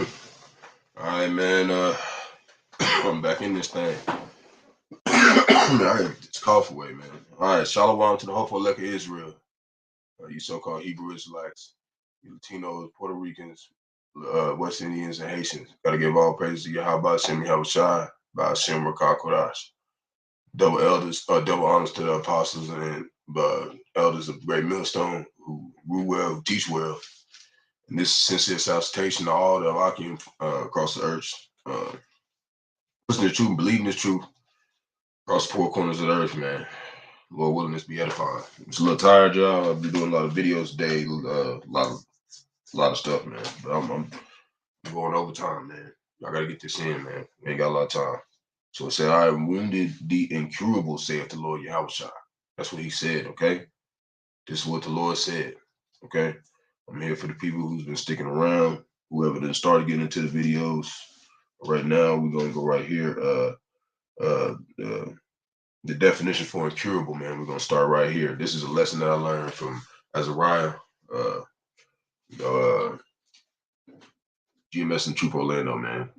All right, man. I'm back in this thing. Man, I gotta get this cough away, man. All right, shalom to the hopeful elect of Israel. You so-called Hebrew Israelites, you Latinos, Puerto Ricans, West Indians, and Haitians. Gotta give all praise to Yahawah, Yahawashi, Bahasham, Qadash. Double elders, double honors to the apostles and elders of Great Millstone who rule well, teach well. And this is sincere salutation to all the Alakim across the earth. Listening to the truth and believing the truth across the four corners of the earth, man. Lord willing, this be edifying. It's a little tired, y'all. I'll be doing a lot of videos today, a lot of stuff, man. But I'm going overtime, man. I gotta get this in, man. We ain't got a lot of time. So it said, I wounded the incurable, saith the Lord Yahawashi. That's what he said, okay? This is what the Lord said, okay? I'm here for the people who's been sticking around, whoever done started getting into the videos. Right now, we're gonna go right here. The definition for incurable, man. We're gonna start right here. This is a lesson that I learned from Azariah, GMS and Troop Orlando, man.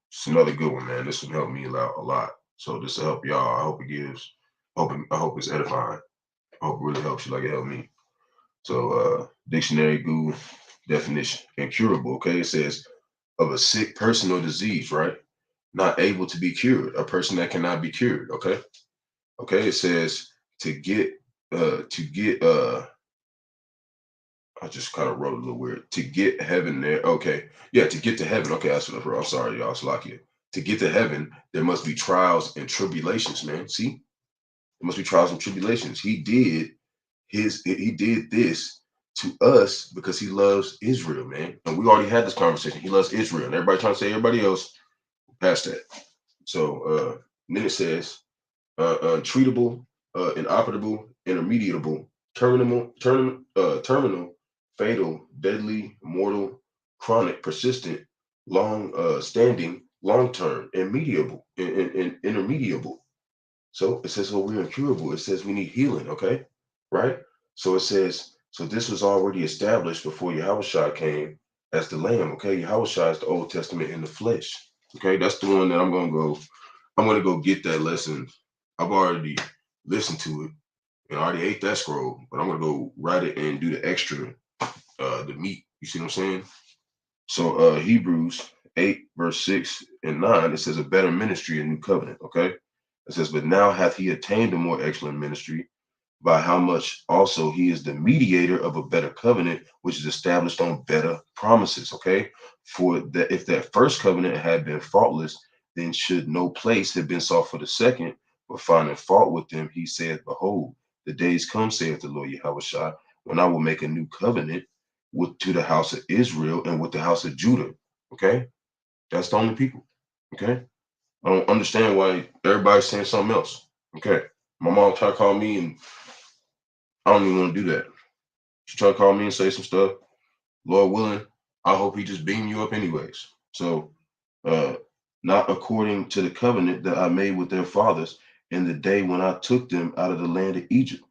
It's another good one, man. This will help me a lot. So this will help y'all. I hope it gives. I hope it's edifying. I hope it really helps you like it helped me. So dictionary Google definition. Incurable, okay? It says of a sick person or disease, right? Not able to be cured. A person that cannot be cured, okay? Okay, it says to get I just kind of wrote a little weird. To get heaven there. Okay. Yeah, to get to heaven. Okay, that's what I wrote. I'm sorry, y'all. Slakia. To get to heaven, there must be trials and tribulations, man. See? There must be trials and tribulations. He did this to us because he loves Israel, man. And we already had this conversation. He loves Israel. And everybody trying to say everybody else past that. So then it says untreatable, inoperable, intermediable, terminal, fatal, deadly, mortal, chronic, persistent, long standing, long term, intermediable, intermediable. So it says, well, we're incurable. It says we need healing, okay? Right? So it says, so this was already established before Yahawashi came as the Lamb, okay? Yahawashi is the Old Testament in the flesh, okay? That's the one that I'm going to go get that lesson. I've already listened to it and I already ate that scroll, but I'm going to go write it and do the extra, the meat. You see what I'm saying? So Hebrews 8, verse 6 and 9, it says a better ministry, a new covenant, okay? It says, but now hath he attained a more excellent ministry, by how much also he is the mediator of a better covenant, which is established on better promises. Okay. For that, if that first covenant had been faultless, then should no place have been sought for the second, but finding fault with them, he saith, behold, the days come, saith the Lord Yahawashi, when I will make a new covenant to the house of Israel and with the house of Judah. Okay. That's the only people. Okay. I don't understand why everybody's saying something else. Okay. My mom tried to call me and I don't even want to do that. She tried to call me and say some stuff. Lord willing, I hope he just beam you up anyways. So, not according to the covenant that I made with their fathers in the day when I took them out of the land of Egypt.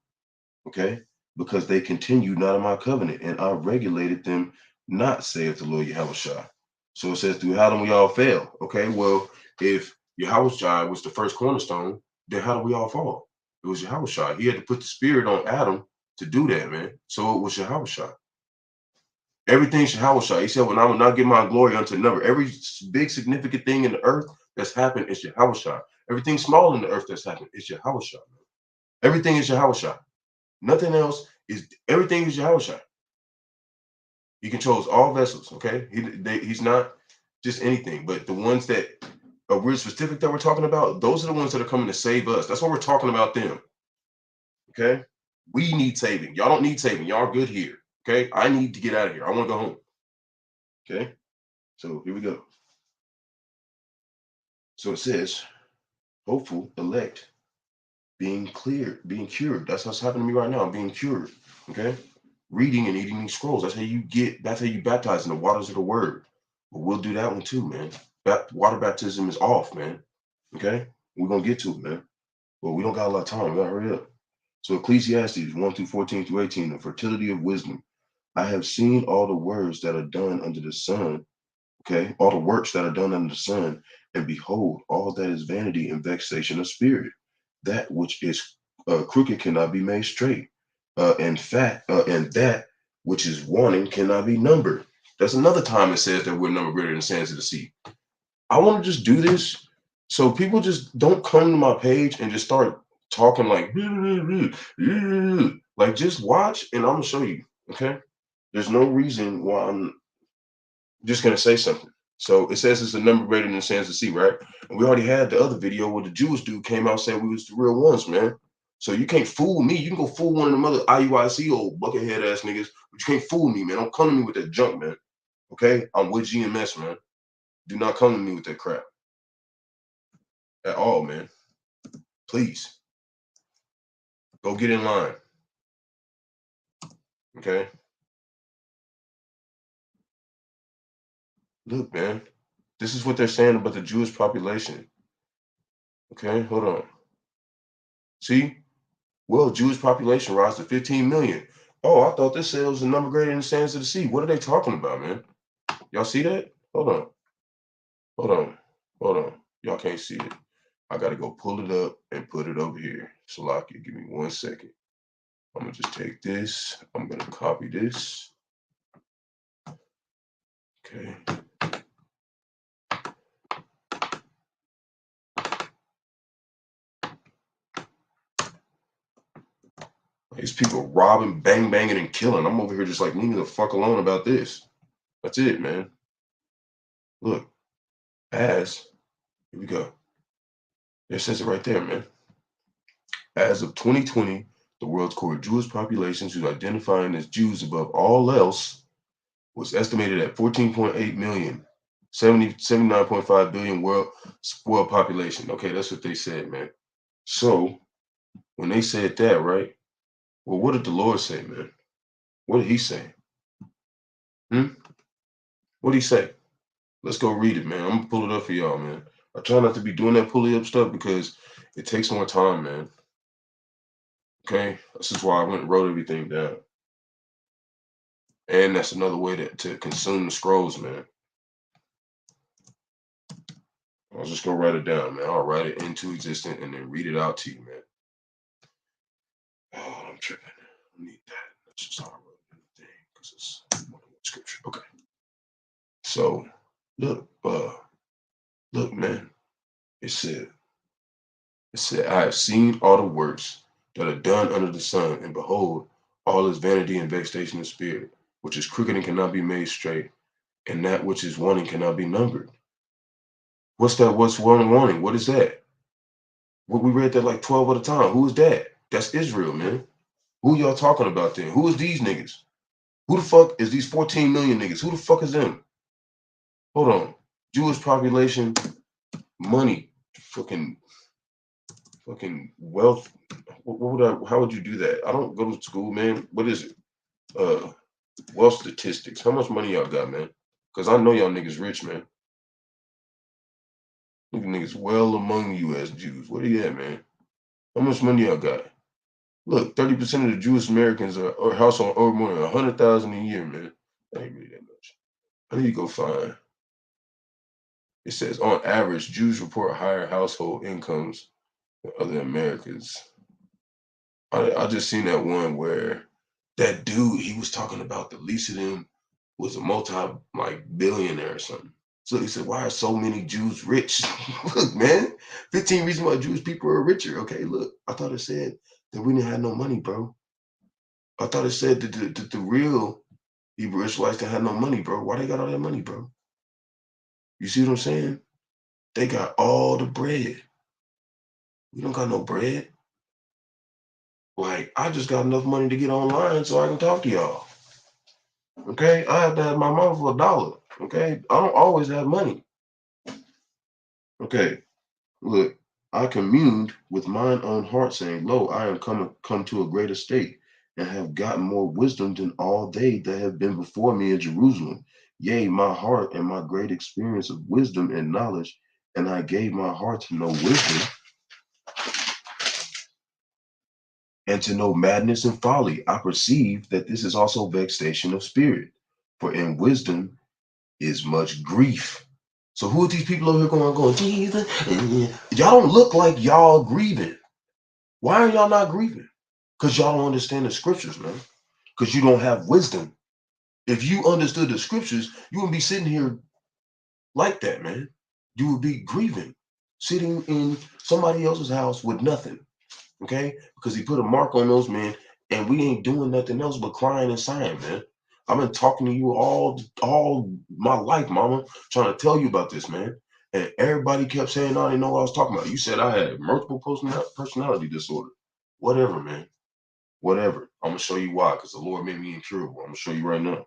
Okay? Because they continued not in my covenant, and I regulated them not, saith the Lord Yahawashi. So it says, through how do we all fail? Okay, well, if Yahawashi was the first cornerstone, then how do we all fall? It was Yahawashi. He had to put the spirit on Adam to do that, man. So it was Yahawashi. Everything's Yahawashi. He said, when I will not give my glory unto another. Every big significant thing in the earth that's happened is Yahawashi. Everything small in the earth that's happened is Yahawashi. Everything is Yahawashi. Nothing else is, everything is Yahawashi. He controls all vessels, okay? He's not just anything, but the ones that are we're specific that we're talking about, those are the ones that are coming to save us. That's why we're talking about them, okay? We need saving. Y'all don't need saving. Y'all are good here, okay? I need to get out of here. I want to go home, okay? So here we go. So it says, hopeful, elect, being cleared, being cured. That's what's happening to me right now. I'm being cured, okay? Reading and eating these scrolls. That's how you baptize in the waters of the word. But we'll do that one too, man. Water baptism is off, man. Okay? We're going to get to it, man. But we don't got a lot of time. We got to hurry up. So Ecclesiastes 1 through 14 through 18, the fertility of wisdom. I have seen all the words that are done under the sun, Okay, all the works that are done under the sun, and behold, all that is vanity and vexation of spirit. That which is crooked cannot be made straight, and that which is wanting cannot be numbered. That's another time it says that we're numbered greater than the sands of the sea. I want to just do this so people just don't come to my page and just start talking like, like just watch and I'm gonna show you. Okay, there's no reason why I'm just gonna say something. So it says it's a number greater than the sands of the sea, right? And we already had the other video where the Jewish dude came out saying we was the real ones, man. So you can't fool me. You can go fool one of them other IUIC old buckethead ass niggas, but you can't fool me, man. Don't come to me with that junk, man. Okay? I'm with GMS, man. Do not come to me with that crap at all, man. Please go get in line. Okay? Look, man. This is what they're saying about the Jewish population. Okay, hold on. See? World Jewish population rise to 15 million. Oh, I thought this said it was the number greater than the sands of the sea. What are they talking about, man? Y'all see that? Hold on. Hold on. Hold on. Y'all can't see it. I got to go pull it up and put it over here. Salaki, give me 1 second. I'm going to just take this. I'm going to copy this. Okay. These people robbing, bang, banging, and killing. I'm over here just like, leave me the fuck alone about this. That's it, man. Look, here we go. It says it right there, man. As of 2020, the world's core Jewish populations who identifying as Jews above all else was estimated at 14.8 million, 79.5 billion world population. Okay, that's what they said, man. So when they said that, right? Well, what did the Lord say, man? What did he say? What did he say? Let's go read it, man. I'm gonna pull it up for y'all, man. I try not to be doing that pulley up stuff because it takes more time, man. Okay, this is why I went and wrote everything down. And that's another way to consume the scrolls, man. I'll just go write it down, man. I'll write it into existence and then read it out to you, man. Oh, I'm tripping. I need that. That's just how I wrote everything because it's more than one scripture. Okay. So look, man. It said, I have seen all the works that are done under the sun, and behold, all is vanity and vexation of spirit, which is crooked and cannot be made straight, and that which is wanting cannot be numbered. What's that? What's wanting? What is that? We read that like 12 at a time. Who is that? That's Israel, man. Who y'all talking about then? Who is these niggas? Who the fuck is these 14 million niggas? Who the fuck is them? Hold on. Jewish population, money, fucking wealth. How would you do that? I don't go to school, man. What is it? Wealth statistics. How much money y'all got, man? Because I know y'all niggas rich, man. Look at niggas well among you as Jews. What are you at, man? How much money y'all got? Look, 30% of the Jewish Americans are household over more than 100,000 a year, man. That ain't really that much. I need to go find. It says on average, Jews report higher household incomes than other Americans. I just seen that one where that dude, he was talking about the least of them was a billionaire or something. So he said, why are so many Jews rich? Look, man, 15 reasons why Jewish people are richer. Okay, look, I thought it said that we didn't have no money, bro. I thought it said that the real Hebrew Israelites that had no money, bro. Why they got all that money, bro? You see what I'm saying? They got all the bread. We don't got no bread. Like, I just got enough money to get online so I can talk to y'all. Okay? I have to have my mouth for $1. Okay? I don't always have money. Okay. Look, I communed with mine own heart, saying, lo, I am come to a greater state, and have gotten more wisdom than all they that have been before me in Jerusalem. Yea, my heart and my great experience of wisdom and knowledge, and I gave my heart to know wisdom and to know madness and folly. I perceive that this is also vexation of spirit. For in wisdom is much grief. So who are these people over here going, Jesus? Y'all don't look like y'all grieving. Why are y'all not grieving? Because y'all don't understand the scriptures, man. Because you don't have wisdom. If you understood the scriptures, you wouldn't be sitting here like that, man. You would be grieving, sitting in somebody else's house with nothing, okay? Because he put a mark on those men, and we ain't doing nothing else but crying and sighing, man. I've been talking to you all my life, mama, trying to tell you about this, man. And everybody kept saying, I didn't know what I was talking about. You said I had multiple personality disorder. Whatever, man. Whatever. I'm going to show you why, because the Lord made me incurable. I'm going to show you right now,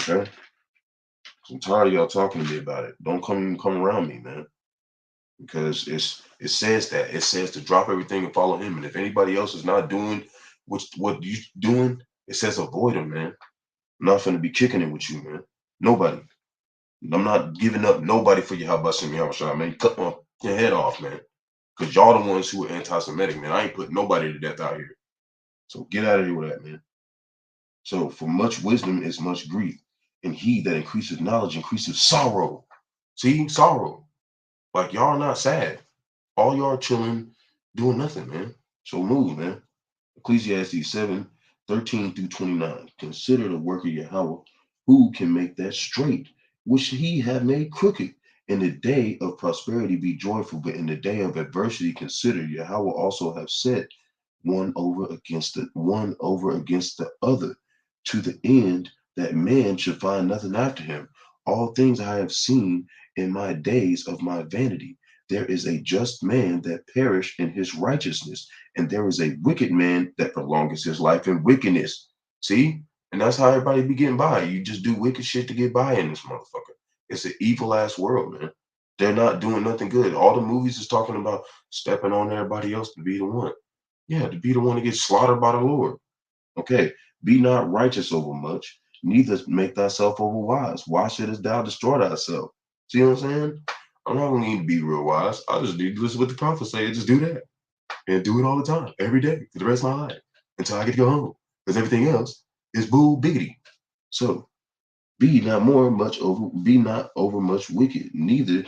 okay? I'm tired of y'all talking to me about it. Don't come around me, man. Because it says that. It says to drop everything and follow him. And if anybody else is not doing what you doing, it says avoid them, man. I'm not finna be kicking it with you, man. Nobody. I'm not giving up nobody for Yahawashi, Yahawashi, man. Cut your head off, man. Because y'all the ones who are anti-Semitic, man. I ain't putting nobody to death out here. So get out of here with that, man. So for much wisdom is much grief. And he that increases knowledge increases sorrow. See, sorrow. Like y'all not sad. All y'all chilling, doing nothing, man. So move, man. Ecclesiastes 7:13-29. Consider the work of Yahawah, who can make that straight, which he have made crooked. In the day of prosperity be joyful, but in the day of adversity consider Yahawah also have set one over against the other, to the end that man should find nothing after him. All things I have seen in my days of my vanity. There is a just man that perish in his righteousness, and there is a wicked man that prolongeth his life in wickedness. See? And that's how everybody be getting by. You just do wicked shit to get by in this motherfucker. It's an evil ass world, man. They're not doing nothing good. All the movies is talking about stepping on everybody else to be the one. Yeah, to be the one to get slaughtered by the Lord. Okay. Be not righteous over much, neither make thyself over wise. Why shouldest thou destroy thyself? See what I'm saying? I'm not gonna need to be real wise. I just need to listen to what the prophet say and just do that. And do it all the time, every day, for the rest of my life, until I get to go home. Because everything else is bull biggity. So be not over much wicked, neither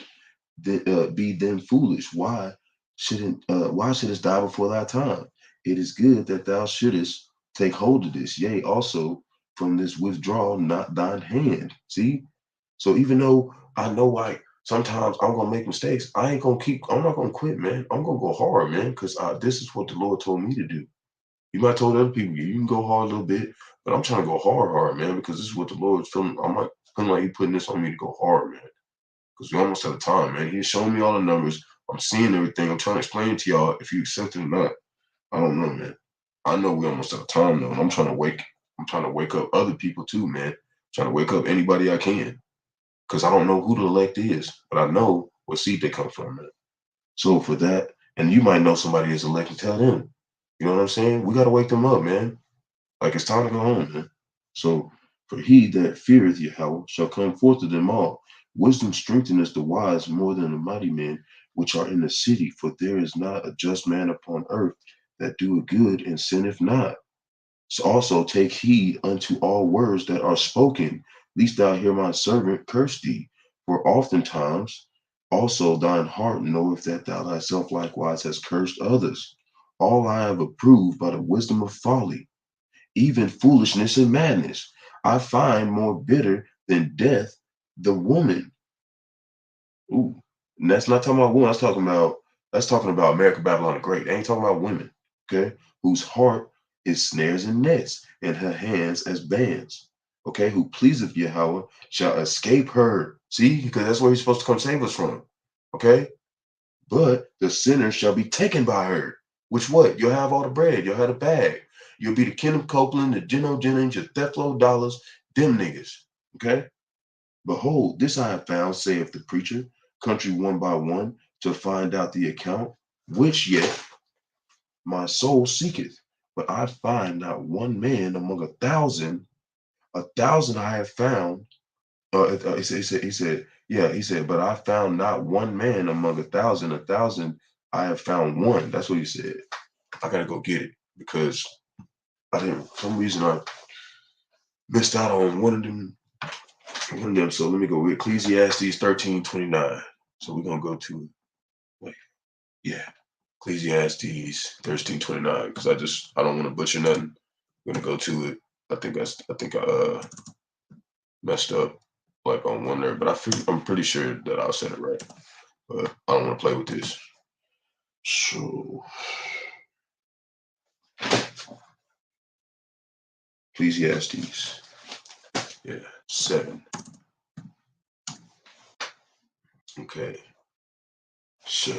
be then foolish. Why shouldest thou before thy time? It is good that thou shouldest take hold of this. Yea, also from this withdraw not thine hand. See? So even though I know like sometimes I'm gonna make mistakes, I'm not gonna quit, man. I'm gonna go hard, man, because this is what the Lord told me to do. You might have told other people, you can go hard a little bit, but I'm trying to go hard, man, because this is what the Lord's feeling. I'm like feeling like He putting this on me to go hard, man. Because we almost out of time, man. He's showing me all the numbers. I'm seeing everything. I'm trying to explain it to y'all. If you accept it or not, I don't know, man. I know we almost out of time though, and I'm trying to wake up other people too, man. I'm trying to wake up anybody I can. Because I don't know who the elect is, but I know what seed they come from, man. So for that, and you might know somebody is elect, and tell them. You know what I'm saying? We got to wake them up, man. Like it's time to go home, man. So for he that feareth Yahawah shall come forth to them all. Wisdom strengtheneth the wise more than the mighty men which are in the city, for there is not a just man upon earth that doeth good and sinneth not. So also take heed unto all words that are spoken, lest thou hear my servant curse thee. For oftentimes also thine heart knoweth that thou thyself likewise hast cursed others. All I have approved by the wisdom of folly, even foolishness and madness. I find more bitter than death the woman. Ooh, and that's not talking about women. That's talking about America, Babylon the Great. They ain't talking about women, okay? Whose heart is snares and nets, and her hands as bands. Okay, who pleaseth Yahawah shall escape her. See, because that's where he's supposed to come save us from. Okay, but the sinner shall be taken by her. Which what? You'll have all the bread. You'll have the bag. You'll be the Kenneth Copeland, the Geno Jennings, your Theflo Dollars, them niggas. Okay. Behold, this I have found, saith the preacher, country one by one, to find out the account, which yet my soul seeketh. But I find not one man among 1,000. 1,000 I have found. He said, but I found not one man among 1,000. 1,000 I have found one. That's what he said. I gotta go get it because I didn't, for some reason I missed out on one of them One of them. So let me go with Ecclesiastes 13:29. So we're gonna go to wait, yeah, Ecclesiastes 13:29 because I don't want to butcher nothing. I'm gonna go to it. I think I messed up like on one there, but I'm pretty sure that I said it right. But I don't want to play with this. So Ecclesiastes, yeah, 7. Okay, so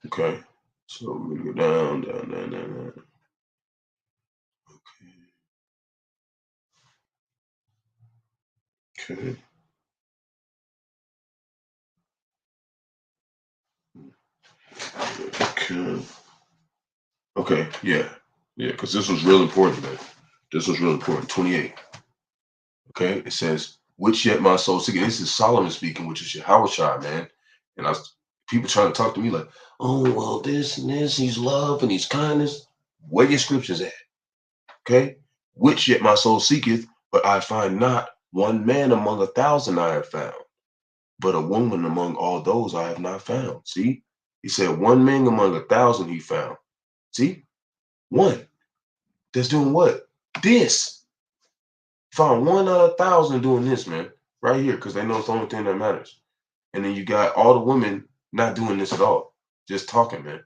okay, so we're gonna go down, down, down, down, down. Okay, okay, okay, yeah, because this was real important, man. This was real important. 28. Okay, it says, "Which yet my soul seeketh." This is Solomon speaking, which is Yahawashi, man. And people trying to talk to me like, "Oh, well, this and this. He's love and he's kindness." Where your scriptures at? Okay, which yet my soul seeketh, but I find not. One man among 1,000 I have found, but a woman among all those I have not found. See, he said one man among 1,000 he found. See, one that's doing what? This. Found one out of 1,000 doing this, man, right here, because they know it's the only thing that matters. And then you got all the women not doing this at all, just talking, man,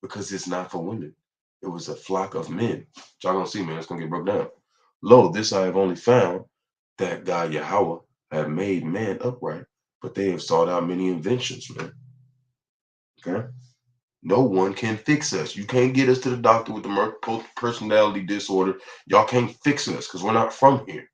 because it's not for women. It was a flock of men. Y'all gonna see, man, it's gonna get broke down. Lo, this I have only found, that God Yahawah have made man upright, but they have sought out many inventions, man. Okay? No one can fix us. You can't get us to the doctor with the multiple personality disorder. Y'all can't fix us because we're not from here.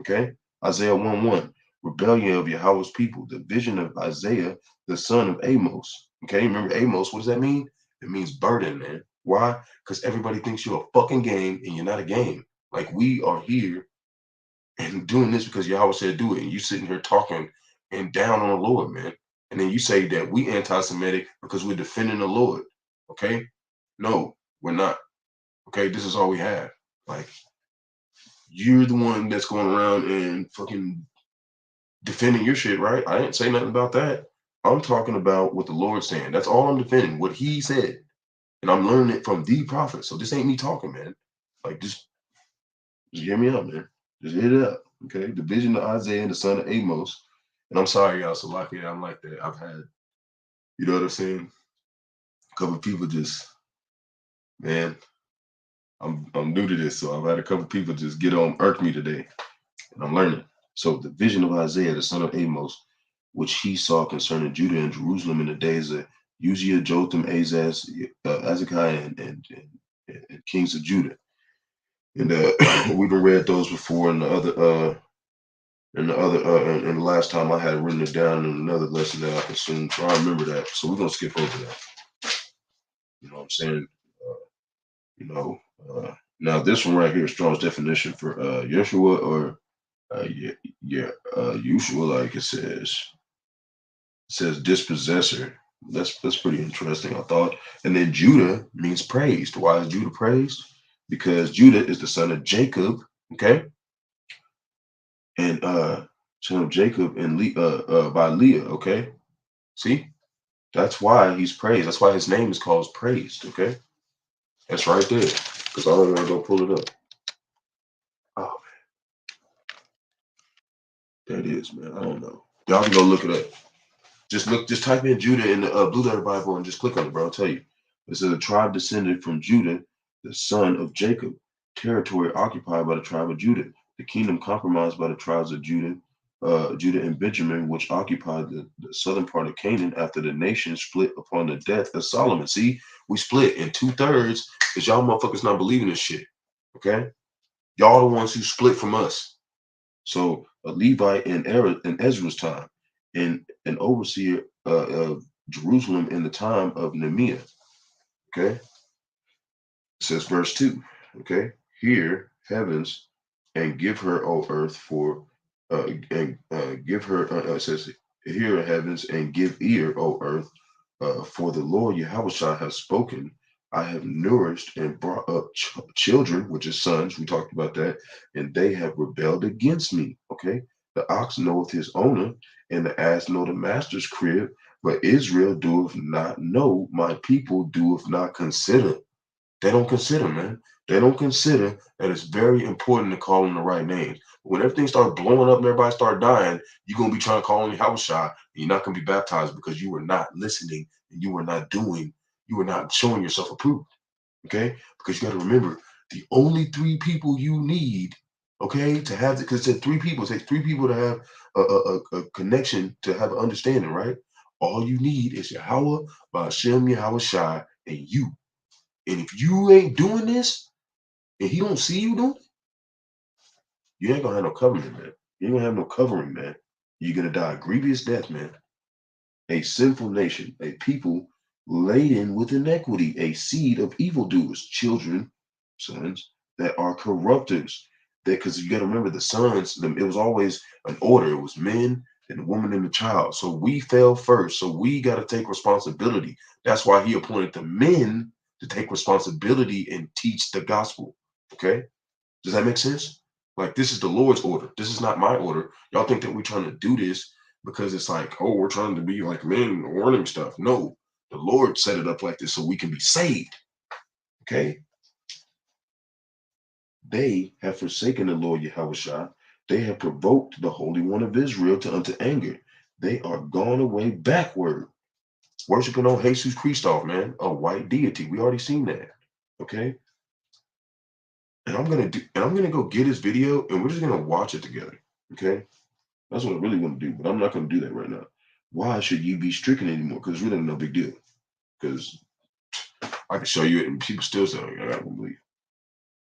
Okay? Isaiah 1:1. Rebellion of Yahweh's people. The vision of Isaiah, the son of Amos. Okay? Remember Amos, what does that mean? It means burden, man. Why? Because everybody thinks you're a fucking game and you're not a game. Like we are here and doing this because Yahweh said do it. And you sitting here talking and down on the Lord, man. And then you say that we anti-Semitic because we're defending the Lord. Okay? No, we're not. Okay, this is all we have. Like, you're the one that's going around and fucking defending your shit, right? I didn't say nothing about that. I'm talking about what the Lord's saying. That's all I'm defending, what he said. And I'm learning it from the prophet. So this ain't me talking, man. Like, just hear me out, man. Just hit it up. Okay. The vision of Isaiah and the son of Amos. And I'm sorry, y'all. So like, yeah, I'm like that. I've had, you know what I'm saying? A couple of people just, man, I'm new to this. So I've had a couple of people just get on irk me today. And I'm learning. So the vision of Isaiah, the son of Amos, which he saw concerning Judah and Jerusalem in the days of Uzziah, Jotham, Azaz, Azakiah, and kings of Judah. And we've read those before in the other and the last time I had written it down in another lesson that I consumed. So I remember that. So we're gonna skip over that. You know what I'm saying? You know, now this one right here is Strong's definition for Yeshua or Usual, like it says dispossessor. That's pretty interesting, I thought. And then Judah means praised. Why is Judah praised? Because Judah is the son of Jacob, okay? And son of Jacob and by Leah, okay? See? That's why he's praised. That's why his name is called praised, okay? That's right there. Because I don't want to go pull it up. Oh, that is, man. I don't know. Y'all can go look it up. Just type in Judah in the Blue Letter Bible and just click on it, bro. I'll tell you. It says a tribe descended from Judah, the son of Jacob, territory occupied by the tribe of Judah, the kingdom compromised by the tribes of Judah and Benjamin, which occupied the southern part of Canaan after the nation split upon the death of Solomon. See, we split in 2/3 because y'all motherfuckers not believing this shit. Okay? Y'all the ones who split from us. So a Levite in Ezra's time, and an overseer of Jerusalem in the time of Nehemiah. Okay, it says verse 2. Okay, hear heavens and give her, O earth, for and give her. It says, hear heavens and give ear, O earth, for the Lord Yahawashi has spoken. I have nourished and brought up children, which is sons. We talked about that, and they have rebelled against me. Okay, the ox knoweth his owner, and the ass know the master's crib. But Israel doeth not know, my people doeth not consider. They don't consider, man. They don't consider that it's very important to call them the right names. When everything starts blowing up and everybody start dying, you're gonna be trying to call on Yahawashi, and you're not gonna be baptized because you were not listening and you were not doing, you were not showing yourself approved. Okay, because you got to remember the only three people you need, okay, to have, because it said three people, it takes three people to have a connection, to have an understanding, right? All you need is Yahawah, Bahasham, Yahawashi, and you. And if you ain't doing this, and he don't see you doing it, you ain't gonna have no covering, man. You ain't gonna have no covering, man. You're gonna die a grievous death, man. A sinful nation, a people laden with iniquity, a seed of evildoers, children, sons that are corrupters. That, because you got to remember the sons, it was always an order. It was men and the woman and the child. So we fell first. So we got to take responsibility. That's why he appointed the men to take responsibility and teach the gospel. Okay, does that make sense? Like, this is the Lord's order. This is not my order. Y'all think that we're trying to do this because it's like, oh, we're trying to be like men warning stuff. No, the Lord set it up like this so we can be saved. Okay. They have forsaken the Lord Yahawashi. They have provoked the Holy One of Israel to unto anger. They are gone away backward, worshiping on Jesus Christoph, man, a white deity. We already seen that. Okay. And I'm gonna go get his video and we're just gonna watch it together. Okay. That's what I really want to do, but I'm not going to do that right now. Why should you be stricken anymore? Because it's really no big deal. Because I can show you it and people still say, I don't believe.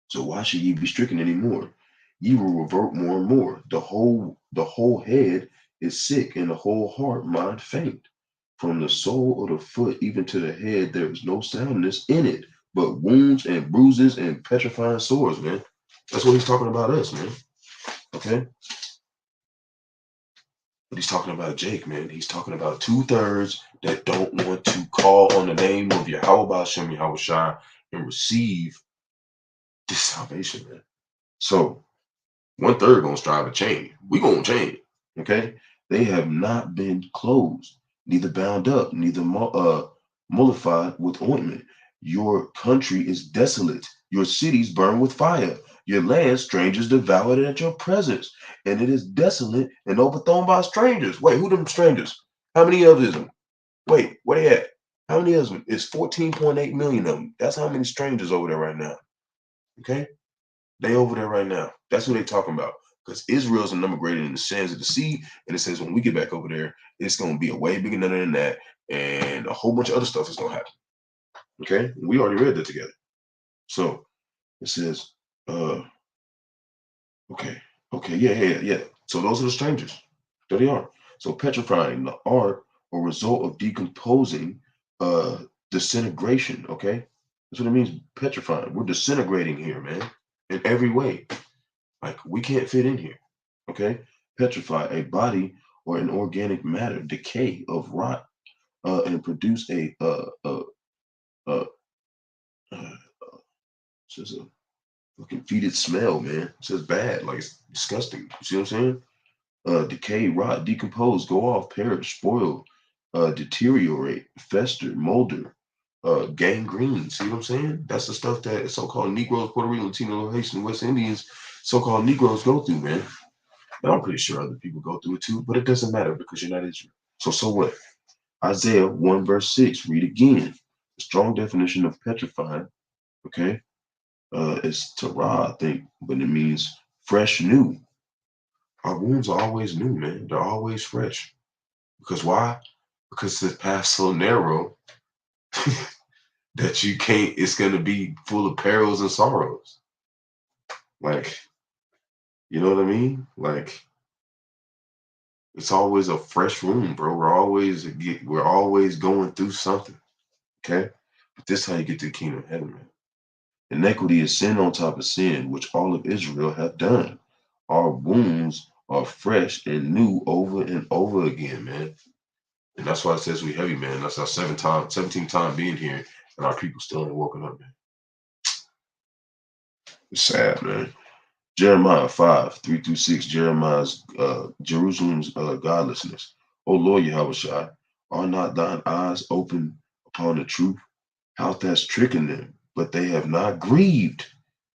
So why should ye be stricken anymore? Ye will revert more and more. The whole head is sick, and the whole heart mind faint. From the sole of the foot even to the head, there is no soundness in it, but wounds and bruises and petrifying sores, man. That's what he's talking about us, man. Okay? But he's talking about Jake, man. He's talking about 2/3 that don't want to call on the name of Yahawah Bahasham Yahawashi and receive this salvation, man. So 1/3 gonna strive to change. We gonna change. Okay? They have not been closed, neither bound up, neither mollified with ointment. Your country is desolate. Your cities burn with fire. Your land strangers devoured at your presence, and it is desolate and overthrown by strangers. Wait, who them strangers? How many of them? Wait, where they at? How many of them? It's 14.8 million of them. That's how many strangers over there right now. Okay? They over there right now. That's what they talking about. Because Israel's a number greater than the sands of the sea. And it says when we get back over there, it's going to be a way bigger number than that. And a whole bunch of other stuff is going to happen. Okay? We already read that together. So it says, okay, yeah. So those are the strangers. There they are. So petrifying, the art or result of decomposing, disintegration. Okay? That's what it means, petrifying. We're disintegrating here, man, in every way. Like, we can't fit in here. Okay? Petrify, a body or an organic matter, decay of rot, and produce a says a fucking fetid smell, man. It says bad, like it's disgusting. You see what I'm saying? Decay, rot, decompose, go off, perish, spoil, deteriorate, fester, molder, gangrene. See what I'm saying? That's the stuff that so-called Negroes, Puerto Rican, Latino, Haitian, West Indians, so-called Negroes go through, man. And I'm pretty sure other people go through it too, but it doesn't matter because you're not Israel. So what? Isaiah 1 verse 6, read again. A strong definition of petrifying, okay? It's Torah, I think, but it means fresh, new. Our wounds are always new, man. They're always fresh. Because why? Because the path so narrow that you can't, it's going to be full of perils and sorrows. Like, you know what I mean? Like, it's always a fresh wound, bro. We're always going through something. Okay? But this is how you get to the kingdom of heaven, man. Iniquity is sin on top of sin, which all of Israel have done. Our wounds are fresh and new over and over again, man. And that's why it says we heavy, man. That's our 17th time being here. And our people still ain't woken up, man. It's sad, man. Jeremiah 5, 3-6, Jeremiah's Jerusalem's godlessness. O Lord Yahawashi, are not thine eyes open upon the truth? How that's tricking them, but they have not grieved,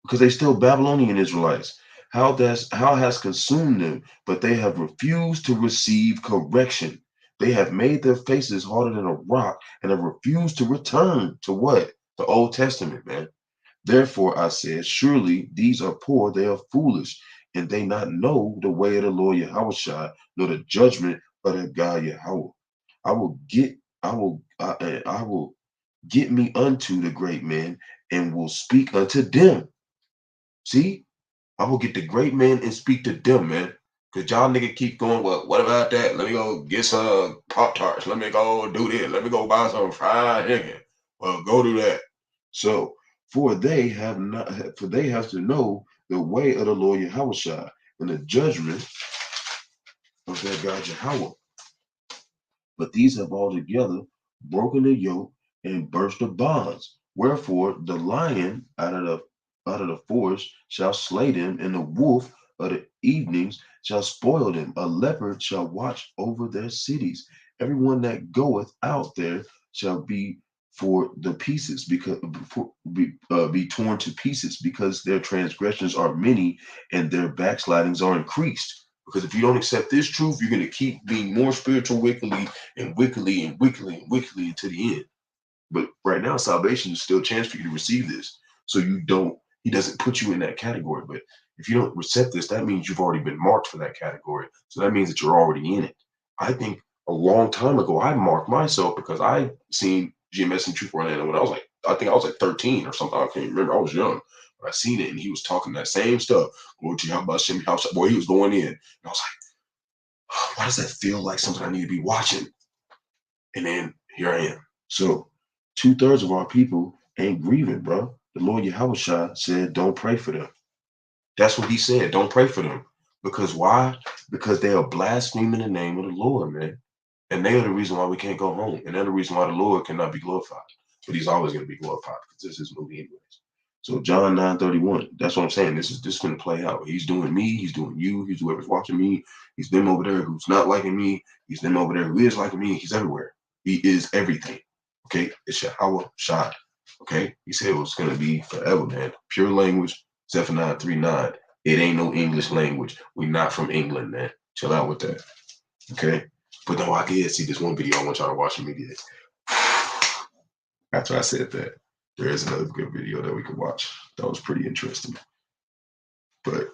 because they still Babylonian Israelites. How has consumed them, but they have refused to receive correction. They have made their faces harder than a rock and have refused to return to what? The Old Testament, man. Therefore I said, surely these are poor, they are foolish, and they not know the way of the Lord Yahawashi, nor the judgment of the God Yahawah. I will get, I will get me unto the great men and will speak unto them. See, I will get the great men and speak to them, man. Cause y'all nigga keep going, well, what about that? Let me go get some Pop-Tarts. Let me go do this. Let me go buy some fried chicken. Well, go do that. So, for they have to know the way of the Lord Yahawashi and the judgment of their God Yahawah. But these have altogether broken the yoke and burst the bonds. Wherefore the lion out of the forest shall slay them, and the wolf of the evenings shall spoil them. A leopard shall watch over their cities. Everyone that goeth out there shall be for the pieces, because be torn to pieces, because their transgressions are many and their backslidings are increased. Because if you don't accept this truth, you're going to keep being more spiritual wickedly and wickedly and wickedly and wickedly until the end. But right now, salvation is still a chance for you to receive this. So he doesn't put you in that category. But if you don't accept this, that means you've already been marked for that category. So that means that you're already in it. I think a long time ago, I marked myself because I seen GMS and Truth Orlando when I think I was like 13 or something. I can't remember. I was young. But I seen it and he was talking that same stuff. Glory to Bahasham, boy, he was going in. And I was like, why does that feel like something I need to be watching? And then here I am. So 2/3 of our people ain't grieving, bro. The Lord Yahawashi said, don't pray for them. That's what he said. Don't pray for them. Because why? Because they are blaspheming the name of the Lord, man. And they are the reason why we can't go home. And they're the reason why the Lord cannot be glorified. But he's always going to be glorified because this is his movie anyways. So John 9:31, that's what I'm saying. This is going to play out. He's doing me. He's doing you. He's whoever's watching me. He's them over there who's not liking me. He's them over there who is liking me. He's everywhere. He is everything. Okay? It's Yahawashi. Okay? He said it was going to be forever, man. Pure language, Zephaniah 3:9. It ain't no English language. We're not from England, man. Chill out with that. Okay? But no, I did see this one video. I want y'all to watch immediately. After I said that, there is another good video that we could watch. That was pretty interesting. But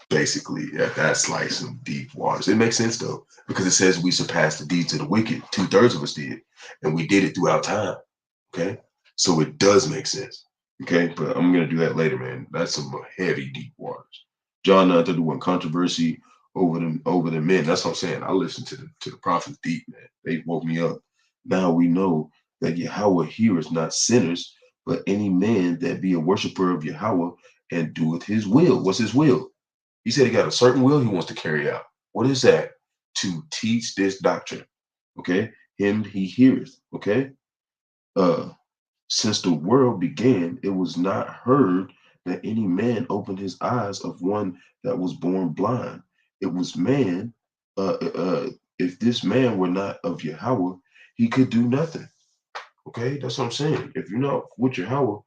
basically, yeah, that's like some deep waters. It makes sense though, because it says we surpassed the deeds of the wicked. 2/3 of us did, and we did it throughout time. Okay, so it does make sense. Okay, but I'm gonna do that later, man. That's some heavy, deep waters. John 9:31, controversy over the men. That's what I'm saying. I listened to the prophets deep, man. They woke me up. Now we know that Yahawah heareth not sinners, but any man that be a worshiper of Yahawah and doeth his will. What's his will? He said he got a certain will he wants to carry out. What is that? To teach this doctrine. Okay, him he heareth. Okay, since the world began, it was not heard that any man opened his eyes of one that was born blind. It was man. If this man were not of Yahawah, he could do nothing. Okay, that's what I'm saying. If you're not with Yahawah,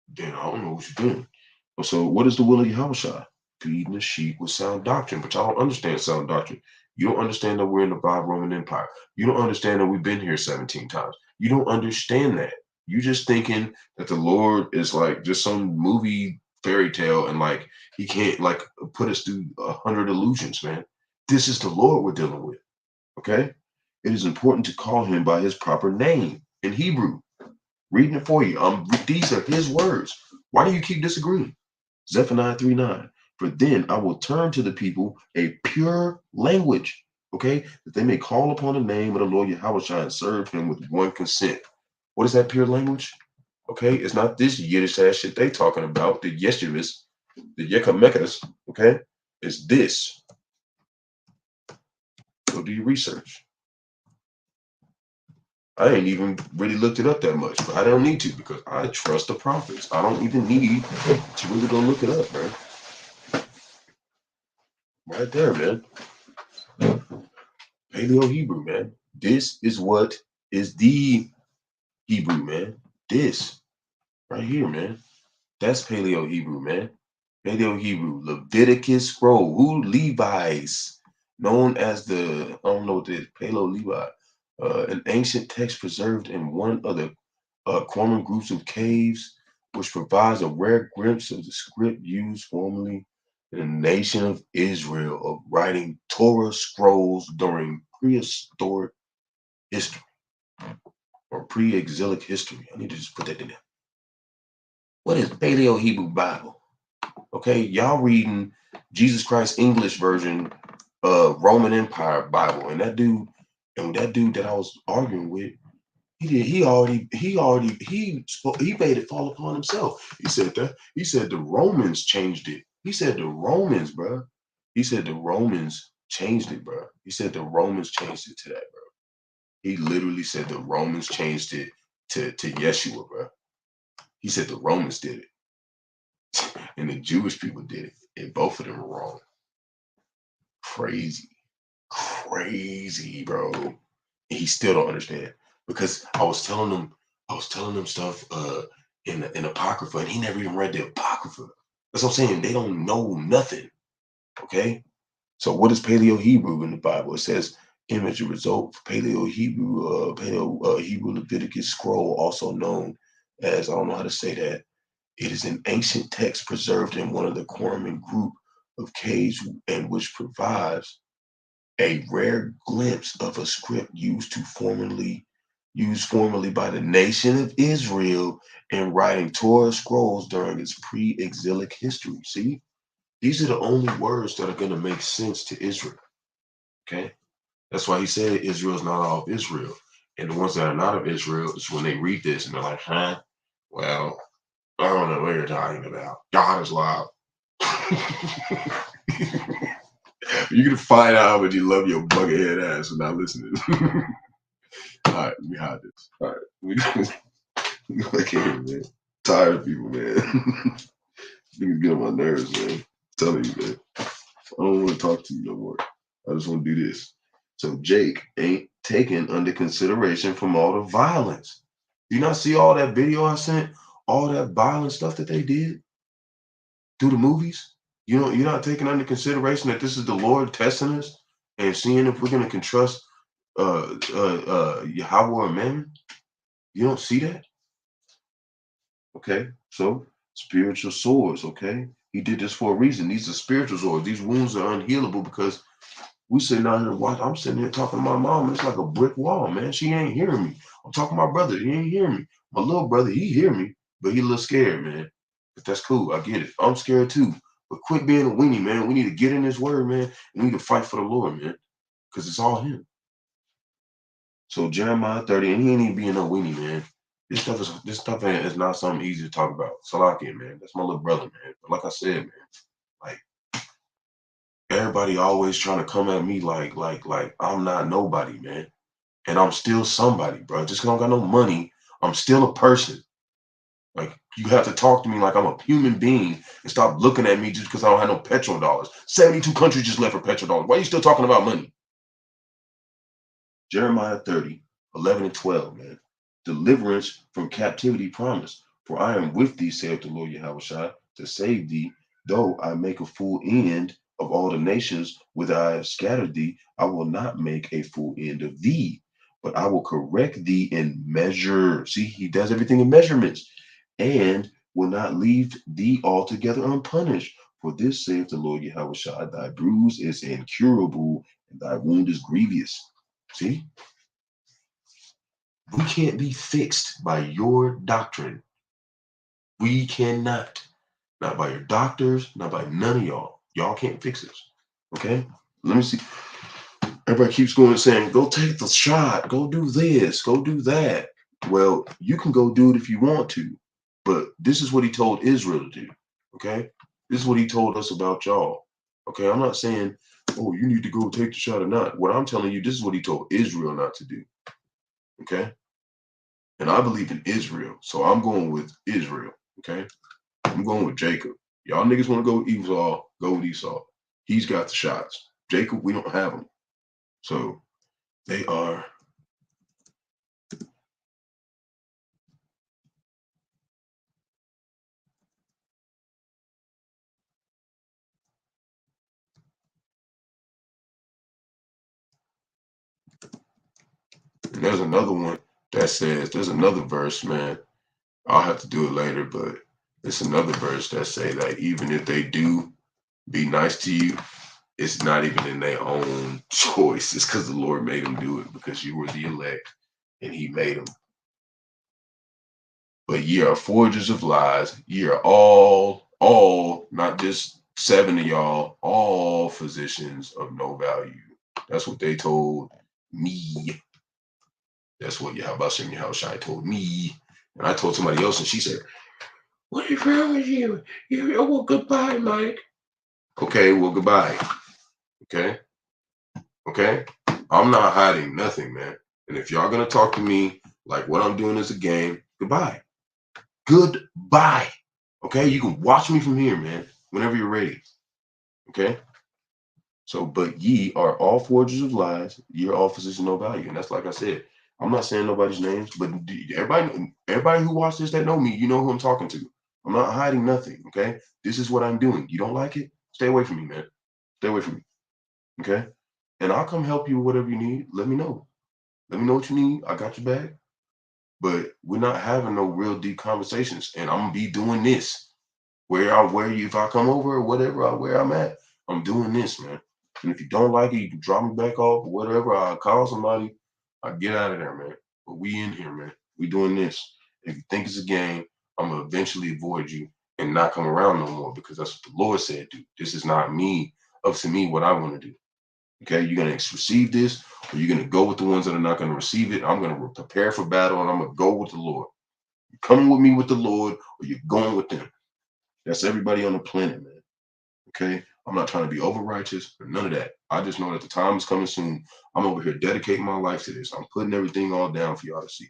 then I don't know what you're doing. So, what is the will of Yahawashi? Feeding the sheep with sound doctrine. But y'all don't understand sound doctrine. You don't understand that we're in the Roman Empire. You don't understand that we've been here 17 times. You don't understand that. You just thinking that the Lord is like just some movie fairy tale and like he can't like put us through 100 illusions, man. This is the Lord we're dealing with. Okay? It is important to call him by his proper name in Hebrew. Reading it for you. These are his words. Why do you keep disagreeing? Zephaniah 3:9. For then I will turn to the people a pure language, okay, that they may call upon the name of the Lord Yahawashi and serve him with one consent. What is that pure language? Okay, it's not this Yiddish ass shit they talking about, the Yeshivas, the Yekamekas, okay? It's this. Go do your research. I ain't even really looked it up that much, but I don't need to because I trust the prophets. I don't even need to really go look it up, man. Right there, man. Paleo-Hebrew, man. This is what is the Hebrew, man. This right here, man. That's Paleo-Hebrew, man. Paleo-Hebrew, Leviticus scroll. Who? Levites, known as the, I don't know what it is, Paleo-Levi. An ancient text preserved in one of the common groups of caves, which provides a rare glimpse of the script used formerly in the nation of Israel of writing Torah scrolls during prehistoric history or pre-exilic history. I need to just put that in there. What is Paleo-Hebrew Bible? Okay, y'all reading Jesus Christ English version of Roman Empire Bible, and that dude that I was arguing with, he made it fall upon himself. He said the Romans changed it. He said the Romans, bro. He said the Romans changed it, bro. He said the Romans changed it to that, bro. He literally said the Romans changed it to Yeshua, bro. He said the Romans did it, and the Jewish people did it, and both of them were wrong. Crazy, bro. And he still don't understand because I was telling him stuff in the Apocrypha, and he never even read the Apocrypha. That's what I'm saying. They don't know nothing. Okay. So what is Paleo Hebrew in the Bible? It says image or result for Paleo Hebrew Leviticus scroll, also known as, I don't know how to say that. It is an ancient text preserved in one of the Qumran group of caves, and which provides a rare glimpse of a script used formerly by the nation of Israel in writing Torah scrolls during its pre-exilic history. See, these are the only words that are going to make sense to Israel. Okay, that's why he said Israel's not all of Israel, and the ones that are not of Israel is when they read this and they're like, "Huh? Well, I don't know what you're talking about. God is loud." You're gonna find out how much you love your buckethead ass for not listening. All right, let me hide this. All right, I can't, man. Tired of people, man. Niggas get on my nerves, man. I'm telling you, man. I don't want to talk to you no more. I just want to do this. So Jake ain't taken under consideration from all the violence. You not see all that video I sent? All that violent stuff that they did through the movies? You know, you're not taking under consideration that this is the Lord testing us and seeing if we're gonna can trust Yahawah or Mammon. You don't see that? Okay, so spiritual swords, okay? He did this for a reason. These are spiritual swords. These wounds are unhealable because we sitting out here watching. I'm sitting here talking to my mom. It's like a brick wall, man. She ain't hearing me. I'm talking to my brother. He ain't hearing me. My little brother, he hear me, but he a little scared, man. But that's cool. I get it. I'm scared too. But quit being a weenie, man. We need to get in this word, man. We need to fight for the Lord, man, because it's all him. So Jeremiah 30, and he ain't even being no weenie, man. This stuff is not something easy to talk about. Salakia, man. That's my little brother, man. But like I said, man, like everybody always trying to come at me like I'm not nobody, man. And I'm still somebody, bro. Just 'cause I don't got no money, I'm still a person. Like you have to talk to me like I'm a human being and stop looking at me just because I don't have no petrol dollars. 72 countries just left for petrol dollars. Why are you still talking about money? Jeremiah 30, 11 and 12, man. Deliverance from captivity promised. For I am with thee, saith the Lord Yahawashi, to save thee, though I make a full end of all the nations whither I have scattered thee, I will not make a full end of thee, but I will correct thee in measure. See, he does everything in measurements, and will not leave thee altogether unpunished. For this saith the Lord Yahawashi, thy bruise is incurable, and thy wound is grievous. See, we can't be fixed by your doctrine. We cannot. Not by your doctors, not by none of y'all. Y'all can't fix us. Okay? Let me see. Everybody keeps going and saying, go take the shot, go do this, go do that. Well, you can go do it if you want to, but this is what he told Israel to do. Okay? This is what he told us about y'all. Okay? I'm not saying, oh, you need to go take the shot or not. What I'm telling you, this is what he told Israel not to do. Okay? And I believe in Israel. So I'm going with Israel. Okay. I'm going with Jacob. Y'all niggas want to go with Esau, go with Esau. He's got the shots. Jacob, we don't have them. So they are. And there's another one that says, there's another verse, man. I'll have to do it later, but it's another verse that say that even if they do be nice to you, it's not even in their own choice. It's because the Lord made them do it because you were the elect and he made them. But ye are forgers of lies. Ye are all, not just 7 of y'all, all physicians of no value. That's what they told me. That's what Yahawashi and Yahawashi told me. And I told somebody else, and she said, "What is wrong with you? Well, goodbye, Mike." Okay, well, goodbye. Okay. Okay. I'm not hiding nothing, man. And if y'all gonna talk to me like what I'm doing is a game, goodbye. Goodbye. Okay, you can watch me from here, man, whenever you're ready. Okay. So, but ye are all forgers of lies, ye are all physicians of no value. And that's like I said, I'm not saying nobody's names, but everybody who watches this that know me, you know who I'm talking to. I'm not hiding nothing. Okay. This is what I'm doing. You don't like it? Stay away from me, man. Stay away from me. Okay. And I'll come help you with whatever you need. Let me know. Let me know what you need. I got your back. But we're not having no real deep conversations. And I'm gonna be doing this. Where you if I come over or whatever, where I'm at, I'm doing this, man. And if you don't like it, you can drop me back off or whatever. I'll call somebody. I get out of there, man. But we in here, man. We doing this. If you think it's a game, I'm gonna eventually avoid you and not come around no more because that's what the Lord said, dude. This is not me, up to me what I want to do. Okay, you're gonna receive this, or you're gonna go with the ones that are not gonna receive it. I'm gonna prepare for battle, and I'm gonna go with the Lord. You're coming with me with the Lord, or you're going with them. That's everybody on the planet, man. Okay, I'm not trying to be over righteous or none of that. I just know that the time is coming soon. I'm over here dedicating my life to this. I'm putting everything all down for y'all to see.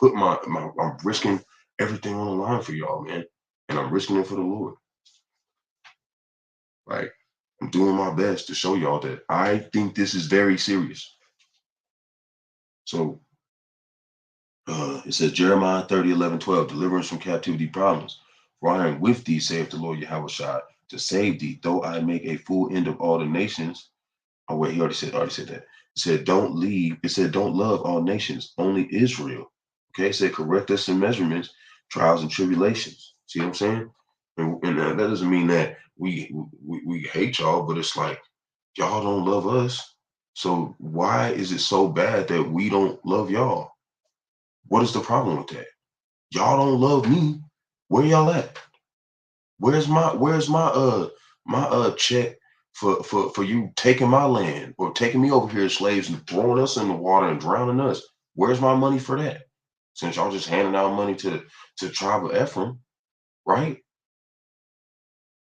I'm risking everything on the line for y'all, man, and I'm risking it for the Lord. Like I'm doing my best to show y'all that I think this is very serious. So it says Jeremiah 30, 11, 12, deliverance from captivity problems. For I am with thee, saith the Lord Yahawashi, to save thee, though I make a full end of all the nations. Oh, wait, he already said that. It said, don't leave. It said, don't love all nations, only Israel. Okay, it said, correct us in measurements, trials and tribulations. See what I'm saying? And that doesn't mean that we hate y'all, but it's like y'all don't love us. So why is it so bad that we don't love y'all? What is the problem with that? Y'all don't love me. Where y'all at? Where's my check for you taking my land or taking me over here as slaves and throwing us in the water and drowning us? Where's my money for that? Since y'all just handing out money to the tribe of Ephraim, right?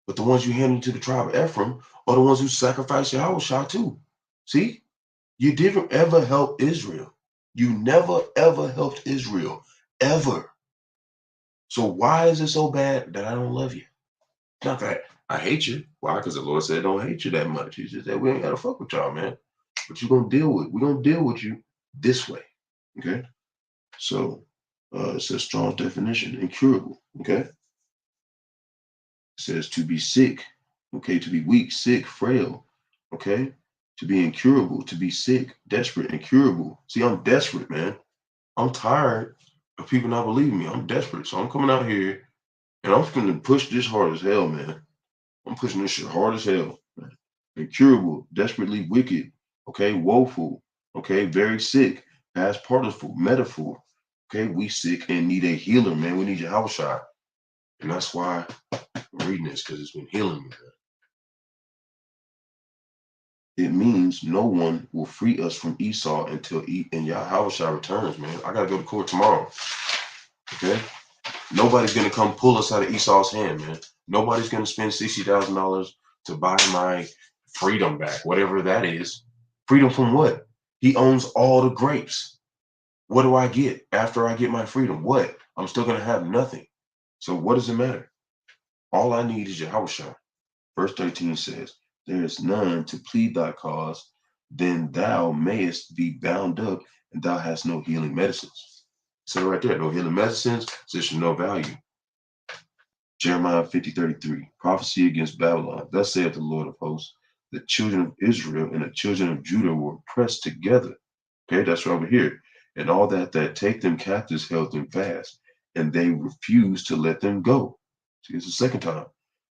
But the ones you handing to the tribe of Ephraim are the ones who sacrifice Yahawashi too. See, you didn't ever help Israel. You never ever helped Israel ever. So why is it so bad that I don't love you? Not that I hate you. Why? Because the Lord said don't hate you that much. He just said we ain't gotta fuck with y'all, man. But we're gonna deal with you this way. Okay. So it says strong definition, incurable. Okay. It says to be sick, okay, to be weak, sick, frail, okay, to be incurable, to be sick, desperate, incurable. See, I'm desperate, man. I'm tired of people not believing me. I'm desperate. So I'm coming out here and I'm gonna push this hard as hell, man. I'm pushing this shit hard as hell. Incurable, desperately wicked, okay, woeful, okay, very sick, past participle, metaphor, okay, we sick and need a healer, man. We need your house shot. And that's why I'm reading this because it's been healing me, man. It means no one will free us from Esau until Yahawashi returns, man. I gotta go to court tomorrow. Okay? Nobody's gonna come pull us out of Esau's hand, man. Nobody's gonna spend $60,000 to buy my freedom back, whatever that is. Freedom from what? He owns all the grapes. What do I get after I get my freedom? What? I'm still going to have nothing. So what does it matter? All I need is Yahawashi. Verse 13 says, there is none to plead thy cause, then thou mayest be bound up, and thou hast no healing medicines. So right there, no healing medicines, so there's no value. Jeremiah 50:33, prophecy against Babylon. Thus saith the Lord of hosts, the children of Israel and the children of Judah were pressed together. Okay, that's right over here. And all that take them captives held them fast, and they refused to let them go. See, it's the second time.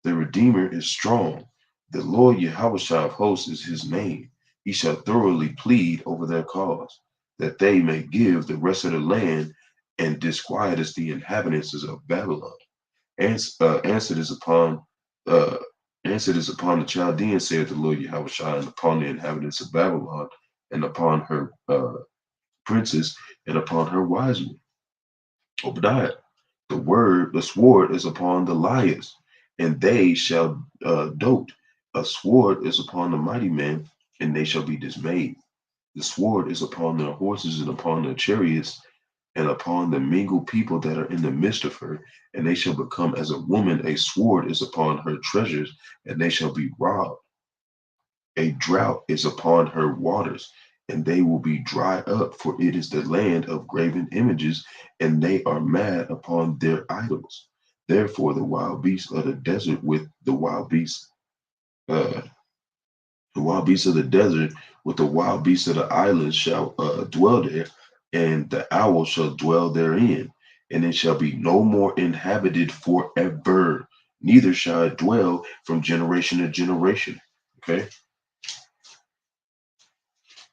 The Redeemer is strong. The Lord Yahawashi of hosts is his name. He shall thoroughly plead over their cause, that they may give the rest of the land and disquiet as the inhabitants of Babylon. Answered is upon uh, answered is upon the Chaldeans, saith the Lord Yahawashi, and upon the inhabitants of Babylon, and upon her princes, and upon her wise men. Obadiah, the sword is upon the liars, and they shall dote. A sword is upon the mighty men, and they shall be dismayed. The sword is upon their horses and upon their chariots, and upon the mingled people that are in the midst of her, and they shall become as a woman. A sword is upon her treasures, and they shall be robbed. A drought is upon her waters, and they will be dried up, for it is the land of graven images, and they are mad upon their idols. Therefore, the wild beasts of the desert with uh, the wild beasts of the desert with the wild beasts of the islands shall dwell there, and the owl shall dwell therein, and it shall be no more inhabited forever, neither shall it dwell from generation to generation. Okay.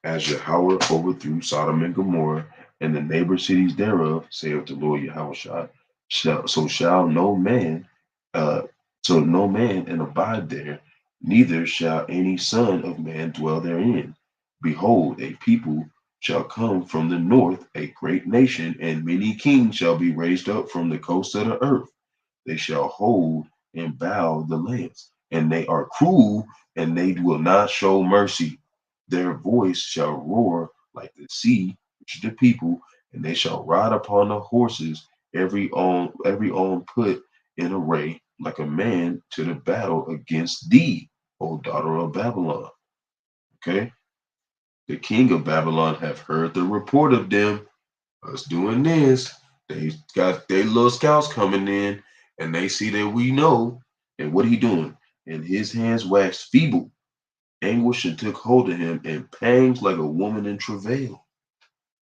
As Yahawah overthrew Sodom and Gomorrah and the neighbor cities thereof, saith the Lord Yahawashi, shall no man, uh, so no man and abide there, neither shall any son of man dwell therein. Behold, a people shall come from the north, a great nation, and many kings shall be raised up from the coast of the earth. They shall hold and bow the lands, and they are cruel, and they will not show mercy. Their voice shall roar like the sea, which is the people, and they shall ride upon the horses, every on put in array, like a man to the battle against thee, O daughter of Babylon. Okay, the king of Babylon have heard the report of them, us doing this. They got their little scouts coming in, and they see that we know. And what he doing? And his hands waxed feeble. Anguish took hold of him, and pangs like a woman in travail.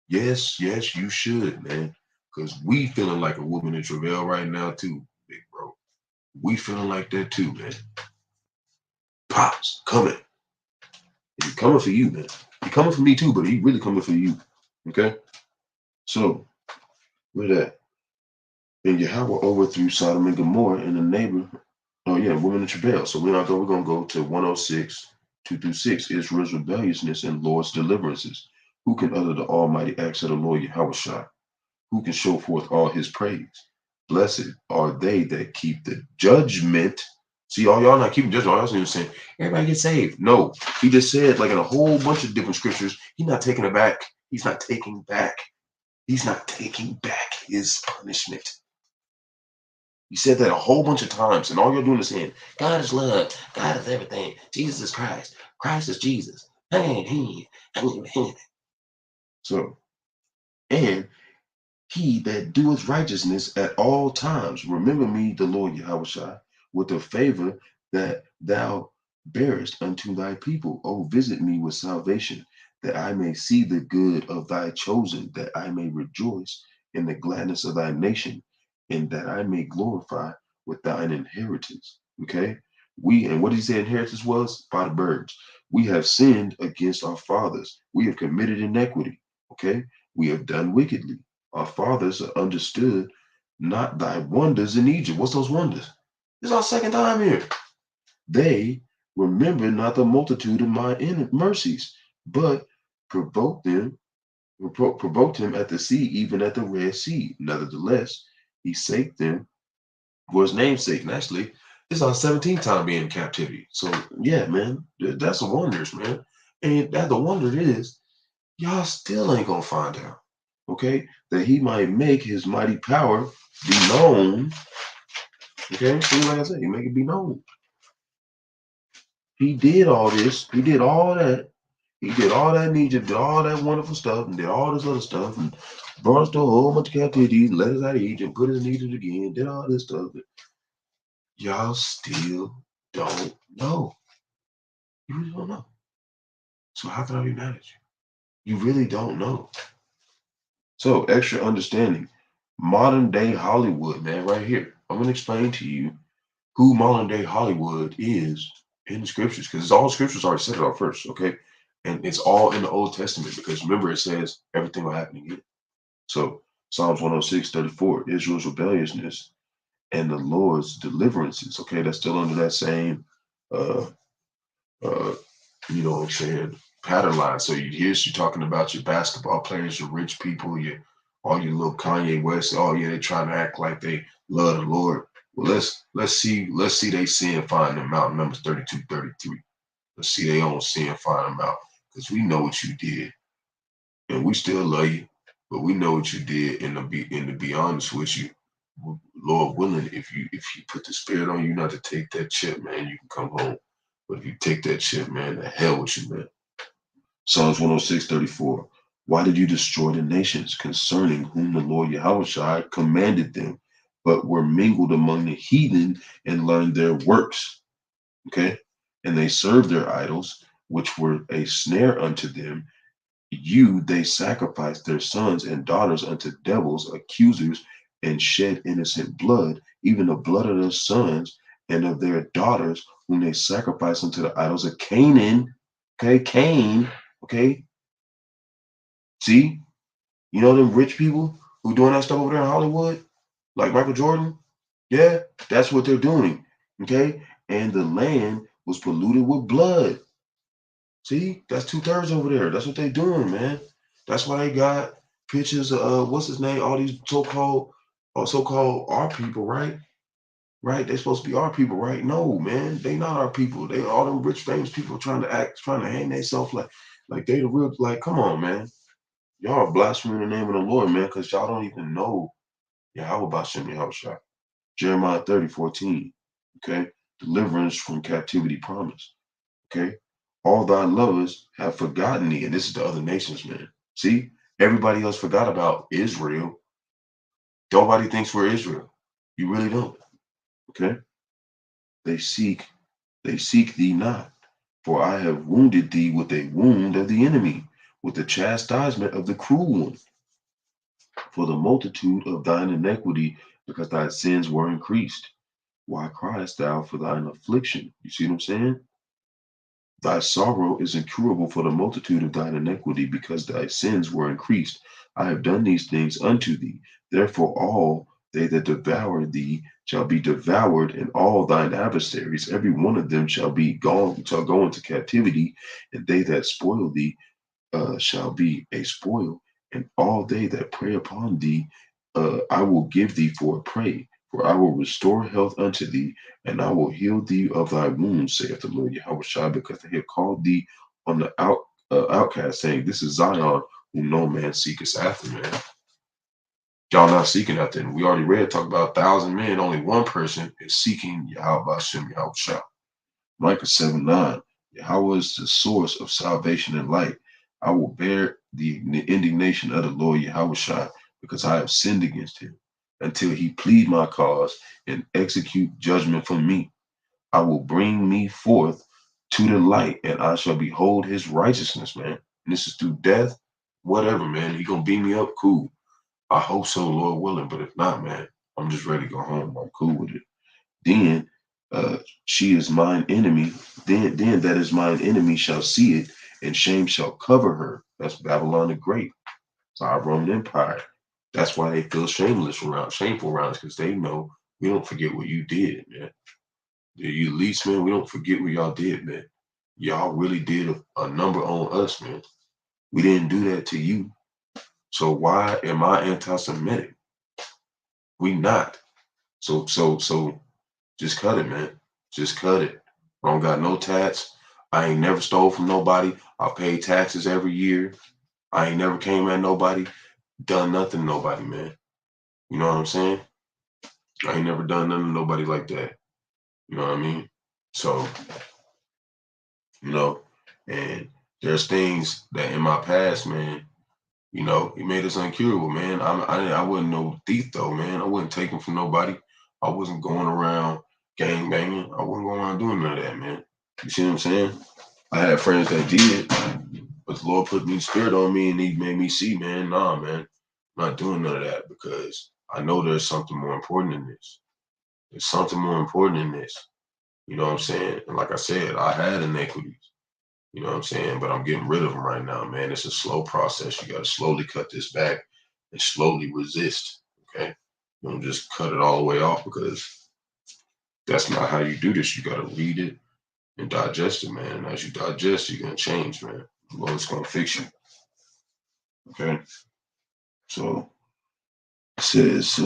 Yes, yes, you should, man. Because we feeling like a woman in travail right now, too, big bro. We feeling like that, too, man. Pops, coming. He's coming for you, man. He's coming for me, too, but he really coming for you. Okay? So, with that. And Yahawah overthrew Sodom and Gomorrah and the neighbor. Oh yeah, women in travail. So we're gonna go to 106, 2 through 6, Israel's rebelliousness and Lord's deliverances. Who can utter the almighty acts of the Lord Yahawashi? Who can show forth all his praise? Blessed are they that keep the judgment. See, all y'all not keeping judgment. All y'all saying everybody get saved. No, he just said, like in a whole bunch of different scriptures, he's not taking it back. He's not taking back. He's not taking back his punishment. You said that a whole bunch of times, and all you're doing is saying, God is love, God is everything, Jesus is Christ, Christ is Jesus. So, and he that doeth righteousness at all times, remember me, the Lord Yahawashi, with the favor that thou bearest unto thy people. Oh, visit me with salvation, that I may see the good of thy chosen, that I may rejoice in the gladness of thy nation, and that I may glorify with thine inheritance. Okay? And what did he say inheritance was? By the birds. We have sinned against our fathers. We have committed iniquity. Okay? We have done wickedly. Our fathers understood not thy wonders in Egypt. What's those wonders? This is our second time here. They remember not the multitude of my mercies, but provoked him at the sea, even at the Red Sea. Nevertheless, he saved them for his name's sake. And actually, this is our 17th time being in captivity. So yeah, man, that's the wonders, man. And that the wonder is, y'all still ain't gonna find out. okay, that he might make his mighty power be known. Okay, see, like I said, he make it be known. He did all this. He did all that. He did all that in Egypt, did all that wonderful stuff, and did all this other stuff, and brought us to a whole bunch of captivity, let us out of Egypt, put us in Egypt again, did all this stuff. Y'all still don't know. You really don't know. So how can I be mad at you? You really don't know. So extra understanding. Modern day Hollywood, man, right here. I'm gonna explain to you who modern day Hollywood is in the scriptures, because all the scriptures already said it all first, okay? And it's all in the Old Testament, because remember it says everything will happen again. So Psalms 106:34, Israel's rebelliousness and the Lord's deliverances. Okay, that's still under that same uh uh you know what I'm saying, pattern line. So you're talking about your basketball players, your rich people, your all your little Kanye West. Oh yeah, they trying to act like they love the Lord. Well, let's see they sin find them out. Numbers 32:33. Let's see they own sin find them out, because we know what you did, and we still love you, but we know what you did. And to be honest with you, Lord willing, if you put the spirit on you not to take that chip, man, you can come home. But if you take that chip, man, the hell with you, man. Psalms 106:34. Why did you destroy the nations concerning whom the Lord Yahawashi commanded them, but were mingled among the heathen and learned their works? Okay. And they served their idols, which were a snare unto them. They sacrificed their sons and daughters unto devils, accusers, and shed innocent blood, even the blood of their sons and of their daughters, whom they sacrificed unto the idols of Canaan. Okay, Cain. Okay, see, you know them rich people who doing that stuff over there in Hollywood, like Michael Jordan. Yeah, that's what they're doing. Okay, and the land was polluted with blood. See, that's 2/3 over there. That's what they doing, man. That's why they got pictures of what's his name? All these so-called our people, right? Right? They supposed to be our people, right? No, man, they not our people. They all them rich, famous people trying to hang themselves like they the real. Like, come on, man. Y'all are blaspheming the name of the Lord, man, because y'all don't even know Yahawah Bahasham Yahawashi. Jeremiah 30:14. Okay, deliverance from captivity promise. Okay. All thy lovers have forgotten thee. And this is the other nations, man. See, everybody else forgot about Israel. Nobody thinks we're Israel. You really don't. Okay. They seek, they seek thee not. For I have wounded thee with a wound of the enemy, with the chastisement of the cruel one. For the multitude of thine iniquity, because thy sins were increased. Why criest thou for thine affliction? You see what I'm saying? Thy sorrow is incurable for the multitude of thine iniquity, because thy sins were increased. I have done these things unto thee. Therefore, all they that devour thee shall be devoured, and all thine adversaries, every one of them shall go into captivity, and they that spoil thee shall be a spoil, and all they that prey upon thee, I will give thee for a prey. For I will restore health unto thee, and I will heal thee of thy wounds, saith the Lord Yahawashi, because they have called thee on the outcast, saying, This is Zion, whom no man seeketh after, man. Y'all not seeking after him. We already read, talk about 1,000 men, only one person is seeking Yahawah Shem Yahawashi. Micah 7:9. Yahweh is the source of salvation and light. I will bear the indignation of the Lord Yahawashi, because I have sinned against him, until he plead my cause and execute judgment for me. I will bring me forth to the light, and I shall behold his righteousness, man. And this is through death, whatever, man. He gonna beat me up, cool. I hope so, Lord willing. But if not, man, I'm just ready to go home. I'm cool with it. Then she is mine enemy. Then that is mine enemy shall see it, and shame shall cover her. That's Babylon the Great. It's our Roman Empire. That's why they feel shameful around us, because they know we don't forget what you did, man. You least, man, we don't forget what y'all did, man. Y'all really did a number on us, man. We didn't do that to you. So why am I anti-Semitic? We not. So just cut it, man. Just cut it. I don't got no tats. I ain't never stole from nobody. I pay taxes every year. I ain't never came at nobody. done nothing to nobody, man. You know what I'm saying? I ain't never done nothing to nobody like that. You know what I mean? So, you know, and there's things that in my past, man, you know, he made us incurable, man. I wasn't no thief though, man. I wasn't taking from nobody. I wasn't going around gang banging. I wasn't going around doing none of that, man. You see what I'm saying? I had friends that did, but the Lord put me spirit on me and he made me see, man, nah, man, I'm not doing none of that because I know there's something more important in this. There's something more important in this. You know what I'm saying? And like I said, I had inequities. You know what I'm saying? But I'm getting rid of them right now, man. It's a slow process. You got to slowly cut this back and slowly resist. Okay. You don't just cut it all the way off because that's not how you do this. You got to read it and digest it, man. As you digest, you're going to change, man. The Lord's going to fix you. Okay. So it says,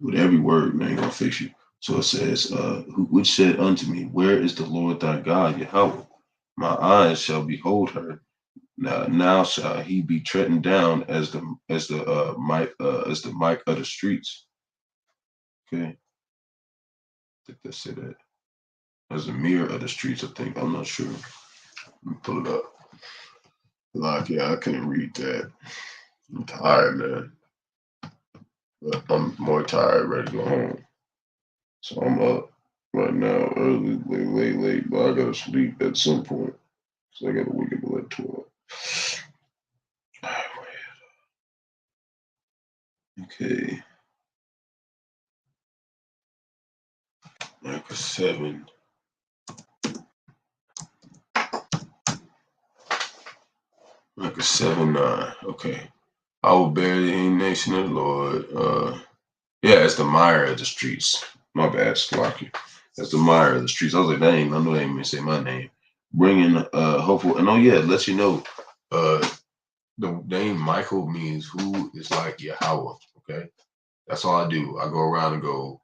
with every word, man, going to fix you. So it says, which said unto me, where is the Lord thy God, Yahawah? My eyes shall behold her. Now shall he be treading down as the mic of the streets. Okay, I think they say that as the mirror of the streets. I think I'm not sure. Let me pull it up. Like, yeah, I couldn't read that. I'm tired, man. But I'm more tired, ready to go home. So I'm up right now, early, late. But I gotta sleep at some point. So I gotta wake up at like 12. Okay, like a 7. Like a 7-9. Okay. I will bear the indignation of the Lord. Yeah, it's the mire of the streets. My bad, Slocky. That's the mire of the streets. I was like, dang, I know they didn't even say my name. Bringing hopeful, and oh yeah, let you know, the name Michael means who is like Yahawah. Okay, that's all I do. I go around and go,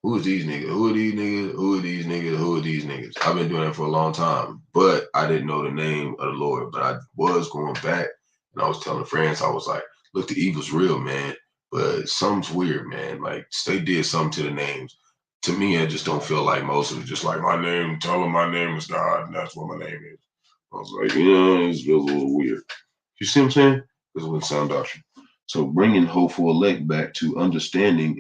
who is these niggas? Who are these niggas? Who are these niggas? Who are these niggas? I've been doing that for a long time, but I didn't know the name of the Lord. But I was going back and I was telling friends, I was like, look, the evil's real, man. But something's weird, man. Like they did something to the names. To me, I just don't feel like most of it. Just like my name, tell them my name is God, and that's what my name is. I was like, it feels a little weird. You see what I'm saying? This is sound doctrine. So bringing hopeful elect back to understanding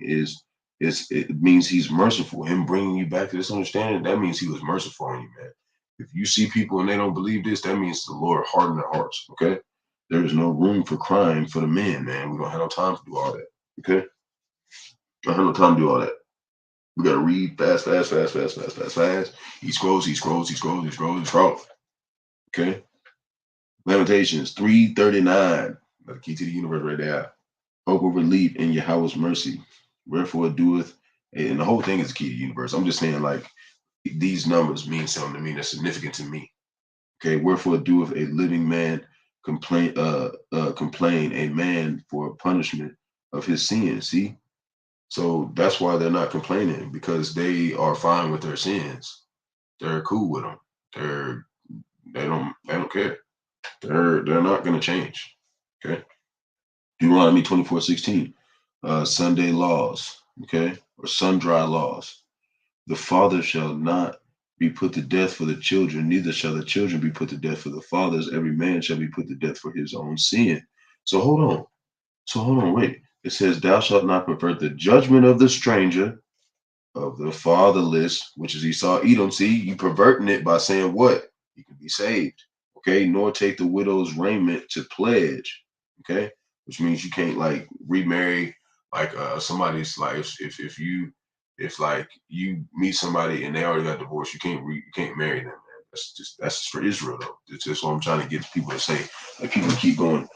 it means he's merciful. Him bringing you back to this understanding, that means he was merciful on you, man. If you see people and they don't believe this, that means the Lord hardened their hearts. Okay, there is no room for crying for the men, man. We don't have no time to do all that. Okay, I don't have no time to do all that. We gotta read fast. He scrolls. Okay, Lamentations 3:39. The key to the universe right there. Hope of relief in Yahweh's mercy. Wherefore doeth, and the whole thing is the key to the universe. I'm just saying, like, these numbers mean something to me that's significant to me. Okay, wherefore doeth a living man complain a man for punishment of his sins. See, so that's why they're not complaining because they are fine with their sins. They're cool with them. They don't care. They're not going to change. Okay, Deuteronomy 24:16. Sunday laws. Okay, or sundry laws. The father shall not be put to death for the children, neither shall the children be put to death for the fathers. Every man shall be put to death for his own sin. So hold on. Wait. It says, thou shalt not pervert the judgment of the stranger, of the fatherless, which is Esau, Edom. See, you perverting it by saying what? You can be saved. Okay, nor take the widow's raiment to pledge. Okay, which means you can't like remarry like somebody's like if like you meet somebody and they already got divorced, you can't marry them, man. That's just for Israel though. It's just what I'm trying to get people to say. Like people keep going,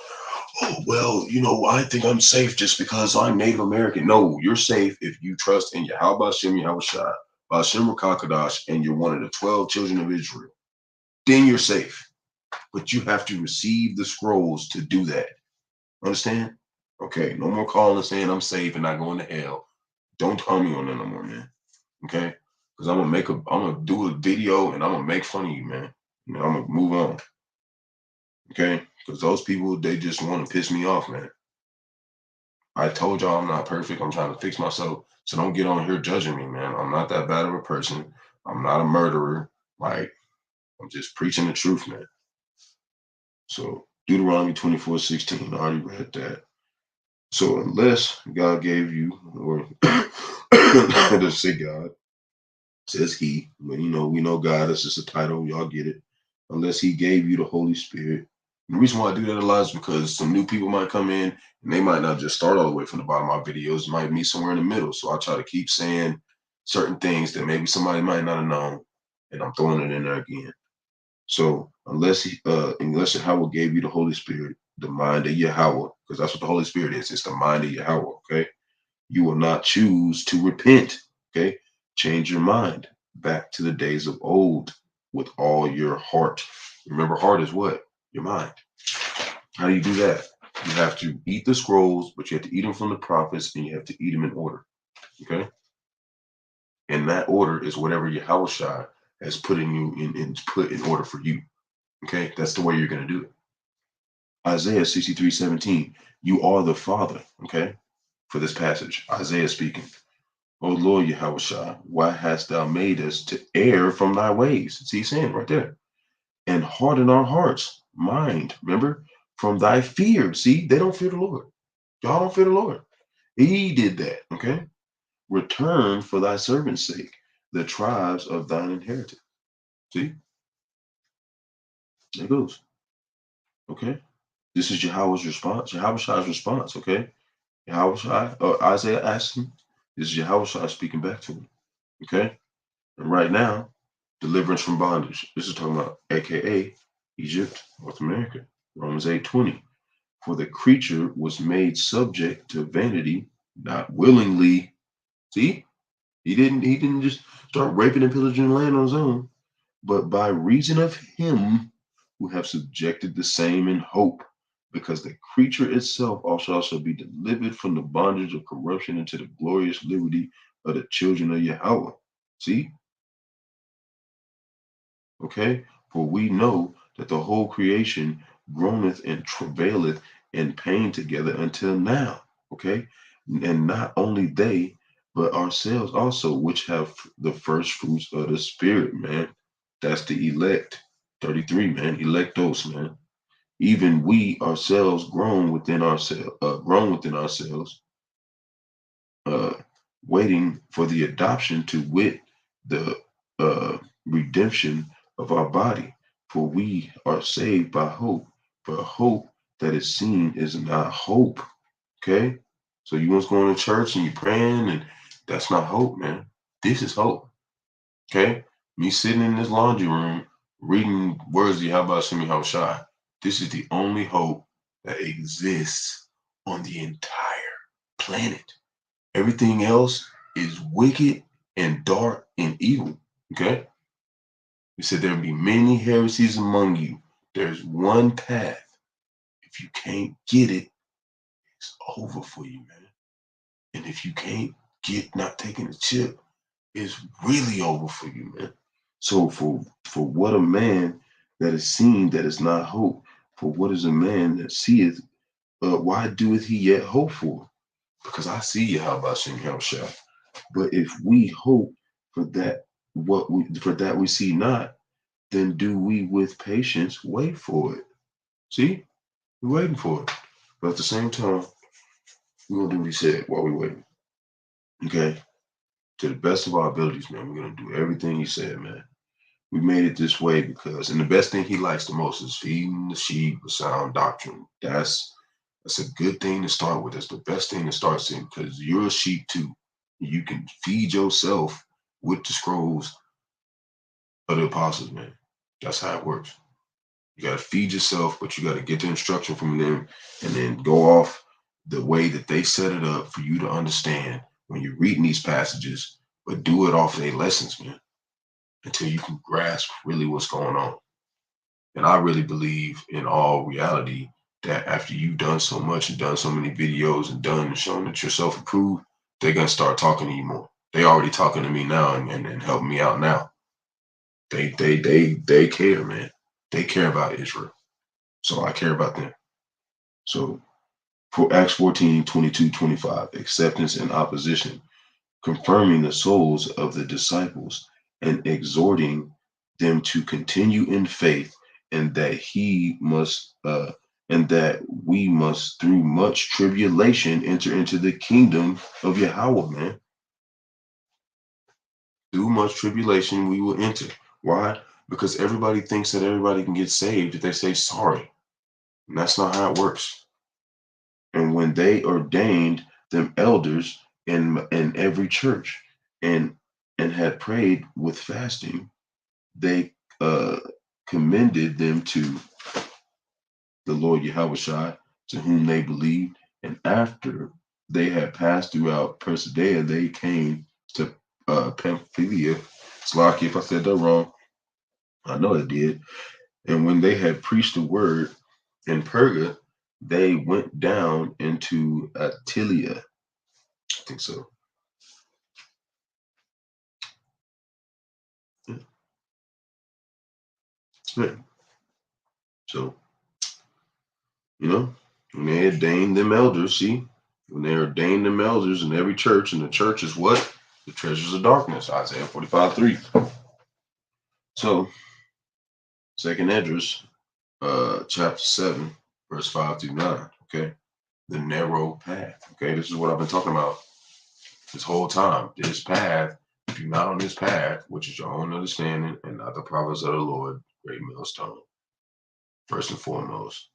oh well, I think I'm safe just because I'm Native American. No, you're safe if you trust in Bahasham, Yahawashi, Bahasham Qadash, and you're one of the 12 children of Israel. Then you're safe. But you have to receive the scrolls to do that. Understand? Okay, no more calling and saying I'm safe and not going to hell. Don't call me on that no more, man. Okay? Because I'm gonna do a video and I'm gonna make fun of you, man. I'm gonna move on. Okay? Because those people, they just want to piss me off, man. I told y'all I'm not perfect. I'm trying to fix myself. So don't get on here judging me, man. I'm not that bad of a person. I'm not a murderer. Like, I'm just preaching the truth, man. So Deuteronomy 24:16. I already read that. So unless God gave you, or does say God, says he, but we know God, that's just a title, y'all get it. Unless he gave you the Holy Spirit. The reason why I do that a lot is because some new people might come in and they might not just start all the way from the bottom of my videos, might meet somewhere in the middle. So I try to keep saying certain things that maybe somebody might not have known, and I'm throwing it in there again. So unless Yahawah gave you the Holy Spirit, the mind of Yahawah, because that's what the Holy Spirit is. It's the mind of Yahawah, okay? You will not choose to repent, okay? Change your mind back to the days of old with all your heart. Remember, heart is what? Your mind. How do you do that? You have to eat the scrolls, but you have to eat them from the prophets, and you have to eat them in order, okay? And that order is whatever Yahawashi has put in order for you. Okay, that's the way you're going to do it. Isaiah 63:17. You are the Father, okay, for this passage. Isaiah speaking. O Lord Yahawashi, why hast thou made us to err from thy ways? See, he's saying right there. And harden our hearts, mind, remember, from thy fear. See, they don't fear the Lord. Y'all don't fear the Lord. He did that, okay? Return for thy servant's sake, the tribes of thine inheritance. See, there it goes. Okay. This is Yahweh's response, Yahawashi's response, okay? Isaiah asked him, this is Yahawashi speaking back to him, okay? And right now, deliverance from bondage. This is talking about AKA Egypt, North America, Romans 8:20. For the creature was made subject to vanity, not willingly. See, he didn't just start raping and pillaging the land on his own, but by reason of him who have subjected the same in hope, because the creature itself also shall be delivered from the bondage of corruption into the glorious liberty of the children of Yahawah. See? Okay? For we know that the whole creation groaneth and travaileth in pain together until now. Okay? And not only they, but ourselves also, which have the first fruits of the Spirit, man. That's the elect. 33, man. Electos, man. Even we ourselves grown within ourselves, uh, waiting for the adoption, to wit, the redemption of our body. For we are saved by hope. But hope that is seen is not hope. Okay? So you once going to church and you praying, and that's not hope, man. This is hope. Okay? Me sitting in this laundry room reading words of Yahawashi. This is the only hope that exists on the entire planet. Everything else is wicked and dark and evil. Okay? He said there will be many heresies among you. There's one path. If you can't get it, it's over for you, man. And if you can't get not taking the chip, it's really over for you, man. So for what a man that is seen that is not hope, for what is a man that seeth, why doeth he yet hope for? Because I see you, how about Shem Shah. But if we hope for that, we see not, then do we with patience wait for it. See, we're waiting for it. But at the same time, we're gonna do what he said while we're waiting. Okay? To the best of our abilities, man, we're gonna do everything he said, man. We made it this way because, and the best thing he likes the most is feeding the sheep with sound doctrine. That's a good thing to start with. That's the best thing to start seeing, because you're a sheep too. You can feed yourself with the scrolls of the apostles, man. That's how it works. You got to feed yourself, but you got to get the instruction from them and then go off the way that they set it up for you to understand when you're reading these passages, but do it off their lessons, man, until you can grasp really what's going on. And I really believe in all reality that after you've done so much and done so many videos and done and shown that you're self-approved, they're going to start talking to you more. They already talking to me now and helping me out now. They care, man. They care about Israel. So I care about them. So For Acts 14, 22, 25, acceptance and opposition, confirming the souls of the disciples and exhorting them to continue in faith, and that and that we must through much tribulation enter into the kingdom of Yahawah, man. Through much tribulation we will enter. Why? Because everybody thinks that everybody can get saved if they say sorry. And that's not how it works. And when they ordained them elders in every church and had prayed with fasting, they commended them to the Lord Yahawashi, to whom they believed. And after they had passed throughout Persidea, they came to Pamphylia. Slaki, if I said that wrong, I know it did. And when they had preached the word in Perga, they went down into Attilia. I think so. Yeah. So, when they ordained them elders, when they ordained them elders in every church, and the church is what? The treasures of darkness, Isaiah 45:3. So, Second Esdras, chapter 7, verse 5 through 9. Okay, the narrow path. Okay, this is what I've been talking about this whole time. This path, if you're not on this path, which is your own understanding and not the prophets of the Lord, great millstone, first and foremost,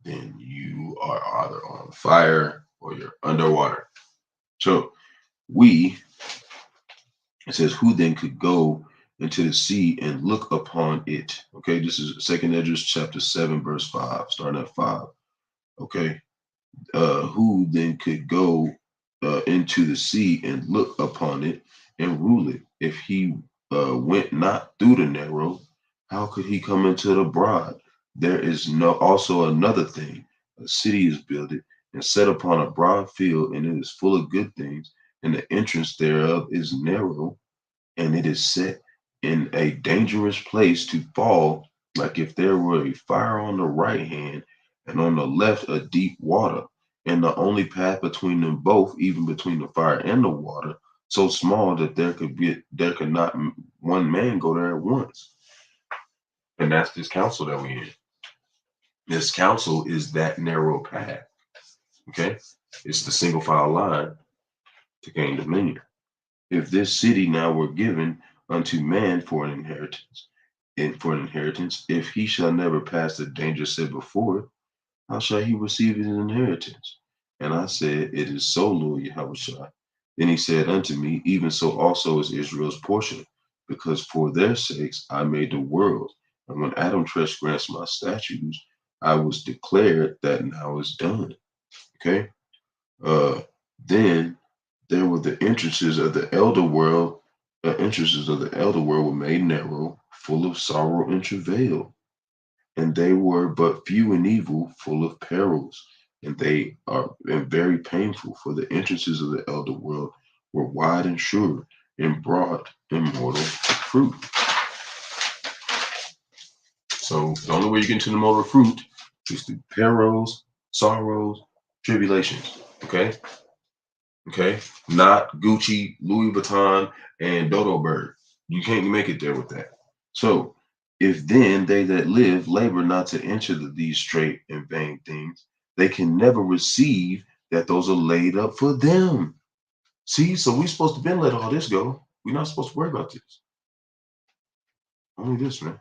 then you are either on fire or you're underwater. So it says, who then could go into the sea and look upon it? Okay, this is Second Esdras chapter 7, verse 5, starting at 5. Okay, who then could go into the sea and look upon it and rule it? If he went not through the narrow, how could he come into the broad? There is also another thing. A city is builded and set upon a broad field, and it is full of good things, and the entrance thereof is narrow, and it is set in a dangerous place to fall, like if there were a fire on the right hand and on the left a deep water, and the only path between them both, even between the fire and the water, so small that there could not one man go there at once. And that's this council that we're in. This council is that narrow path. Okay, it's the single file line to gain dominion. If this city now were given unto man for an inheritance, if he shall never pass the danger set before it, how shall he receive his inheritance? And I said, it is so, Lord Yahawashi. Then he said unto me, even so also is Israel's portion, because for their sakes I made the world. And when Adam transgressed my statutes, I was declared that now is done. Okay. Then there were the entrances of the elder world. The entrances of the elder world were made narrow, full of sorrow and travail. And they were but few and evil, full of perils. And they are very painful, for the entrances of the elder world were wide and sure, and brought immortal fruit. So the only way you get into the immortal fruit is through perils, sorrows, tribulations. Okay, not Gucci, Louis Vuitton, and Dodo Bird. You can't make it there with that. So, if then they that live labor not to enter these straight and vain things, they can never receive that those are laid up for them. See, so we're supposed to been let all this go. We're not supposed to worry about this. Only this, man.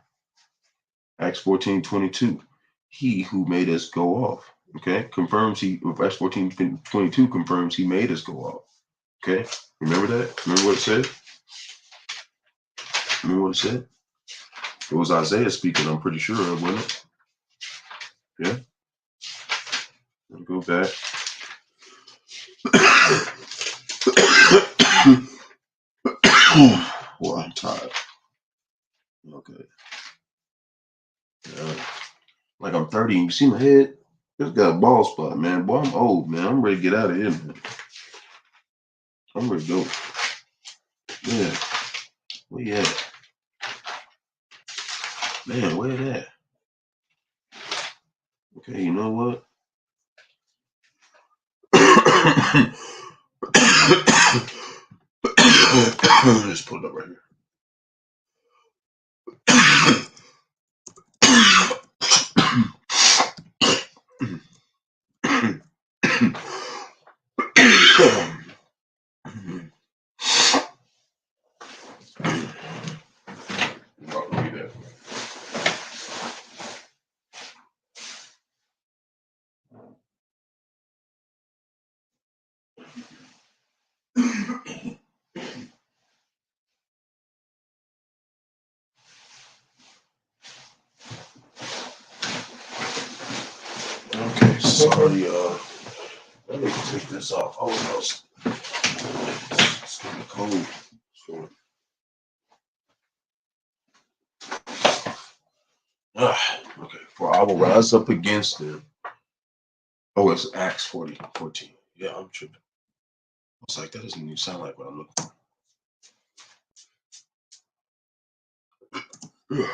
Acts 14:22. He who made us go off. Okay, confirms Acts 14:22 confirms he made us go off. Okay, remember that? Remember what it said? Remember what it said? It was Isaiah speaking, I'm pretty sure of, wasn't it? Yeah. Let me go back. Well, I'm tired. Okay. Yeah. Like I'm 30. You see my head? It's got a bald spot, man. Boy, I'm old, man. I'm ready to get out of here, man. I'm ready to go. Yeah. Where you at? Man, where that? Okay, you know what? Just put it up right here. Okay, sorry, let me take this off. Oh, no, it's getting cold. So, okay, for I will rise up against them. Oh, it's Acts 14. Yeah, I'm tripping. I was like, that doesn't even sound like what I'm looking for.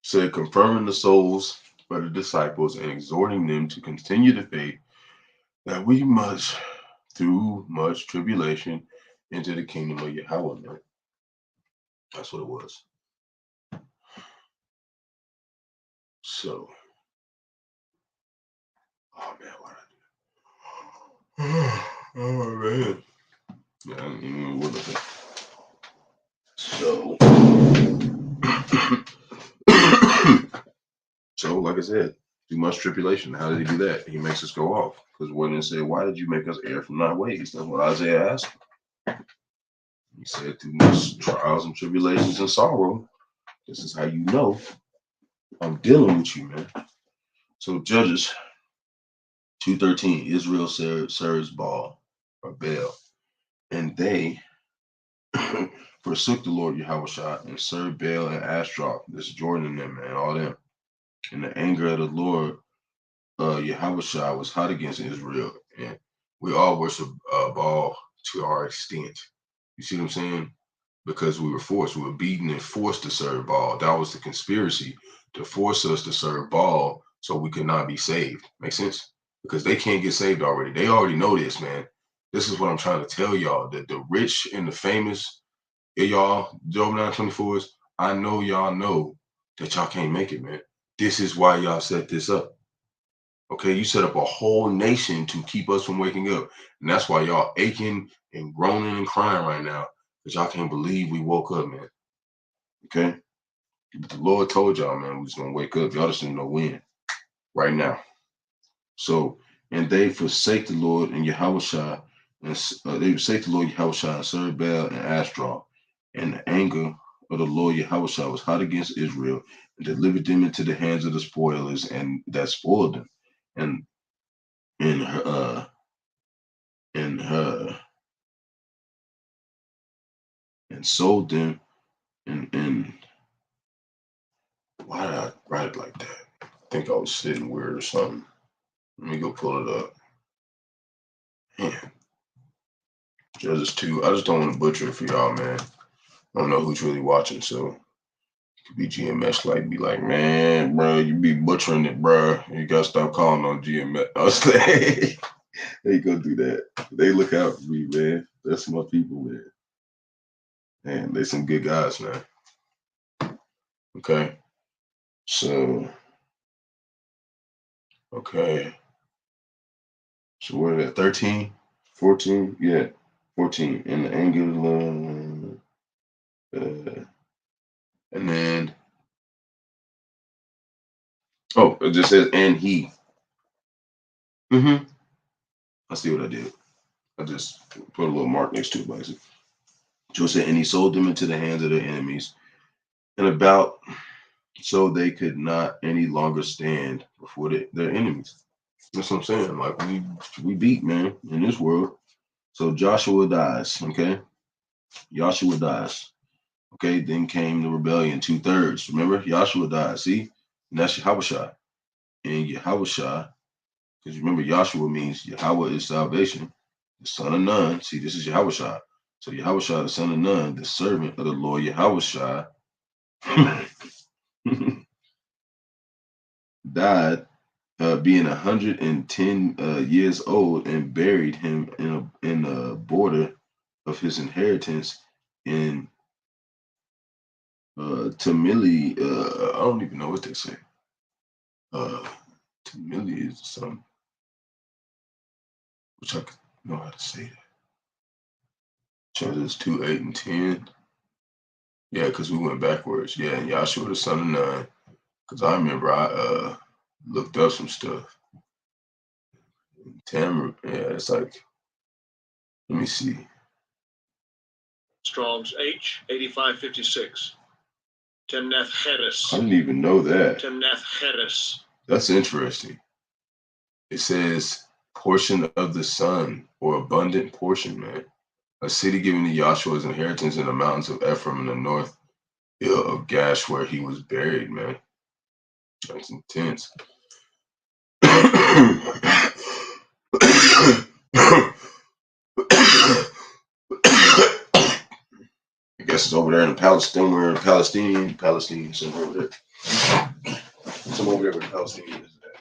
Said, confirming the souls of the disciples and exhorting them to continue the faith that we must, through much tribulation, into the kingdom of Yahawah, man. That's what it was. So, oh man, why did I do that? Oh man. Yeah, I didn't even look at that. So, so like I said, too much tribulation. How did he do that? He makes us go off. Because when it said, why did you make us err from our ways? That's what Isaiah asked. He said, through much trials and tribulations and sorrow, this is how you know I'm dealing with you, man. So Judges 2:13, Israel serves Baal or Baal, and they forsook the Lord Yahawashi and served Baal and Ashtaroth. This is Jordan and them, man, all them. And the anger of the Lord Yahawashi was hot against Israel, and we all worship Baal to our extent. You see what I'm saying? Because we were beaten and forced to serve Baal. That was the conspiracy to force us to serve Baal so we could not be saved. Make sense? Because they can't get saved already. They already know this, man. This is what I'm trying to tell y'all, that the rich and the famous, y'all, Job 924s, I know y'all know that y'all can't make it, man. This is why y'all set this up. Okay, you set up a whole nation to keep us from waking up. And that's why y'all aching and groaning and crying right now. Because y'all can't believe we woke up, man. Okay? But the Lord told y'all, man, we was going to wake up. Y'all just didn't know when. Right now. So, and they forsake the Lord and Yahawashi. And they forsake the Lord Yahawashi and served Baal and Ashtaroth. And the anger of the Lord Yahawashi was hot against Israel and delivered them into the hands of the spoilers, and that spoiled them. And in her and sold them and why did I write it like that? I think I was sitting weird or something. Let me go pull it up. Man, Judges 2. I just don't want to butcher it for y'all, man. I don't know who's really watching, so it could be GMS like be like, man, bro, you be butchering it, bro. You gotta stop calling on GMS. I was like, they go do that. They look out for me, man. That's my people, man. Man, they some good guys, man. Okay. So, okay. So what is that? 13? 14? Yeah. 14. And the anger of the Lord. And then, oh, it just says, and he. I see what I did. I just put a little mark next to it, basically. So it said, and he sold them into the hands of their enemies, and about so they could not any longer stand before their enemies. That's what I'm saying. Like we beat, man, in this world. So Joshua dies, okay? Joshua dies. Okay, then came the rebellion, 2/3. Remember, Joshua died. See, and that's Yahawashi. And Yahawashi, because remember, Joshua means Yahawah is salvation, the son of Nun. See, this is Yahawashi. So Yahawashi, the son of Nun, the servant of the Lord Yahawashi, died being 110 years old, and buried him in a border of his inheritance in Tamili. I don't even know what they say. Tamili is something which I could know how to say that. Genesis 2, 8, and 10. Yeah, because we went backwards. Yeah, and Yahshua the son of Nun. Because I remember I looked up some stuff. Tamar, yeah, it's like, let me see. Strong's H 8556. Timnath Heres. I didn't even know that. Timnath Heres. That's interesting. It says portion of the sun, or abundant portion, man. A city given to Yahshua's inheritance in the mountains of Ephraim in the north hill of Gash, where he was buried, man. That's intense. I guess it's over there in Palestine. We're in Palestine, somewhere over there. Somewhere over there where the Palestinians is at.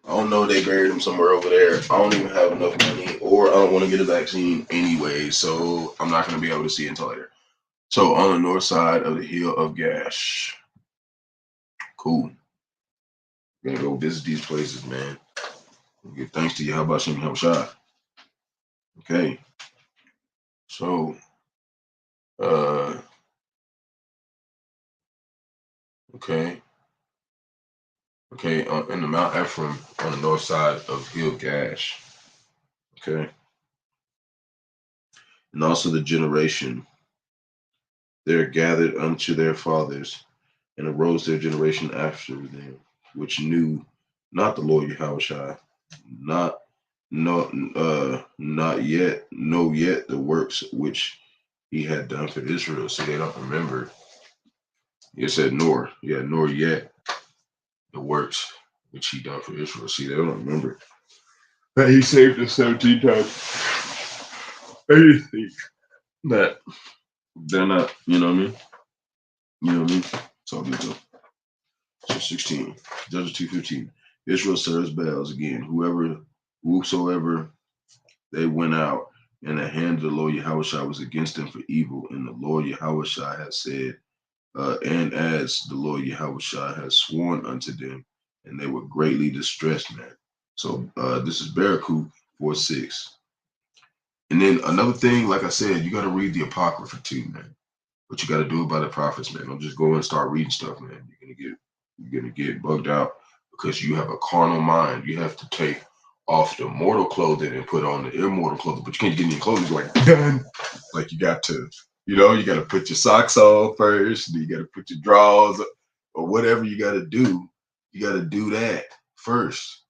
I don't know. They buried him somewhere over there. I don't even have enough money, or I don't want to get a vaccine anyway, so I'm not going to be able to see it until later. So on the north side of the hill of Gash. Cool. We're going to go visit these places, man. Give thanks to Yahawashi and Yahawashi. Okay. So, okay. Okay, in the Mount Ephraim on the north side of Hill Gash. Okay. And also the generation. They're gathered unto their fathers, and arose their generation after them, which knew not the Lord Yahawashi, not yet know yet the works which he had done for Israel. So they don't remember. It said nor yet the works which he done for Israel. See, they don't remember that he saved us 17 times. Anything that they're not, you know what I mean? You know what I mean? It's all good though. So 16, Judges 2:15. Israel serves Baals again. Whosoever they went out, and the hand of the Lord Yahawashi was against them for evil. And the Lord Yahawashi has said, and as the Lord Yahawashi has sworn unto them, and they were greatly distressed, man. So this is Barak 4:6. And then another thing, like I said, you got to read the Apocrypha too, man. But you got to do it by the prophets, man. Don't just go and start reading stuff, man. You're gonna get bugged out because you have a carnal mind. You have to take off the mortal clothing and put on the immortal clothing. But you can't get any clothing like done. Like you got to, you got to put your socks on first. And you got to put your drawers or whatever you got to do. You got to do that first.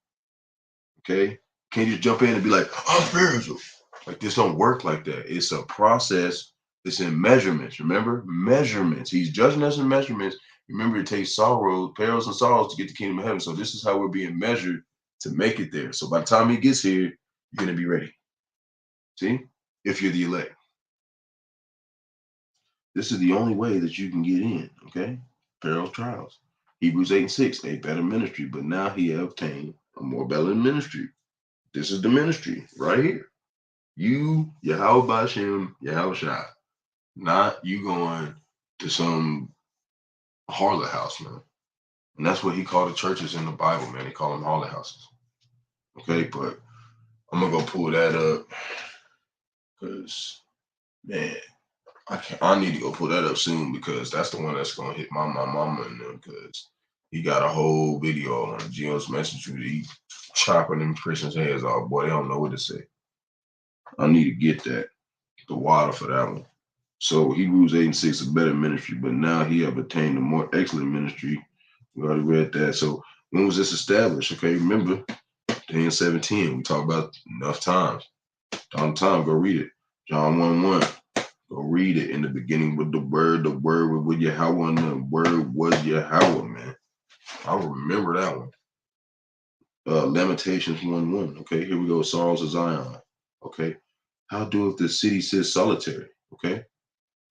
Okay, can't just jump in and be like, "I'm spiritual." Like this don't work like that. It's a process. It's in measurements. Remember, measurements. He's judging us in measurements. Remember, it takes perils and sorrows to get the kingdom of heaven. So this is how we're being measured to make it there. So by the time he gets here, you're gonna be ready. See, if you're the elect, this is the only way that you can get in. Okay, perils, trials. Hebrews 8:6, a better ministry, but now he have obtained a more better ministry. This is the ministry right here. You, Yahawah Bahasham, Yahawashi. Not you going to some harlot house, man. And that's what he called the churches in the Bible, man. They call them harlot houses. Okay, but I'm gonna go pull that up because, man, I need to go pull that up soon because that's the one that's gonna hit my mama and them because he got a whole video on Geo's Messenger. He chopping them Christians' heads off. Boy, they don't know what to say. I need to get the water for that one. So Hebrews 8:6, a better ministry, but now he have attained a more excellent ministry. We already read that. So when was this established? Okay, remember, Daniel 17. We talked about enough times. Time, go read it. John 1:1. Go read it. In the beginning with the word was with Yahawah, and the word was Yahawah, man. I remember that one. Lamentations 1:1. Okay, here we go. Songs of Zion. Okay. How doeth the city sit solitary? Okay.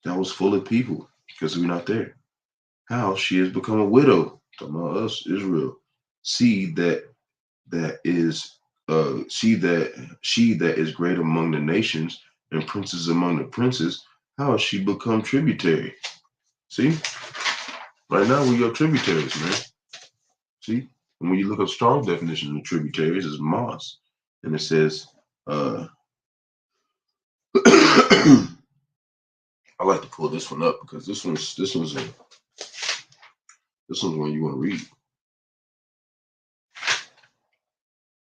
That was full of people. because we're not there. How she has become a widow. Talking about us, Israel. See that is she that is great among the nations and princes among the princes. How has she become tributary? See, right now we are tributaries, man. See, and when you look up Strong's definition of tributaries, it's Moss, and it says, I like to pull this one up because this one's one you want to read.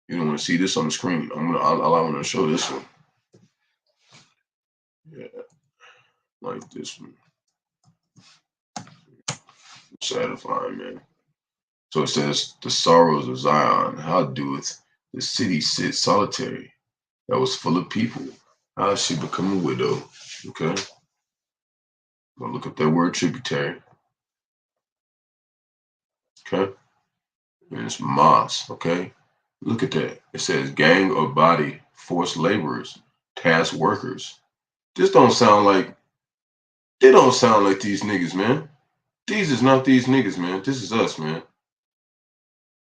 You don't want to see this on the screen. I want to show this one. Yeah, like this one. Satisfying, man. So it says, the sorrows of Zion, how doeth the city sit solitary, that was full of people? How has she become a widow? Okay. Gonna look up that word tributary. Okay. And it's Mas. Okay. Look at that. It says gang or body, forced laborers, task workers. They don't sound like these niggas, man. These is not these niggas, man. This is us, man.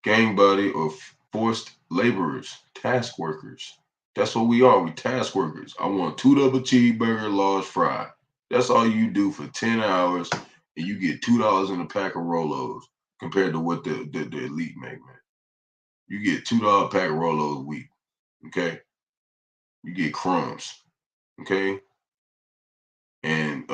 Gang body or forced laborers, task workers. That's what we are. We task workers. I want 2 double cheeseburger, large fry. That's all you do for 10 hours, and you get $2 in a pack of Rolos compared to what the elite make, man. You get $2 pack of Rolos a week. Okay. You get crumbs. Okay. And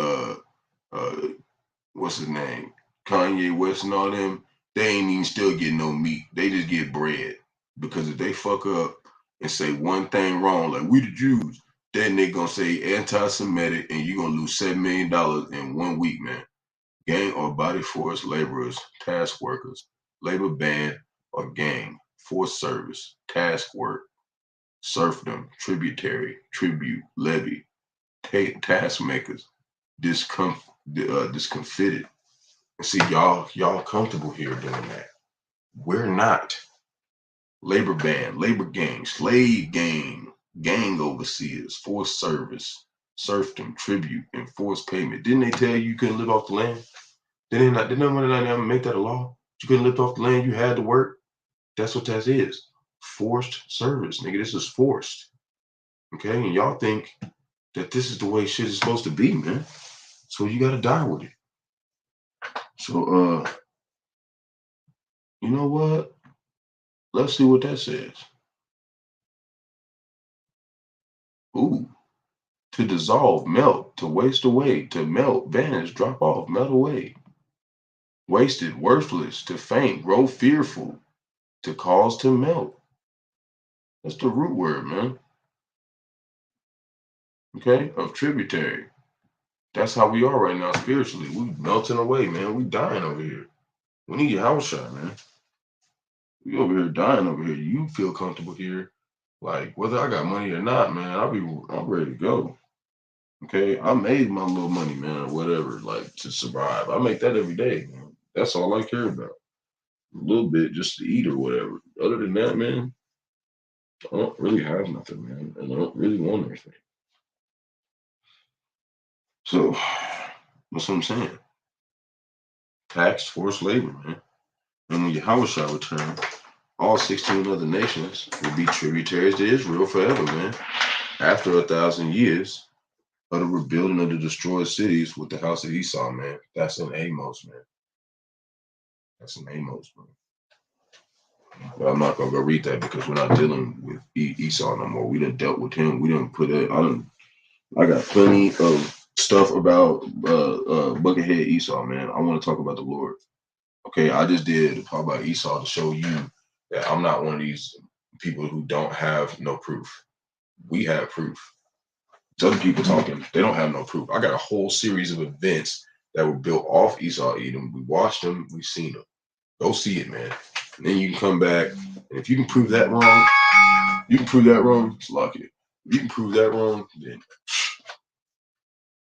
what's his name? Kanye West and all them, they ain't even still get no meat. They just get bread. Because if they fuck up and say one thing wrong, like we the Jews, then they gonna say anti-Semitic and you're gonna lose $7 million in 1 week, man. Gang or body force laborers, task workers, labor band or gang, forced service, task work, serfdom, tributary, tribute, levy, task makers, discomfited. And see, y'all comfortable here doing that. We're not. Labor band, labor gang, slave gang, gang overseers, forced service, serfdom, tribute, and forced payment. Didn't they tell you couldn't live off the land? Didn't one of them make that a law? You couldn't live off the land, you had to work. That's what that is. Forced service, nigga. This is forced. Okay, and y'all think that this is the way shit is supposed to be, man. So you gotta die with it. So you know what? Let's see what that says. Ooh. To dissolve, melt, to waste away, to melt, vanish, drop off, melt away. Wasted, worthless, to faint, grow fearful, to cause to melt. That's the root word, man. Okay, of tributary. That's how we are right now spiritually. We melting away, man. We dying over here. We need Yahawashi, man. We over here dying over here. You feel comfortable here, like whether I got money or not, man. I'm ready to go. Okay, I made my little money, man, or whatever, like to survive. I make that every day, man. That's all I care about. A little bit just to eat or whatever. Other than that, man, I don't really have nothing, man, and I don't really want anything. So that's what I'm saying. Tax, forced labor, man. And when Yahawashi return, all 16 other nations will be tributaries to Israel forever, man. After 1,000 years of the rebuilding of the destroyed cities with the house of Esau, man. That's in Amos, man. That's in Amos, man. But I'm not gonna go read that because we're not dealing with Esau no more. We done dealt with him. We didn't put it. I got plenty of stuff about Buckethead Esau, man. I want to talk about the Lord. Okay, I just did talk about Esau to show you that I'm not one of these people who don't have no proof. We have proof. There's other people talking, they don't have no proof. I got a whole series of events that were built off Esau Edom. We watched them, we've seen them. Go see it, man. And then you can come back, and if you can prove that wrong, just lock it. If you can prove that wrong, then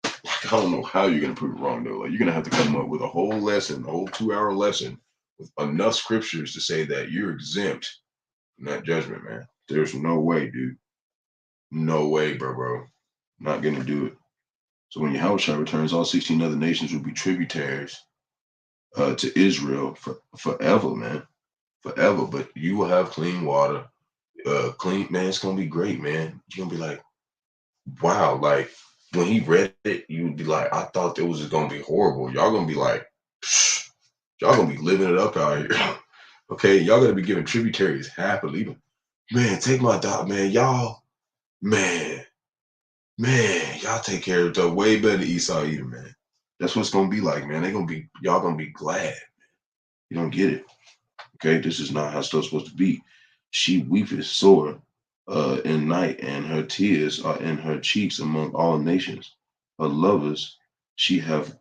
I don't know how you're gonna prove it wrong though. Like you're gonna have to come up with a whole lesson, a whole 2-hour lesson with enough scriptures to say that you're exempt from that judgment, man. There's no way, dude. No way, bro. Not gonna do it. So when Yahawashi returns, all 16 other nations will be tributaries to Israel forever, man, forever. But you will have clean water, clean, man. It's gonna be great, man. You're gonna be like, wow, like when he read it, you'd be like, I thought it was just gonna be horrible. Y'all gonna be like, psh, y'all gonna be living it up out here. Okay, y'all gonna be giving tributaries happily. Man, take my dog, man. Y'all, man, y'all take care of the way better than Esau Edom, man. That's what it's gonna be like, man. Y'all gonna be glad. You don't get it. Okay, this is not how stuff's supposed to be. She weepeth sore in night, and her tears are in her cheeks among all nations. Her lovers, she have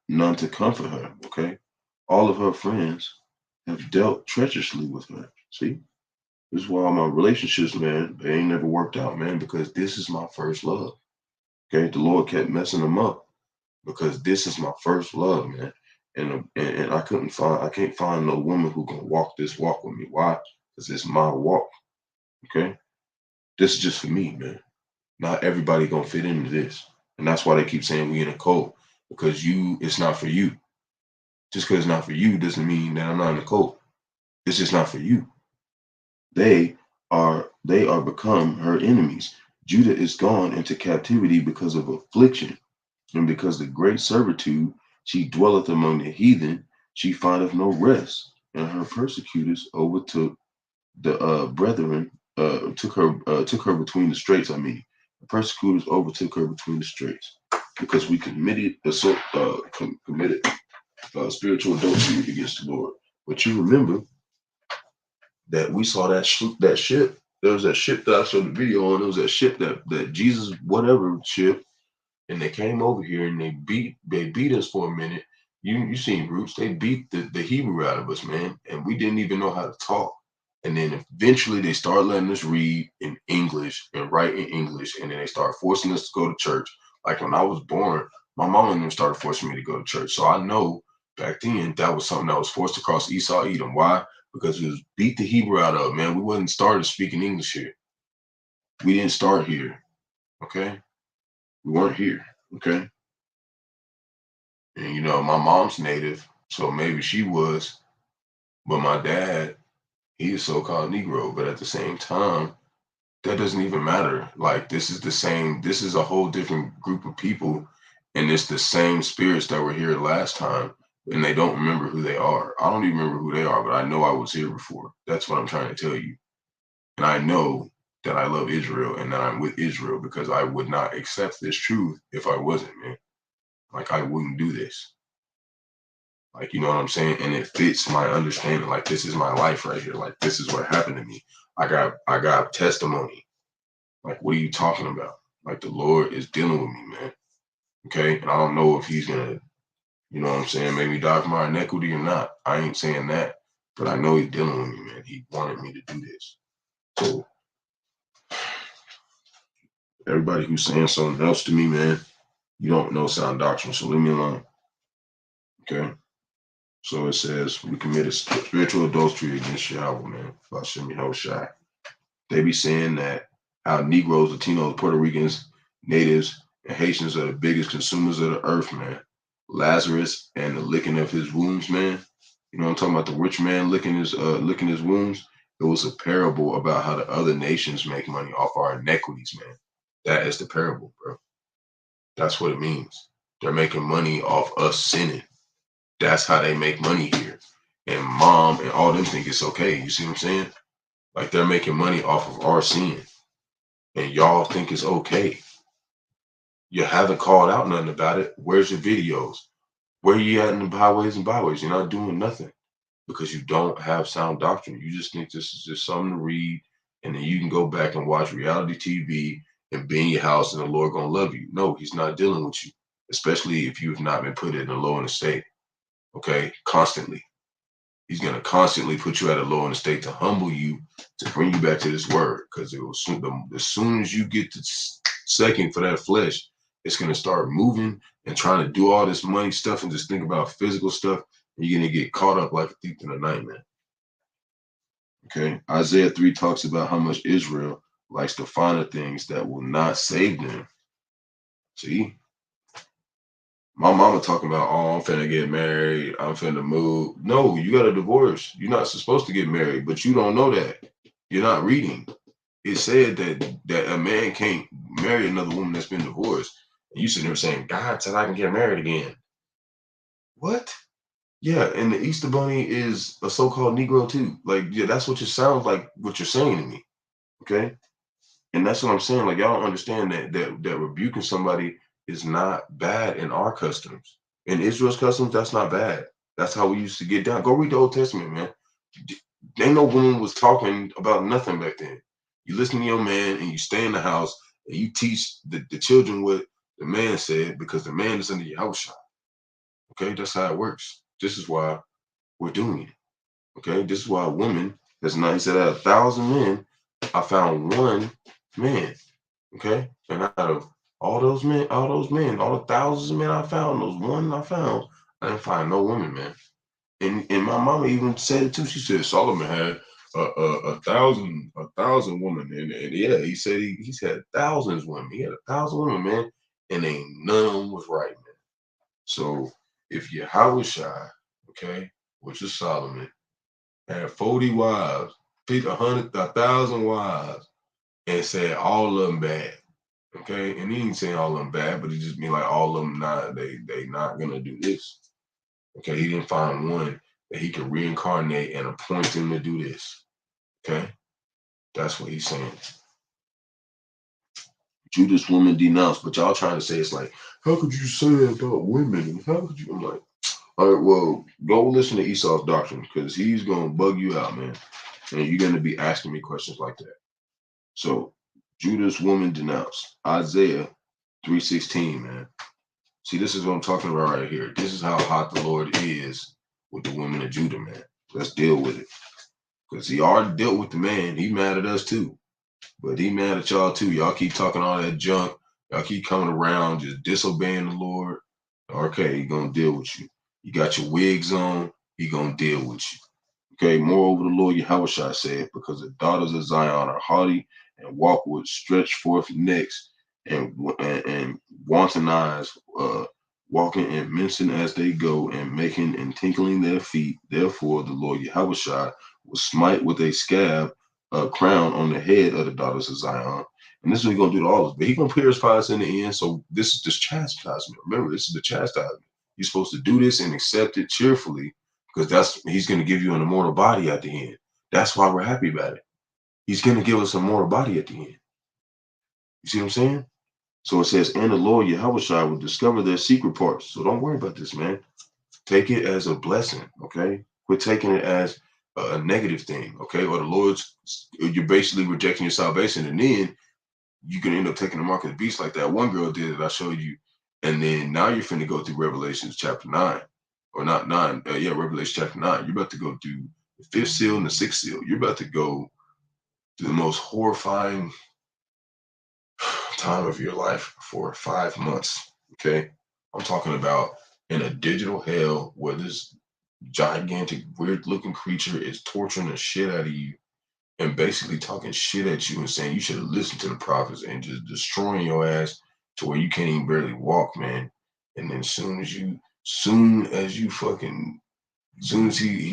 none to comfort her. Okay, all of her friends have dealt treacherously with her. See, this is why all my relationships, man, they ain't never worked out, man, because this is my first love. Okay, the Lord kept messing them up because this is my first love, man. And I can't find no woman who can walk this walk with me. Why? Because it's my walk. Okay, this is just for me, man. Not everybody gonna fit into this, and that's why they keep saying we in a cult because it's not for you. Just because it's not for you doesn't mean that I'm not in a cult. It's just not for you. They are become her enemies. Judah is gone into captivity because of affliction, and because the great servitude she dwelleth among the heathen, she findeth no rest, and her persecutors overtook the brethren, took her between the straits. I mean, the persecutors overtook her between the straits because we committed spiritual adultery against the Lord. But you remember that we saw that ship. There was that ship that I showed the video on. There was that ship that Jesus whatever ship, and they came over here and they beat us for a minute. You seen Roots? They beat the Hebrew out of us, man, and we didn't even know how to talk. And then eventually they started letting us read in English and write in English, and then they started forcing us to go to church. Like when I was born, my mom and them started forcing me to go to church. So I know back then that was something that was forced across Esau Edom. Why? Because it was beat the Hebrew out of, man. We wasn't started speaking English here. We didn't start here. Okay? We weren't here. Okay? And my mom's native, so maybe she was, but my dad, he is so-called Negro. But at the same time, that doesn't even matter. Like this is a whole different group of people, and it's the same spirits that were here last time, and they don't remember who they are. I don't even remember who they are, but I know I was here before. That's what I'm trying to tell you. And I know that I love Israel and that I'm with Israel because I would not accept this truth if I wasn't, man. Like I wouldn't do this. Like, you know what I'm saying? And it fits my understanding. Like, this is my life right here. Like, this is what happened to me. I got testimony. Like, what are you talking about? Like, the Lord is dealing with me, man. Okay. And I don't know if he's gonna, you know what I'm saying, maybe die for my iniquity or not. I ain't saying that. But I know he's dealing with me, man. He wanted me to do this. So everybody who's saying something else to me, man, you don't know sound doctrine. So leave me alone. Okay. So it says we committed spiritual adultery against Yahawah, man. Bahasham Yahawashi. They be saying that how Negroes, Latinos, Puerto Ricans, natives, and Haitians are the biggest consumers of the earth, man. Lazarus and the licking of his wounds, man. You know what I'm talking about? The rich man licking his wounds. It was a parable about how the other nations make money off our inequities, man. That is the parable, bro. That's what it means. They're making money off us sinning. That's how they make money here. And mom and all them think it's okay. You see what I'm saying? Like they're making money off of our sin. And y'all think it's okay. You haven't called out nothing about it. Where's your videos? Where you at in the highways and byways? You're not doing nothing because you don't have sound doctrine. You just think this is just something to read, and then you can go back and watch reality TV and be in your house, and the Lord gonna love you. No, He's not dealing with you, especially if you've not been put in a low in a state. Okay, constantly. He's going to constantly put you at a low in a state to humble you, to bring you back to this word. Because as soon as you get to second for that flesh, it's going to start moving and trying to do all this money stuff and just think about physical stuff. And you're going to get caught up like a thief in the night, man. Okay. Isaiah 3 talks about how much Israel likes the finer things that will not save them. See? My mama talking about, oh, I'm finna get married. I'm finna move. No, you got a divorce. You're not supposed to get married, but you don't know that. You're not reading. It said that a man can't marry another woman that's been divorced. And you sitting there saying, God said I can get married again. What? Yeah, and the Easter Bunny is a so-called Negro too. Like, yeah, that's what you sound like. What you're saying to me, okay? And that's what I'm saying. Like, y'all don't understand that rebuking somebody is not bad in our customs. In Israel's customs, that's not bad. That's how we used to get down. Go read the Old Testament, man. Ain't no woman was talking about nothing back then. You listen to your man and you stay in the house and you teach the children what the man said because the man is under your house. Okay, that's how it works. This is why we're doing it. Okay, this is why a woman that's not. He said out of 1,000 men, I found one man. Okay, and out of all those men, all the thousands of men I found, those one I found, I didn't find no woman, man. And my mama even said it too. She said Solomon had a thousand women, and yeah, he said he's had thousands women. He had 1,000 women, man, and ain't none of them was right, man. So if Yahawashi, okay, which is Solomon, had 40 wives, picked 1,000 wives, and said all of them bad. Okay, and he ain't saying all of them bad, but he just mean like all of them not they not gonna do this. Okay, he didn't find one that he could reincarnate and appoint him to do this. Okay, that's what he's saying. Judas woman denounced, but y'all trying to say it's like, how could you say that about women? How could you? I'm like, all right, well, go listen to Esau's doctrine because he's gonna bug you out, man, and you're gonna be asking me questions like that. So, Judas woman denounced. Isaiah 3:16, man. See, this is what I'm talking about right here. This is how hot the Lord is with the women of Judah, man. Let's deal with it. Because he already dealt with the man. He mad at us too. But he mad at y'all too. Y'all keep talking all that junk. Y'all keep coming around, just disobeying the Lord. Okay, he gonna deal with you. You got your wigs on, he gonna deal with you. Okay, moreover, the Lord Yahawashi said, because the daughters of Zion are haughty and walk with stretched forth necks and wanton eyes, walking and mincing as they go, and making and tinkling their feet. Therefore, the Lord Yahawashi will smite with a scab a crown on the head of the daughters of Zion. And this is what he's gonna do to all of us. But he's gonna purify us in the end. So this is this chastisement. Remember, this is the chastisement. You're supposed to do this and accept it cheerfully because that's he's going to give you an immortal body at the end. That's why we're happy about it. He's going to give us a mortal body at the end. You see what I'm saying? So it says, and the Lord Yahawashi will discover their secret parts. So don't worry about this, man. Take it as a blessing, okay? Quit taking it as a negative thing, okay? Or the Lord's, you're basically rejecting your salvation, and then you can end up taking the mark of the beast like that one girl did that I showed you. And then now you're finna go through Revelations chapter 9. Or not 9, Revelation chapter 9. You're about to go through the fifth seal and the sixth seal. You're about to go through the most horrifying time of your life for 5 months. Okay, I'm talking about in a digital hell where this gigantic, weird-looking creature is torturing the shit out of you and basically talking shit at you and saying you should have listened to the prophets and just destroying your ass to where you can't even barely walk, man. And then soon as he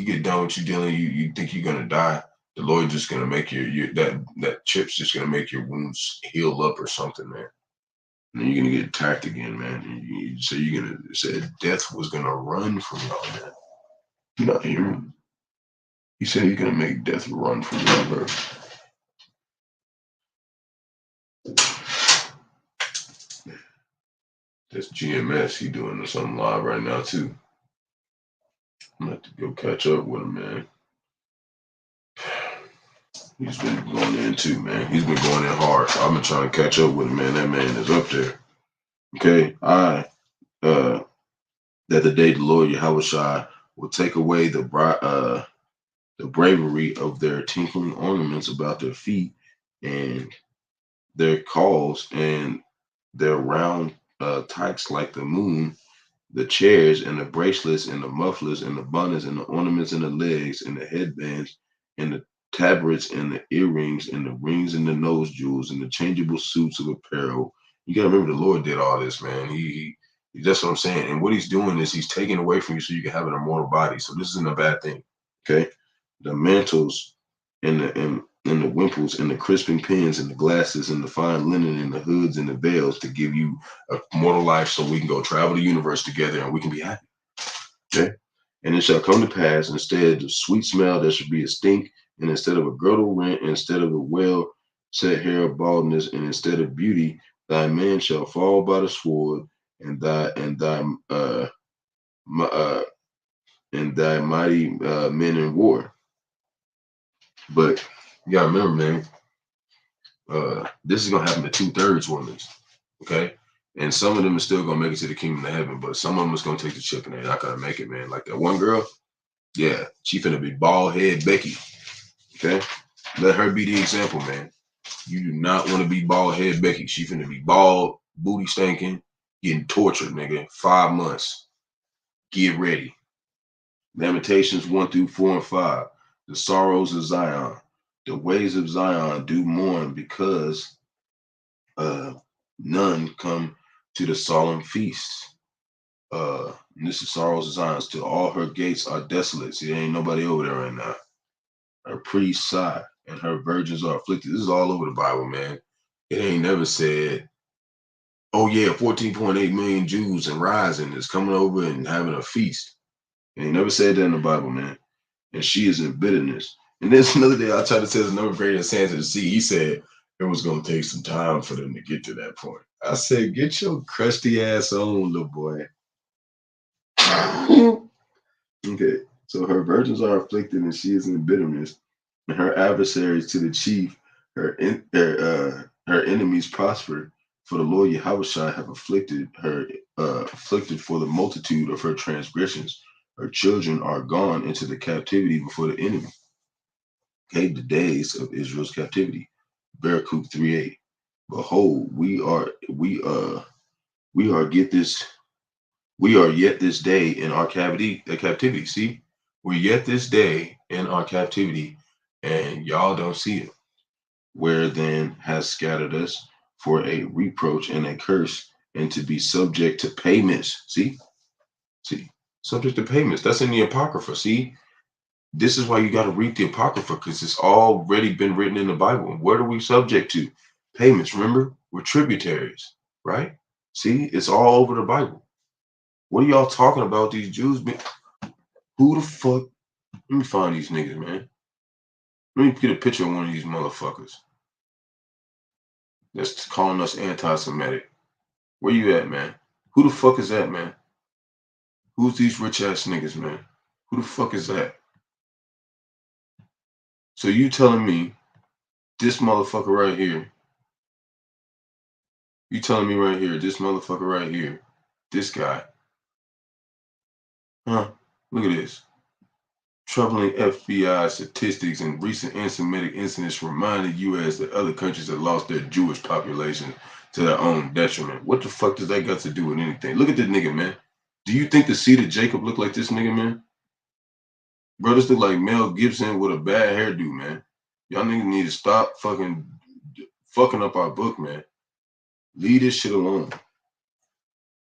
get done with you dealing, you think you're gonna die. The Lord just gonna make your that chip's just gonna make your wounds heal up or something, man. And then you're gonna get attacked again, man. And so you're gonna say death was gonna run from y'all, man. You're not hearing. He said he's gonna make death run from y'all, bro. That's GMS. He doing something live right now too. I'm gonna have to go catch up with him, man. He's been going in too, man. He's been going in hard. I've been trying to catch up with him, man. That man is up there. Okay, that the day the Lord Yahawashi will take away the bravery of their tinkling ornaments about their feet and their calls and their round tykes like the moon, the chairs and the bracelets and the mufflers and the bonnets and the ornaments in the legs and the headbands and the tabrets and the earrings and the rings and the nose jewels and the changeable suits of apparel. You gotta remember the Lord did all this, man. That's what I'm saying. And what he's doing is he's taking away from you so you can have an immortal body. So this isn't a bad thing. Okay. The mantles and the wimples and the crisping pins and the glasses and the fine linen and the hoods and the veils to give you a mortal life so we can go travel the universe together and we can be happy. Okay. And it shall come to pass, instead of sweet smell, there should be a stink, and instead of a girdle rent, instead of a well set hair of baldness, and instead of beauty, thy man shall fall by the sword, and thy mi- uh and thy mighty men in war. But you gotta remember, man, this is gonna happen to 2/3 women. Okay. And some of them are still gonna make it to the kingdom of heaven, but some of them is gonna take the chip and they're not gonna make it, man. Like that one girl, yeah, she finna be bald head Becky. Okay. Let her be the example, man. You do not want to be bald head Becky. She finna be bald, booty stinking, getting tortured, nigga. 5 months. Get ready. Lamentations 1 through 4 and 5. The sorrows of Zion. The ways of Zion do mourn because none come to the solemn feasts. And this is sorrows of Zion. Till all her gates are desolate. See, there ain't nobody over there right now. Her priests sigh, and her virgins are afflicted. This is all over the Bible, man. It ain't never said, oh yeah, 14.8 million Jews and rising is coming over and having a feast. It ain't never said that in the Bible, man. And she is in bitterness. And there's another day I tried to tell another greater sands of the sea. He said it was gonna take some time for them to get to that point. I said, get your crusty ass on, little boy. Okay. So her virgins are afflicted and she is in bitterness, and her adversaries to the chief, her enemies prosper. For the Lord Yahawashi have afflicted her, afflicted for the multitude of her transgressions. Her children are gone into the captivity before the enemy. Okay, the days of Israel's captivity. Barak 3:8. Behold, we are get this we are yet this day in our captivity. See, we're yet this day in our captivity, and y'all don't see it. Where then has scattered us for a reproach and a curse, and to be subject to payments. See, subject to payments. That's in the Apocrypha. See, this is why you got to read the Apocrypha, because it's already been written in the Bible. What are we subject to? Payments. Remember, we're tributaries, right? See, it's all over the Bible. What are y'all talking about? These Jews? Who the fuck? Let me find these niggas, man. Let me get a picture of one of these motherfuckers that's calling us anti-Semitic. Where you at, man? Who the fuck is that, man? Who's these rich ass niggas, man? Who the fuck is that? So you telling me this motherfucker right here? You telling me right here, this motherfucker right here, this guy? Huh? Look at this. Troubling FBI statistics and recent anti-Semitic incidents remind the U.S. that other countries have lost their Jewish population to their own detriment. What the fuck does that got to do with anything? Look at this nigga, man. Do you think the seed of Jacob look like this nigga, man? Bro, this look like Mel Gibson with a bad hairdo, man. Y'all niggas need to stop fucking up our book, man. Leave this shit alone.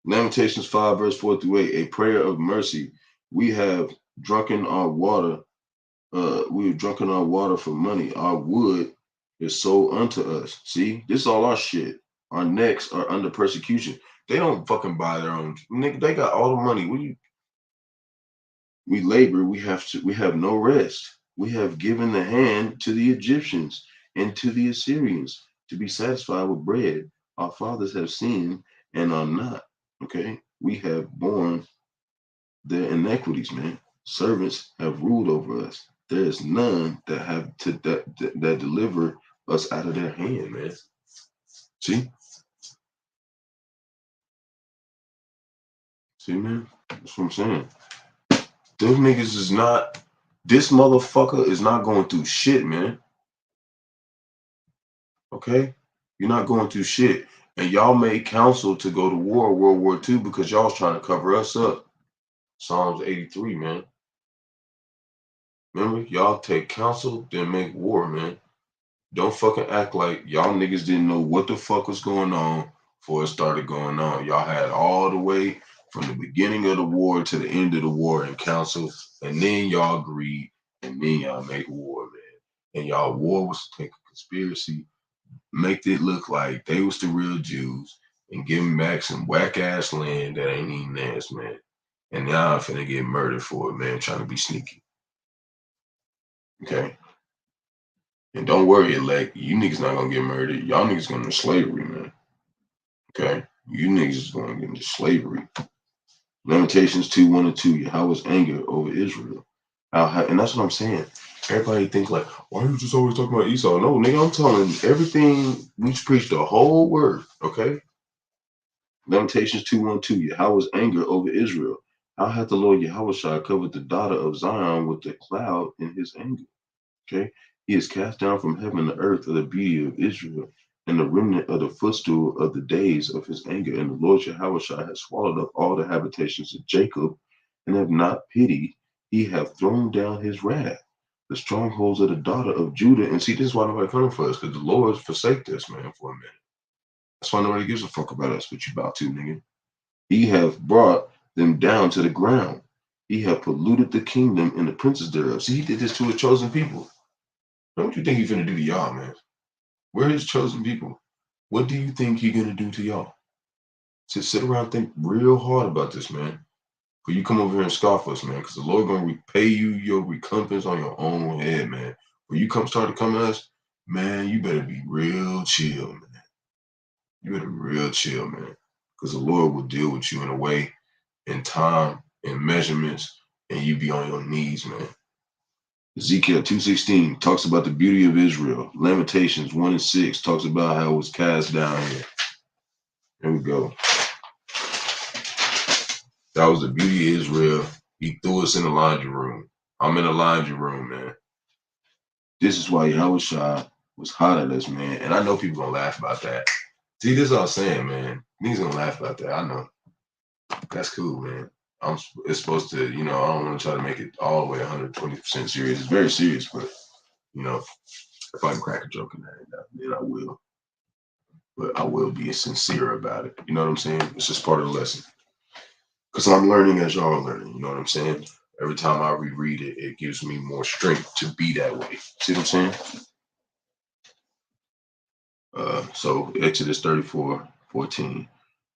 Lamentations 5, verse 4 through 8. A prayer of mercy. We have drunken our water. We have drunken our water for money. Our wood is sold unto us. See, this is all our shit. Our necks are under persecution. They don't fucking buy their own. Nigga, they got all the money. We labor. We have no rest. We have given the hand to the Egyptians and to the Assyrians to be satisfied with bread. Our fathers have seen and are not. Okay, we have borne their iniquities, man. Servants have ruled over us. There is none that deliver us out of their hand, man. See, man. That's what I'm saying. Those niggas is not. This motherfucker is not going through shit, man. Okay, you're not going through shit, and y'all made counsel to go to war, World War II, because y'all was trying to cover us up. Psalms 83, man. Remember, y'all take counsel, then make war, man. Don't fucking act like y'all niggas didn't know what the fuck was going on before it started going on. Y'all had all the way from the beginning of the war to the end of the war in council, and then y'all agreed, and then y'all make war, man. And y'all war was to take a conspiracy, make it look like they was the real Jews, and give them back some whack ass land that ain't even theirs, man. And now I'm finna get murdered for it, man, trying to be sneaky. Okay. And don't worry, elect, you niggas not gonna get murdered. Y'all niggas going to slavery, man. Okay. You niggas is going to get into slavery. Lamentations 2:1-2, Yahweh's anger over Israel. And that's what I'm saying. Everybody think like, why are you just always talking about Esau? No, nigga, I'm telling everything. We preach the whole word, okay? Lamentations 2:1-2, Yahweh's anger over Israel. How hath the Lord Yahawashi covered the daughter of Zion with the cloud in his anger? Okay, he has cast down from heaven the earth of the beauty of Israel, and the remnant of the footstool of the days of his anger. And the Lord Yahawashi has swallowed up all the habitations of Jacob, and have not pitied. He hath thrown down his wrath, the strongholds of the daughter of Judah. And see, this is why nobody coming for us, because the Lord forsake us, man, for a minute. That's why nobody gives a fuck about us, but you about to, nigga. He hath brought them down to the ground. He hath polluted the kingdom and the princes thereof. See, he did this to a chosen people. What you think he's gonna do to y'all, man? We're his chosen people. What do you think he's gonna do to y'all? Just sit around and think real hard about this, man. Before you come over here and scoff us, man, because the Lord gonna repay you your recompense on your own head, man. When you start to come to us, man, you better be real chill, man. You better be real chill, man. Because the Lord will deal with you in a way, in time, in measurements, and you be on your knees, man. Ezekiel 2:16 talks about the beauty of Israel. Lamentations 1:6 talks about how it was cast down here. Here we go. That was the beauty of Israel. He threw us in the laundry room. I'm in the laundry room, man. This is why Yahawashi was hot at us, man. And I know people gonna laugh about that. See, this is what I'm saying, man. Niggas gonna laugh about that. I know. That's cool, man. It's supposed to, I don't want to try to make it all the way 120% serious. It's very serious, but if I can crack a joke in that, then I will. But I will be sincere about it. You know what I'm saying? It's just part of the lesson. Because I'm learning as y'all are learning. You know what I'm saying? Every time I reread it, it gives me more strength to be that way. See what I'm saying? So Exodus 34:14.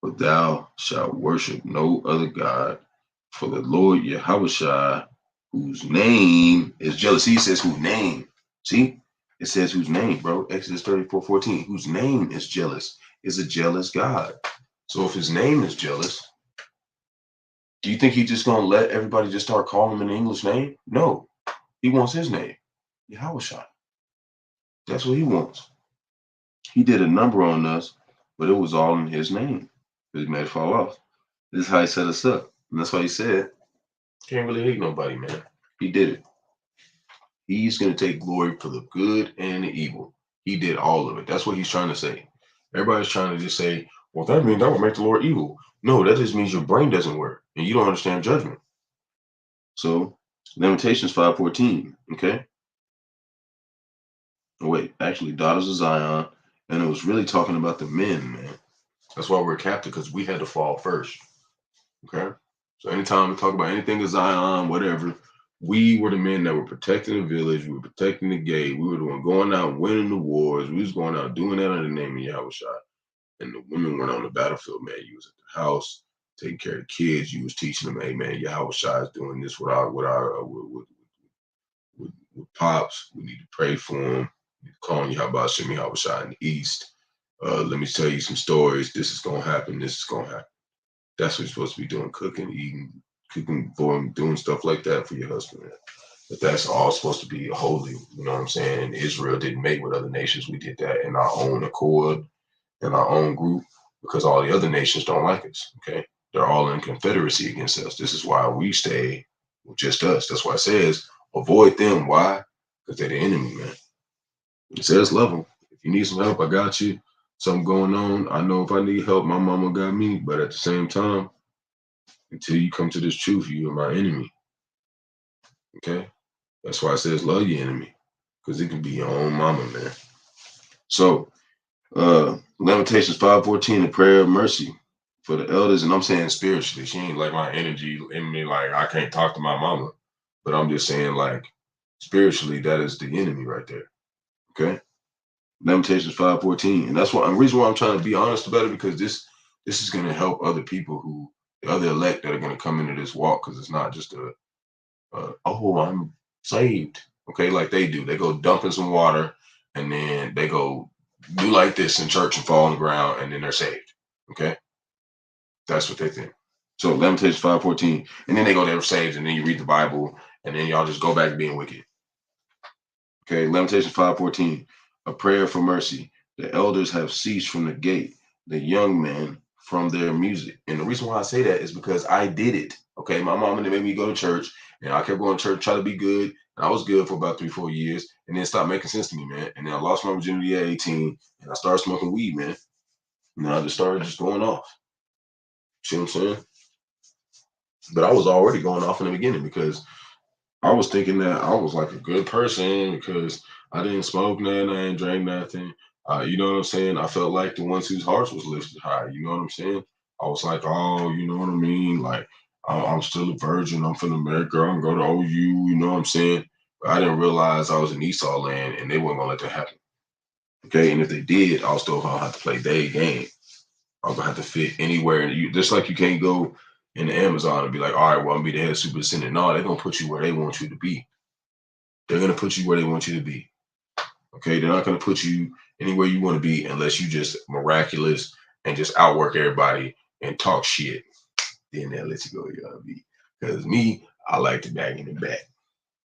But thou shalt worship no other God, for the Lord Yahawashi, whose name is jealous. He says whose name. See? It says whose name, bro. Exodus 34:14. Whose name is jealous, is a jealous God. So if his name is jealous, do you think he's just gonna let everybody just start calling him an English name? No. He wants his name. Yahawashi. That's what he wants. He did a number on us, but it was all in his name. He made it fall off. This is how he set us up. And that's why he said, can't really hate nobody, man. He did it. He's going to take glory for the good and the evil. He did all of it. That's what he's trying to say. Everybody's trying to just say, well, that means that would make the Lord evil. No, that just means your brain doesn't work and you don't understand judgment. So, Lamentations 5:14, okay? Oh, wait, actually, daughters of Zion. And it was really talking about the men, man. That's why we're captive, because we had to fall first. Okay? So anytime we talk about anything of Zion, whatever, we were the men that were protecting the village, we were protecting the gate, we were the one going out and winning the wars, we was going out doing that in the name of Yahawashi. And the women went on the battlefield, man. You was at the house, taking care of the kids, you was teaching them, hey man, Yahawashi is doing this with pops. We need to pray for him. Calling Bahasham Yahawashi in the east. Let me tell you some stories. This is gonna happen. This is gonna happen. That's what you're supposed to be doing: cooking, eating, cooking for him, doing stuff like that for your husband. Man. But that's all supposed to be holy. You know what I'm saying? And Israel didn't mate with other nations. We did that in our own accord, in our own group, because all the other nations don't like us. Okay, they're all in confederacy against us. This is why we stay with just us. That's why it says avoid them. Why? Because they're the enemy, man. It says love them. If you need some help, I got you. Something going on. I know if I need help, my mama got me. But at the same time, until you come to this truth, you are my enemy. Okay? That's why it says love your enemy. Because it can be your own mama, man. So, Lamentations 5:14, the prayer of mercy for the elders, and I'm saying spiritually. She ain't like my energy in me, like I can't talk to my mama. But I'm just saying, like, spiritually, that is the enemy right there. Okay. Lamentations 5:14. And that's why the reason why I'm trying to be honest about it, because this is gonna help other people who the other elect that are gonna come into this walk, because it's not just oh, I'm saved. Okay, like they do. They go dump in some water and then they go do like this in church and fall on the ground and then they're saved. Okay. That's what they think. So Lamentations 5:14. And then they go there saved, and then you read the Bible, and then y'all just go back being wicked. Okay, Lamentations 5:14, a prayer for mercy. The elders have ceased from the gate, the young men from their music. And the reason why I say that is because I did it. Okay, my mom and they made me go to church, and I kept going to church, try to be good. And I was good for about 3, 4 years, and then it stopped making sense to me, man. And then I lost my virginity at 18, and I started smoking weed, man. And then I just started just going off. See what I'm saying? But I was already going off in the beginning because I was thinking that I was like a good person because I didn't smoke nothing, I didn't drink nothing. You know what I'm saying? I felt like the ones whose hearts was lifted high. You know what I'm saying? I was like, oh, you know what I mean? Like, I'm still a virgin. I'm from America. I'm going to OU. You know what I'm saying? But I didn't realize I was in Esau land and they weren't going to let that happen. Okay. And if they did, I was still going to have to play their game. I was going to have to fit anywhere. You, just like you can't go in the Amazon and be like, all right, well, I'm going to be the head super descendant. No, they're going to put you where they want you to be. They're going to put you where they want you to be. Okay. They're not going to put you anywhere you want to be unless you just miraculous and just outwork everybody and talk shit. Then they'll let you go, you gotta be. Because me, I like to bag in the back.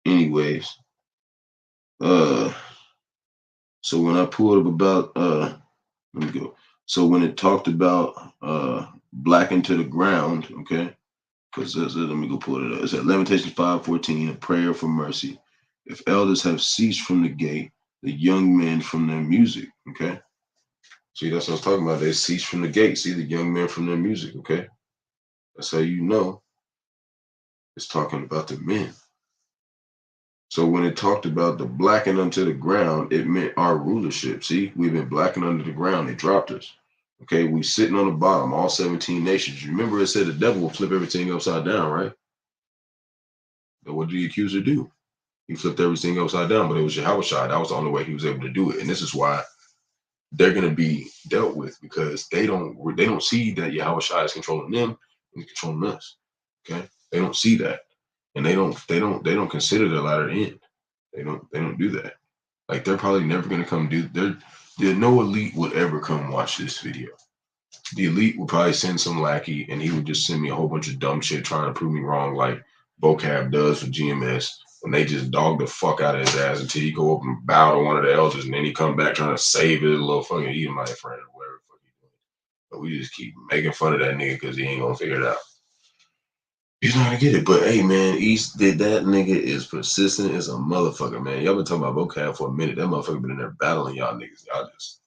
Anyways, uh, so when I pulled up about, let me go. So when it talked about black into the ground, okay, because let me go pull it up. It's at Lamentations 5:14, a prayer for mercy. If elders have ceased from the gate, the young men from their music, okay. See, that's what I was talking about. They cease from the gate. See, the young men from their music, okay. That's how you know it's talking about the men. So when it talked about the blackened unto the ground, it meant our rulership. See, we've been blackened under the ground. They dropped us. Okay, we sitting on the bottom, all 17 nations. Remember, it said the devil will flip everything upside down, right? But what did the accuser do? He flipped everything upside down, but it was Yahawashi. That was the only way he was able to do it. And this is why they're going to be dealt with, because they don't see that Yahawashi is controlling them and controlling us. Okay, they don't see that, and they don't consider the latter end. They don't do that. Like, they're probably never gonna come do. There no elite would ever come watch this video. The elite would probably send some lackey, and he would just send me a whole bunch of dumb shit trying to prove me wrong, like vocab does for GMS. And they just dog the fuck out of his ass until he go up and bow to one of the elders, and then he come back trying to save his little fucking Edomite friend or whatever the fuck he doing. But we just keep making fun of that nigga because he ain't gonna figure it out. He's not gonna get it. But hey, man, East did that nigga is persistent as a motherfucker, man. Y'all been talking about vocab for a minute. That motherfucker been in there battling y'all niggas. Y'all just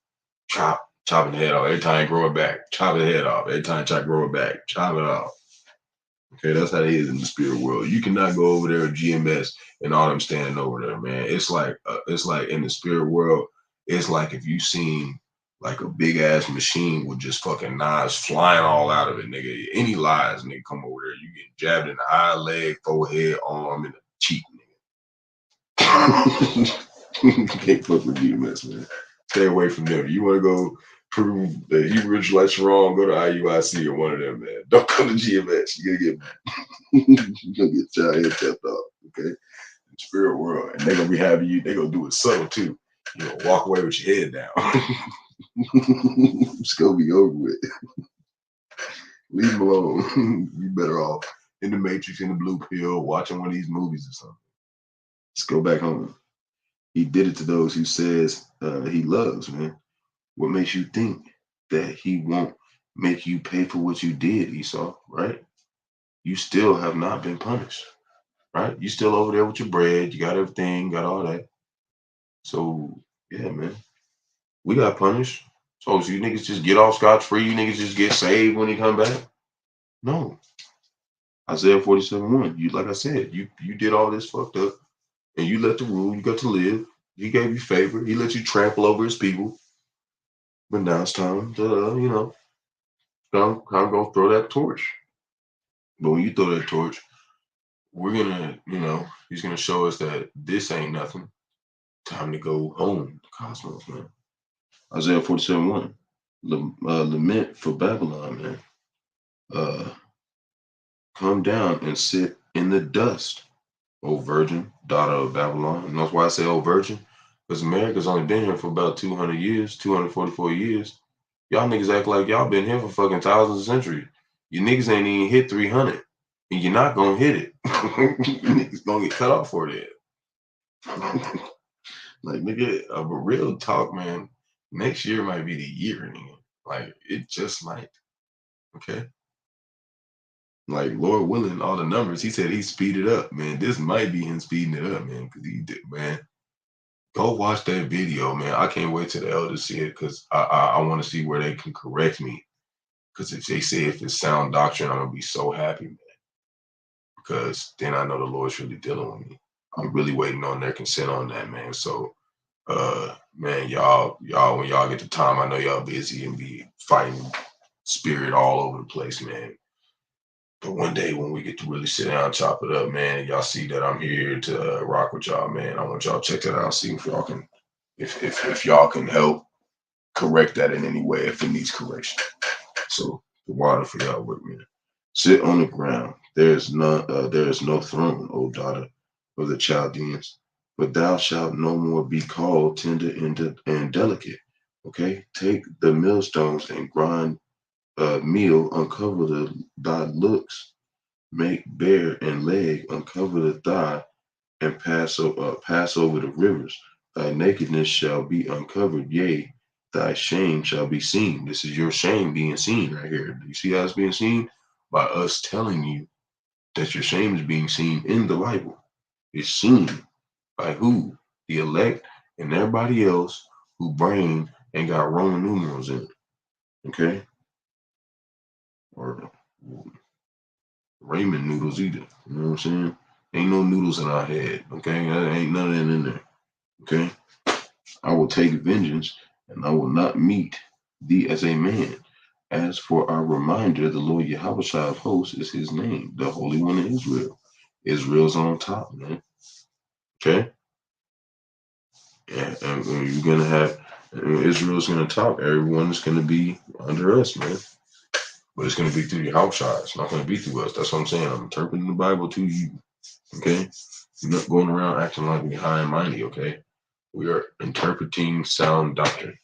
chopping the head off. Every time grow it back. Chop the head off. Every time try to grow it back. Chop it off. Okay, that's how it is in the spirit world. You cannot go over there with GMS and all them standing over there, man. It's like in the spirit world, it's like if you seen like a big ass machine with just fucking knives flying all out of it, nigga. Any lies, nigga, come over there, you get jabbed in the eye, leg, forehead, arm, and the cheek, nigga. You can't fuck with GMS, man. Stay away from them. You want to go prove that you Israelites wrong, go to IUIC or one of them, man. Don't come to GMS. You're gonna get your head tapped off, okay? In the spirit world. And they're gonna be having you, they're gonna do it subtle too. You know, walk away with your head down. It's gonna be over with. Leave them alone. You better off in the Matrix, in the blue pill, watching one of these movies or something. Just go back home. He did it to those who says he loves, man. What makes you think that he won't make you pay for what you did, Esau, right? You still have not been punished, right? You still over there with your bread. You got everything, got all that. So, yeah, man. We got punished. So you niggas just get off scotch-free? You niggas just get saved when he come back? No. Isaiah 47:1. You, like I said, you did all this fucked up, and you let the rule. You got to live. He gave you favor. He let you trample over his people. But now it's time to, time go throw that torch. But when you throw that torch, we're gonna, he's gonna show us that this ain't nothing. Time to go home, cosmos, man. Isaiah 47:1. Lament for Babylon, man. Uh, come down and sit in the dust, O virgin, daughter of Babylon. And that's why I say, O virgin, because America's only been here for about 200 years, 244 years. Y'all niggas act like y'all been here for fucking thousands of centuries. You niggas ain't even hit 300, and you're not gonna hit it. You niggas gonna get cut off for that. Like, nigga, but real talk, man. Next year might be the year, nigga. Like, it just might. Okay. Like, Lord willing, all the numbers, he said he speeded up, man. This might be him speeding it up, man. Cause he did, man. Go watch that video, man. I can't wait till the elders see it because I want to see where they can correct me. Because if they say if it's sound doctrine, I'm gonna be so happy, man. Because then I know the Lord's really dealing with me. I'm really waiting on their consent on that, man. So man, y'all, when y'all get the time, I know y'all busy and be fighting spirit all over the place, man. But one day when we get to really sit down, chop it up, man, and y'all see that I'm here to rock with y'all, man. I want y'all to check that out, see if y'all can, if y'all can help correct that in any way if it needs correction. So the water for y'all with me. Sit on the ground. There is no throne, O daughter of the Chaldeans, but thou shalt no more be called tender and delicate. Okay, take the millstones and grind meal, uncover thy looks, make bare and leg, uncover the thigh, and pass over the rivers. Thy nakedness shall be uncovered, yea, thy shame shall be seen. This is your shame being seen right here. Do you see how it's being seen? By us telling you that your shame is being seen in the Bible. It's seen by who? The elect and everybody else who brain ain't got Roman numerals in it. Okay? Or ramen noodles either. You know what I'm saying? Ain't no noodles in our head. Okay? There ain't none of that in there. Okay? I will take vengeance and I will not meet thee as a man. As for our reminder, the Lord Yahawashi of hosts is his name, the Holy One of Israel. Israel's on top, man. Okay? And you're going to have, Israel's going to top. Everyone's going to be under us, man. But it's going to be through Yahawashi. It's not going to be through us. That's what I'm saying. I'm interpreting the Bible to you. Okay? You're not going around acting like we're high and mighty, okay? We are interpreting sound doctrine.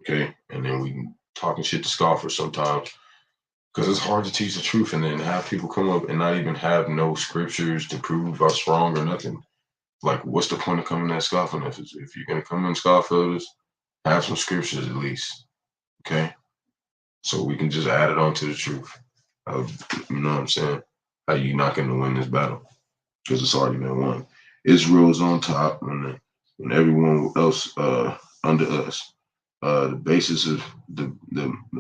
Okay? And then we talking shit to scoffers sometimes because it's hard to teach the truth and then have people come up and not even have no scriptures to prove us wrong or nothing. Like, what's the point of coming and scoffing us? If you're going to come and scoff at us, have some scriptures at least. Okay? So we can just add it on to the truth. You know what I'm saying? How you not going to win this battle because it's already been won. Israel's on top when everyone else under us. The basis of the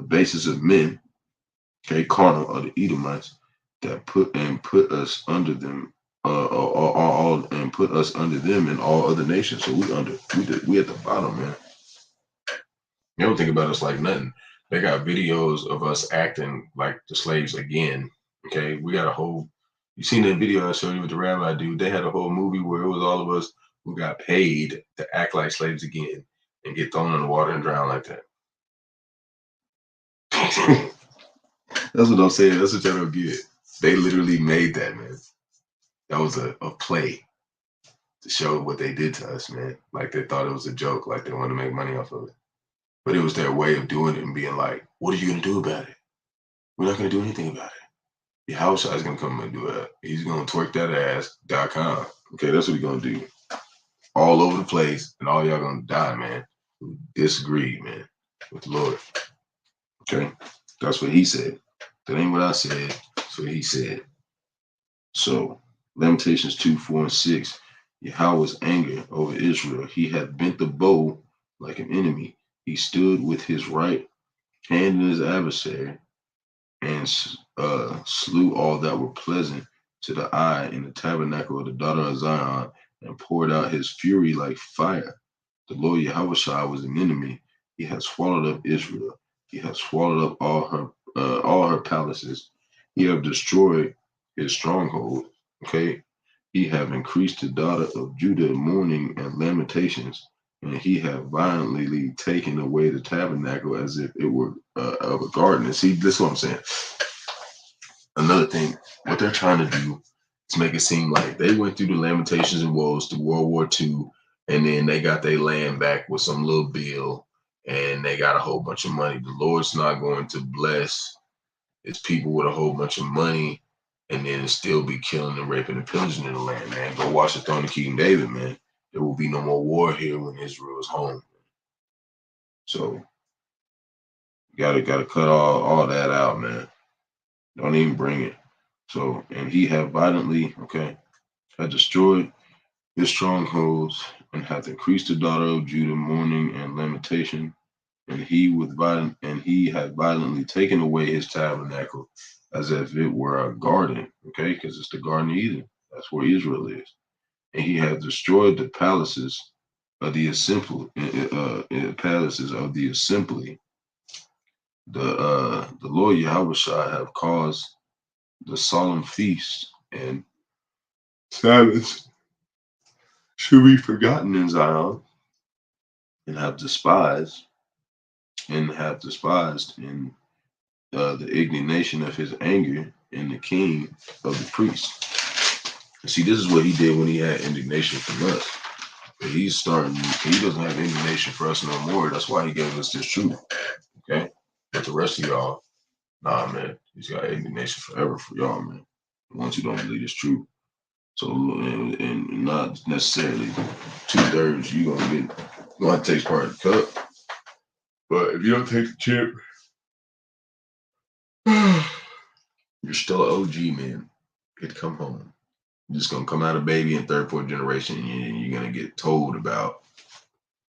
basis of men, okay, carnal, are the Edomites that put us under them, all and put us under them and all other nations. So we at the bottom, man. You don't think about us like nothing. They got videos of us acting like the slaves again. Okay, we got a whole. You seen that video I showed you with the rabbi dude? They had a whole movie where it was all of us who got paid to act like slaves again and get thrown in the water and drown like that. That's what I'm saying. That's what y'all don't get. They literally made that, man. That was a play to show what they did to us, man. Like they thought it was a joke, like they wanted to make money off of it. But it was their way of doing it and being like, what are you going to do about it? We're not going to do anything about it. Yahawashi is going to come and do it. He's going to twerk that ass.com. Okay, that's what he's going to do. All over the place, and all y'all going to die, man. Who disagree, man, with the Lord. Okay, that's what he said. That ain't what I said. That's what he said. So, Lamentations 2, 4, and 6. Yahweh's anger over Israel. He had bent the bow like an enemy. He stood with his right hand in his adversary and slew all that were pleasant to the eye in the tabernacle of the daughter of Zion and poured out his fury like fire. The Lord Yahawashi was an enemy. He has swallowed up Israel. He has swallowed up all her palaces. He have destroyed his stronghold. Okay. He have increased the daughter of Judah mourning and lamentations, and he have violently taken away the tabernacle as if it were of a garden. And see, this is what I'm saying. Another thing, what they're trying to do is make it seem like they went through the lamentations and woes to World War II, and then they got their land back with some little bill, and they got a whole bunch of money. The Lord's not going to bless his people with a whole bunch of money and then still be killing and raping and pillaging in the land, man. Go watch the Throne of King David, man. There will be no more war here when Israel is home. So you gotta cut all that out, man. Don't even bring it. So, and he have violently, had destroyed his strongholds and hath increased the daughter of Judah mourning and lamentation, and he had violently taken away his tabernacle as if it were a garden, because it's the Garden of Eden. That's where Israel is. And he had destroyed the palaces of the assembly, palaces of the assembly. The Lord Yahawashi have caused the solemn feasts and Sabbaths should be forgotten in Zion, and have despised in the indignation of his anger in the king of the priests. See, this is what he did when he had indignation from us. But he doesn't have indignation for us no more. That's why he gave us this truth. Okay? But the rest of y'all, nah, man, he's got indignation forever for y'all, man. The ones who don't believe this truth. So, and not necessarily 2/3, you're gonna take part of the cup. But if you don't take the chip, you're still an OG, man. Get to come home. You're just gonna come out a baby in third, fourth generation, and you're gonna get told about,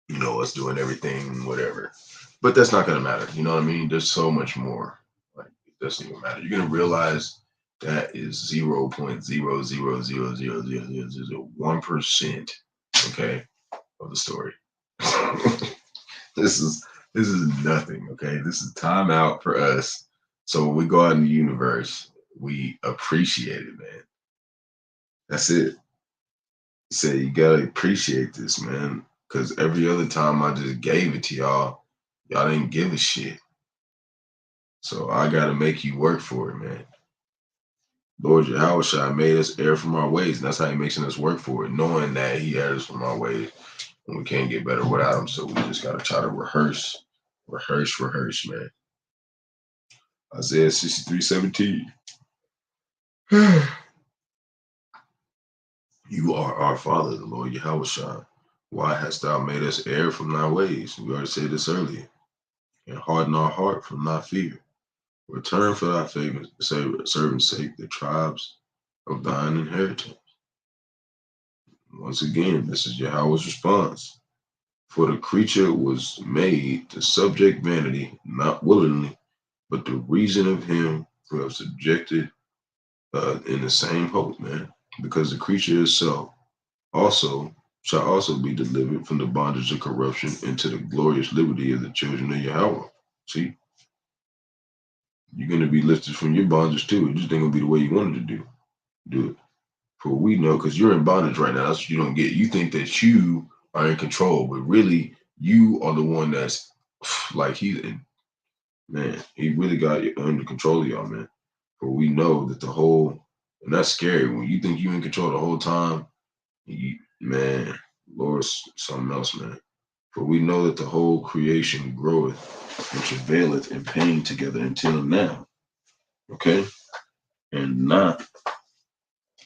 us doing everything, whatever. But that's not gonna matter. You know what I mean? There's so much more. Like, it doesn't even matter. You're gonna realize that is 0.000000001%, okay, of the story. This is nothing, okay? This is time out for us. So when we go out in the universe, we appreciate it, man. That's it. Say you gotta appreciate this, man. Cause every other time I just gave it to y'all didn't give a shit. So I gotta make you work for it, man. Lord Yahawashi made us err from our ways, and that's how he makes us work for it, knowing that he had us from our ways, and we can't get better without him. So we just gotta try to rehearse, man. Isaiah 63:17. You are our Father, the Lord Yahawashi. Why hast thou made us err from thy ways? We already said this earlier. And harden our heart from thy fear. Return for thy servant's sake the tribes of thine inheritance. Once again, this is Yahweh's response. For the creature was made to subject vanity, not willingly, but the reason of him who have subjected in the same hope, man. Because the creature itself shall also be delivered from the bondage of corruption into the glorious liberty of the children of Yahawah. See? You're going to be lifted from your bondage too. It just ain't going to be the way you wanted to do it. For we know, because you're in bondage right now. That's what you don't get. You think that you are in control, but really you are the one that's like he really got you under control of y'all, man. For we know that and that's scary. When you think you're in control the whole time, Lord's something else, man. For we know that the whole creation groweth and travaileth in pain together until now. Okay? And not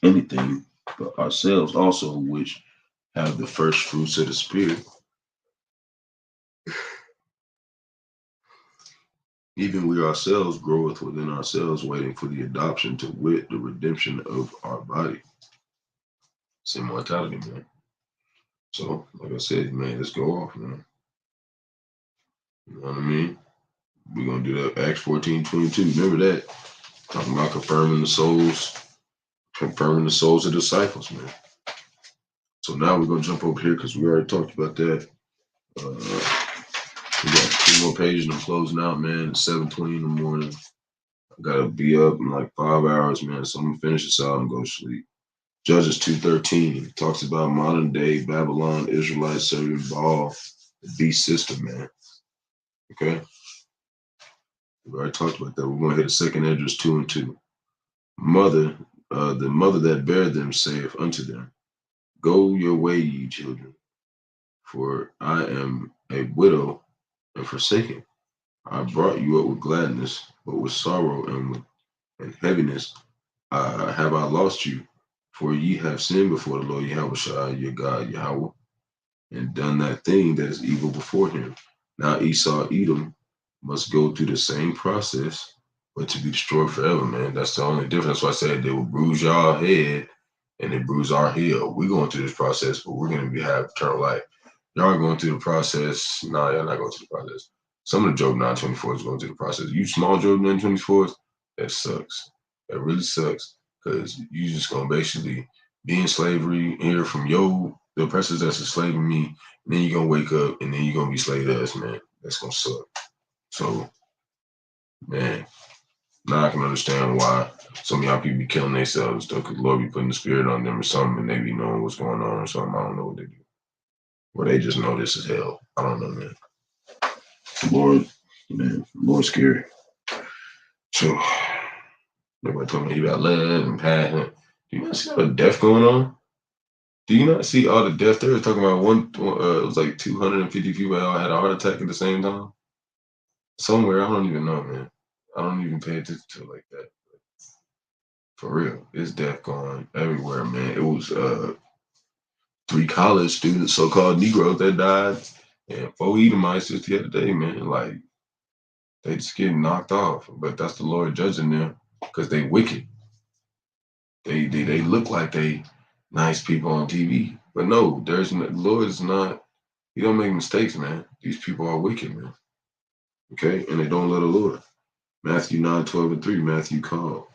anything but ourselves also, which have the first fruits of the Spirit. Even we ourselves groweth within ourselves, waiting for the adoption, to wit, the redemption of our body. It's immortality, man. So, like I said, man, let's go off, man. You know what I mean? We're going to do that Acts 14:22. Remember that? Talking about confirming the souls of disciples, man. So now we're going to jump over here because we already talked about that. We got 2 more pages and I'm closing out, man. It's 7:20 in the morning. I gotta be up in like 5 hours, man. So I'm gonna finish this out and go to sleep. Judges 2:13 talks about modern day Babylon Israelites serving Baal, the beast system, man. Okay. We already talked about that. We're gonna hit a second Esdras 2 and 2. The mother that bare them saith unto them, Go your way, ye children, for I am a widow and forsaken. I brought you up with gladness, but with sorrow and heaviness have I lost you. For ye have sinned before the Lord Yahawashi, your God, Yahawah, and done that thing that is evil before him. Now Esau, Edom, must go through the same process, but to be destroyed forever, man. That's the only difference. That's why I said they will bruise y'all head and they bruise our heel. We're going through this process, but we're going to have eternal life. Y'all are going through the process. No, y'all not going through the process. Some of the Job 924s going through the process. You small Job 924s, that sucks. That really sucks because you just going to basically be in slavery, hear from the oppressors that's enslaving me, and then you're going to wake up and then you're going to be slave to us, man. That's going to suck. So, man, now I can understand why some of y'all people be killing themselves, though, because the Lord be putting the spirit on them or something, and they be knowing what's going on or something. I don't know what they do. Or they just know this is hell. I don't know, man. Lord, man, Lord's scary. So, everybody told me about love and passion. Do you not see all the death going on? Do you not see all the death? They were talking about it was like 250 people all had a heart attack at the same time. Somewhere, I don't even know, man. I don't even pay attention to it like that. For real, it's death going everywhere, man. It was 3 college students, so-called Negroes, that died, and 4 Edomites just the other day, man. Like, they just getting knocked off. But that's the Lord judging them because they wicked. They look like they nice people on TV. But no, the Lord is not, he don't make mistakes, man. These people are wicked, man. Okay? And they don't let the Lord. Matthew 9:12 and 3, Matthew called.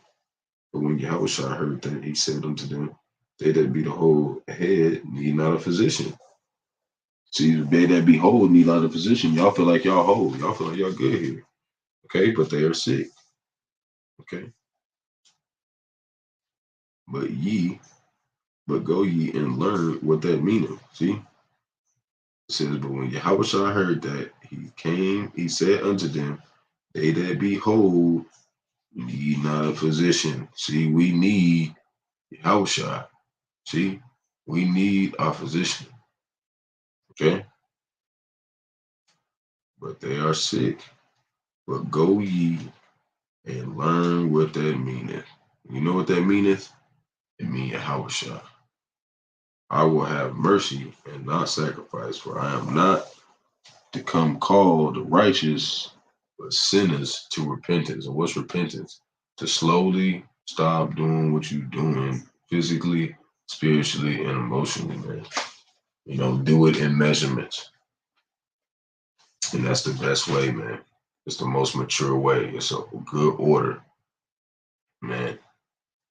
But when Yahawashi heard that, he said unto them, They that be the whole head need not a physician. See, they that be whole need not a physician. Y'all feel like y'all whole. Y'all feel like y'all good here. Okay? But they are sick. Okay? But go ye and learn what that meaneth. See? It says, But when Yahawashi heard that, he said unto them, They that be whole need not a physician. See, we need Yahawashi. See, we need our physician. Okay? But they are sick. But go ye and learn what that meaneth. You know what that meaneth? It means Yahawashi. I will have mercy and not sacrifice, for I am not to come call the righteous, but sinners to repentance. And what's repentance? To slowly stop doing what you're doing physically, spiritually, and emotionally, man. You know, do it in measurements. And that's the best way, man. It's the most mature way. It's a good order, man.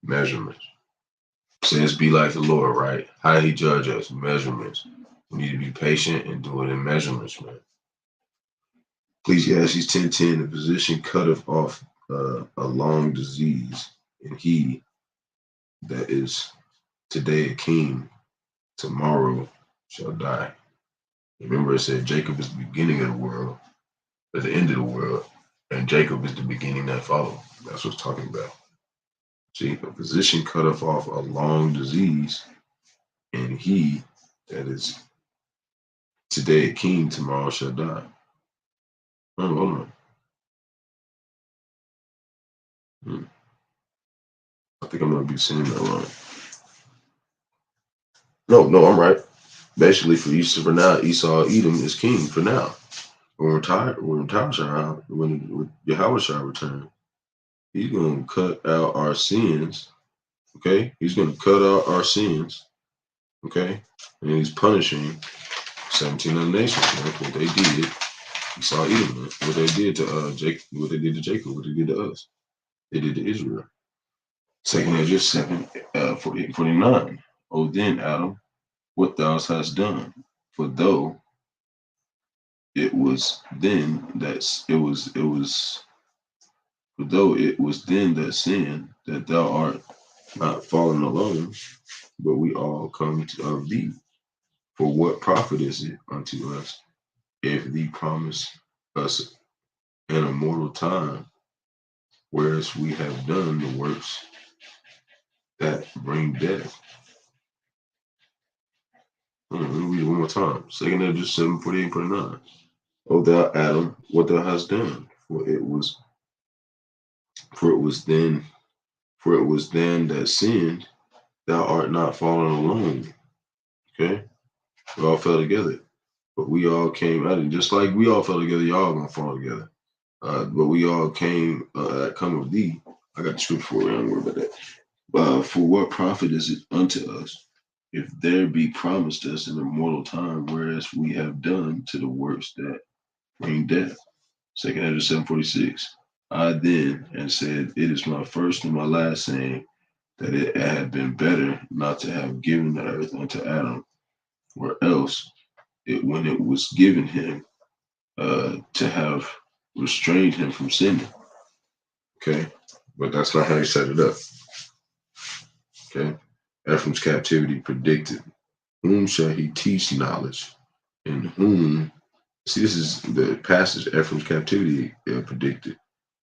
Measurements. Says be like the Lord, right? How did he judge us? Measurements. We need to be patient and do it in measurements, man. Ecclesiastes 10:10, the physician cutteth off a long disease, and he that is today a king, tomorrow shall die. Remember, it said Jacob is the beginning of the world, but the end of the world, and Jacob is the beginning that follow. That's what it's talking about. See, a physician cutteth off a long disease, and he that is today a king, tomorrow shall die. Oh, hold on. I think I'm gonna be saying that wrong. No, I'm right. Basically, for now, Esau, Edom is king for now. When Yahawashi return, he's gonna cut out our sins. Okay, he's gonna cut out our sins. Okay, and he's punishing 17 other nations. That's what they did. Esau, Edom, what they did to Jacob, what they did to Jacob, what they did to us. They did to Israel. Second Ezra 7:48-49. O then, Adam, what thou hast done, for though it was then that it was though it was then that sin that thou art not fallen alone, but we all come of thee. For what profit is it unto us if thee promise us an immortal time, whereas we have done the works that bring death? Let me read it one more time. 2nd Ezra 7:48-49. O thou Adam, what thou hast done, for it was then that sinned, thou art not fallen alone. Okay? We all fell together. But we all came out, and just like we all fell together, y'all gonna fall together. But we all came come of thee. I got the scripture for it, don't worry about that. For what profit is it unto us if there be promised us an immortal time, whereas we have done to the works that bring death? 2nd Ezra 7:46. I then and said, it is my first and my last saying, that it had been better not to have given the earth unto Adam, or else when it was given him, to have restrained him from sinning. Okay, but that's not how he set it up. Okay, Ephraim's captivity predicted. Whom shall he teach knowledge? And whom? See, this is the passage Ephraim's captivity predicted.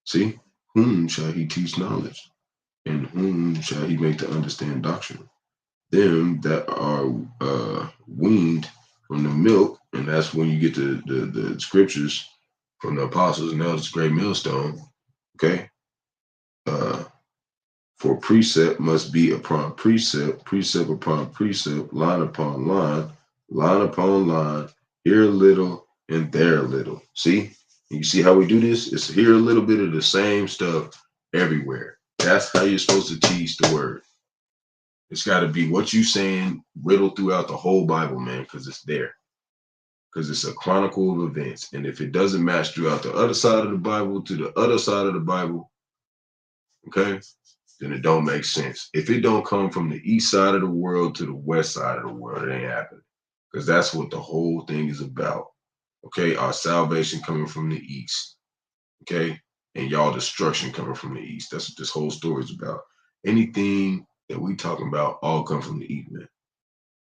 See, whom shall he teach knowledge? And whom shall he make to understand doctrine? Them that are weaned from the milk, and that's when you get the scriptures from the apostles and elders, great millstone. Okay, for precept must be upon precept, precept upon precept, line upon line, line upon line, here a little and there a little. See, you see how we do this? It's here a little bit of the same stuff everywhere. That's how you're supposed to teach the word. It's got to be what you saying riddled throughout the whole Bible, man, because it's there. Because it's a chronicle of events. And if it doesn't match throughout the other side of the Bible to the other side of the Bible, okay, then it don't make sense. If it don't come from the east side of the world to the west side of the world, it ain't happening. Because that's what the whole thing is about. Okay, our salvation coming from the east. Okay, and y'all destruction coming from the east. That's what this whole story is about. Anything that we talking about all come from the east, man.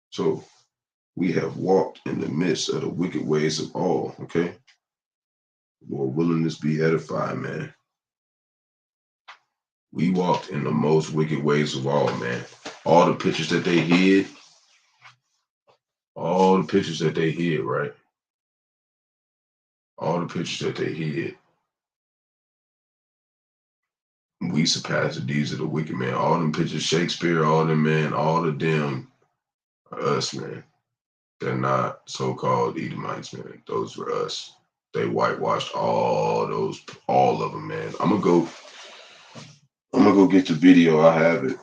So we have walked in the midst of the wicked ways of all. Okay, Lord, willingness be edified, man. We walked in the most wicked ways of all, man. All the pictures that they hid, right? All the pictures that they hid. We surpassed the deeds of the wicked, man. All them pictures, Shakespeare, all them, man, all of them are us, man. They're not so-called Edomites, man. Those were us. They whitewashed all of them, man. I'm gonna go get the video. I have it.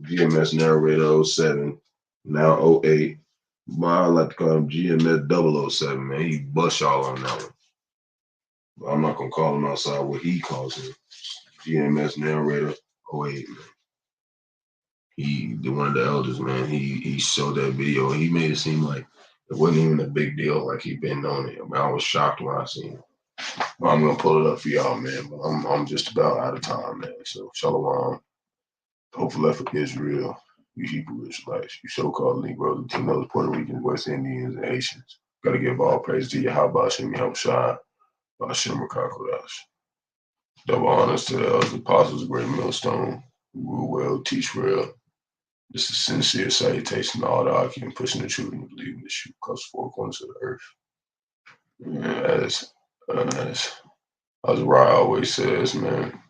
GMS narrator 07, now 08. I like to call him GMS 007, man. He bust y'all on that one. But I'm not gonna call him outside what he calls him. GMS narrator 08, man. One of the elders, man. He showed that video and he made it seem like it wasn't even a big deal, like he'd been on it. I mean, I was shocked when I seen it. But I'm gonna pull it up for y'all, man. But I'm just about out of time, man. So shalom. Hopefully for Israel, you Hebrew Israelites, you so-called Negroes, Latinos, Puerto Ricans, West Indians, and Haitians. Gotta give all praise to Yahawashi, Yahawashi, Bahasham, Qadash. Double honors to the elders, apostles, great millstone, who rule well, teach well. This is sincere salutation to all the occupant pushing the truth and believing the truth across the four corners of the earth. As Ra always says, man,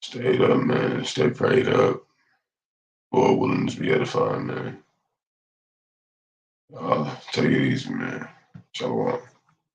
stay up, man, stay prayed up. Lord willing to be edifying, man. Take it easy, man. Shalom.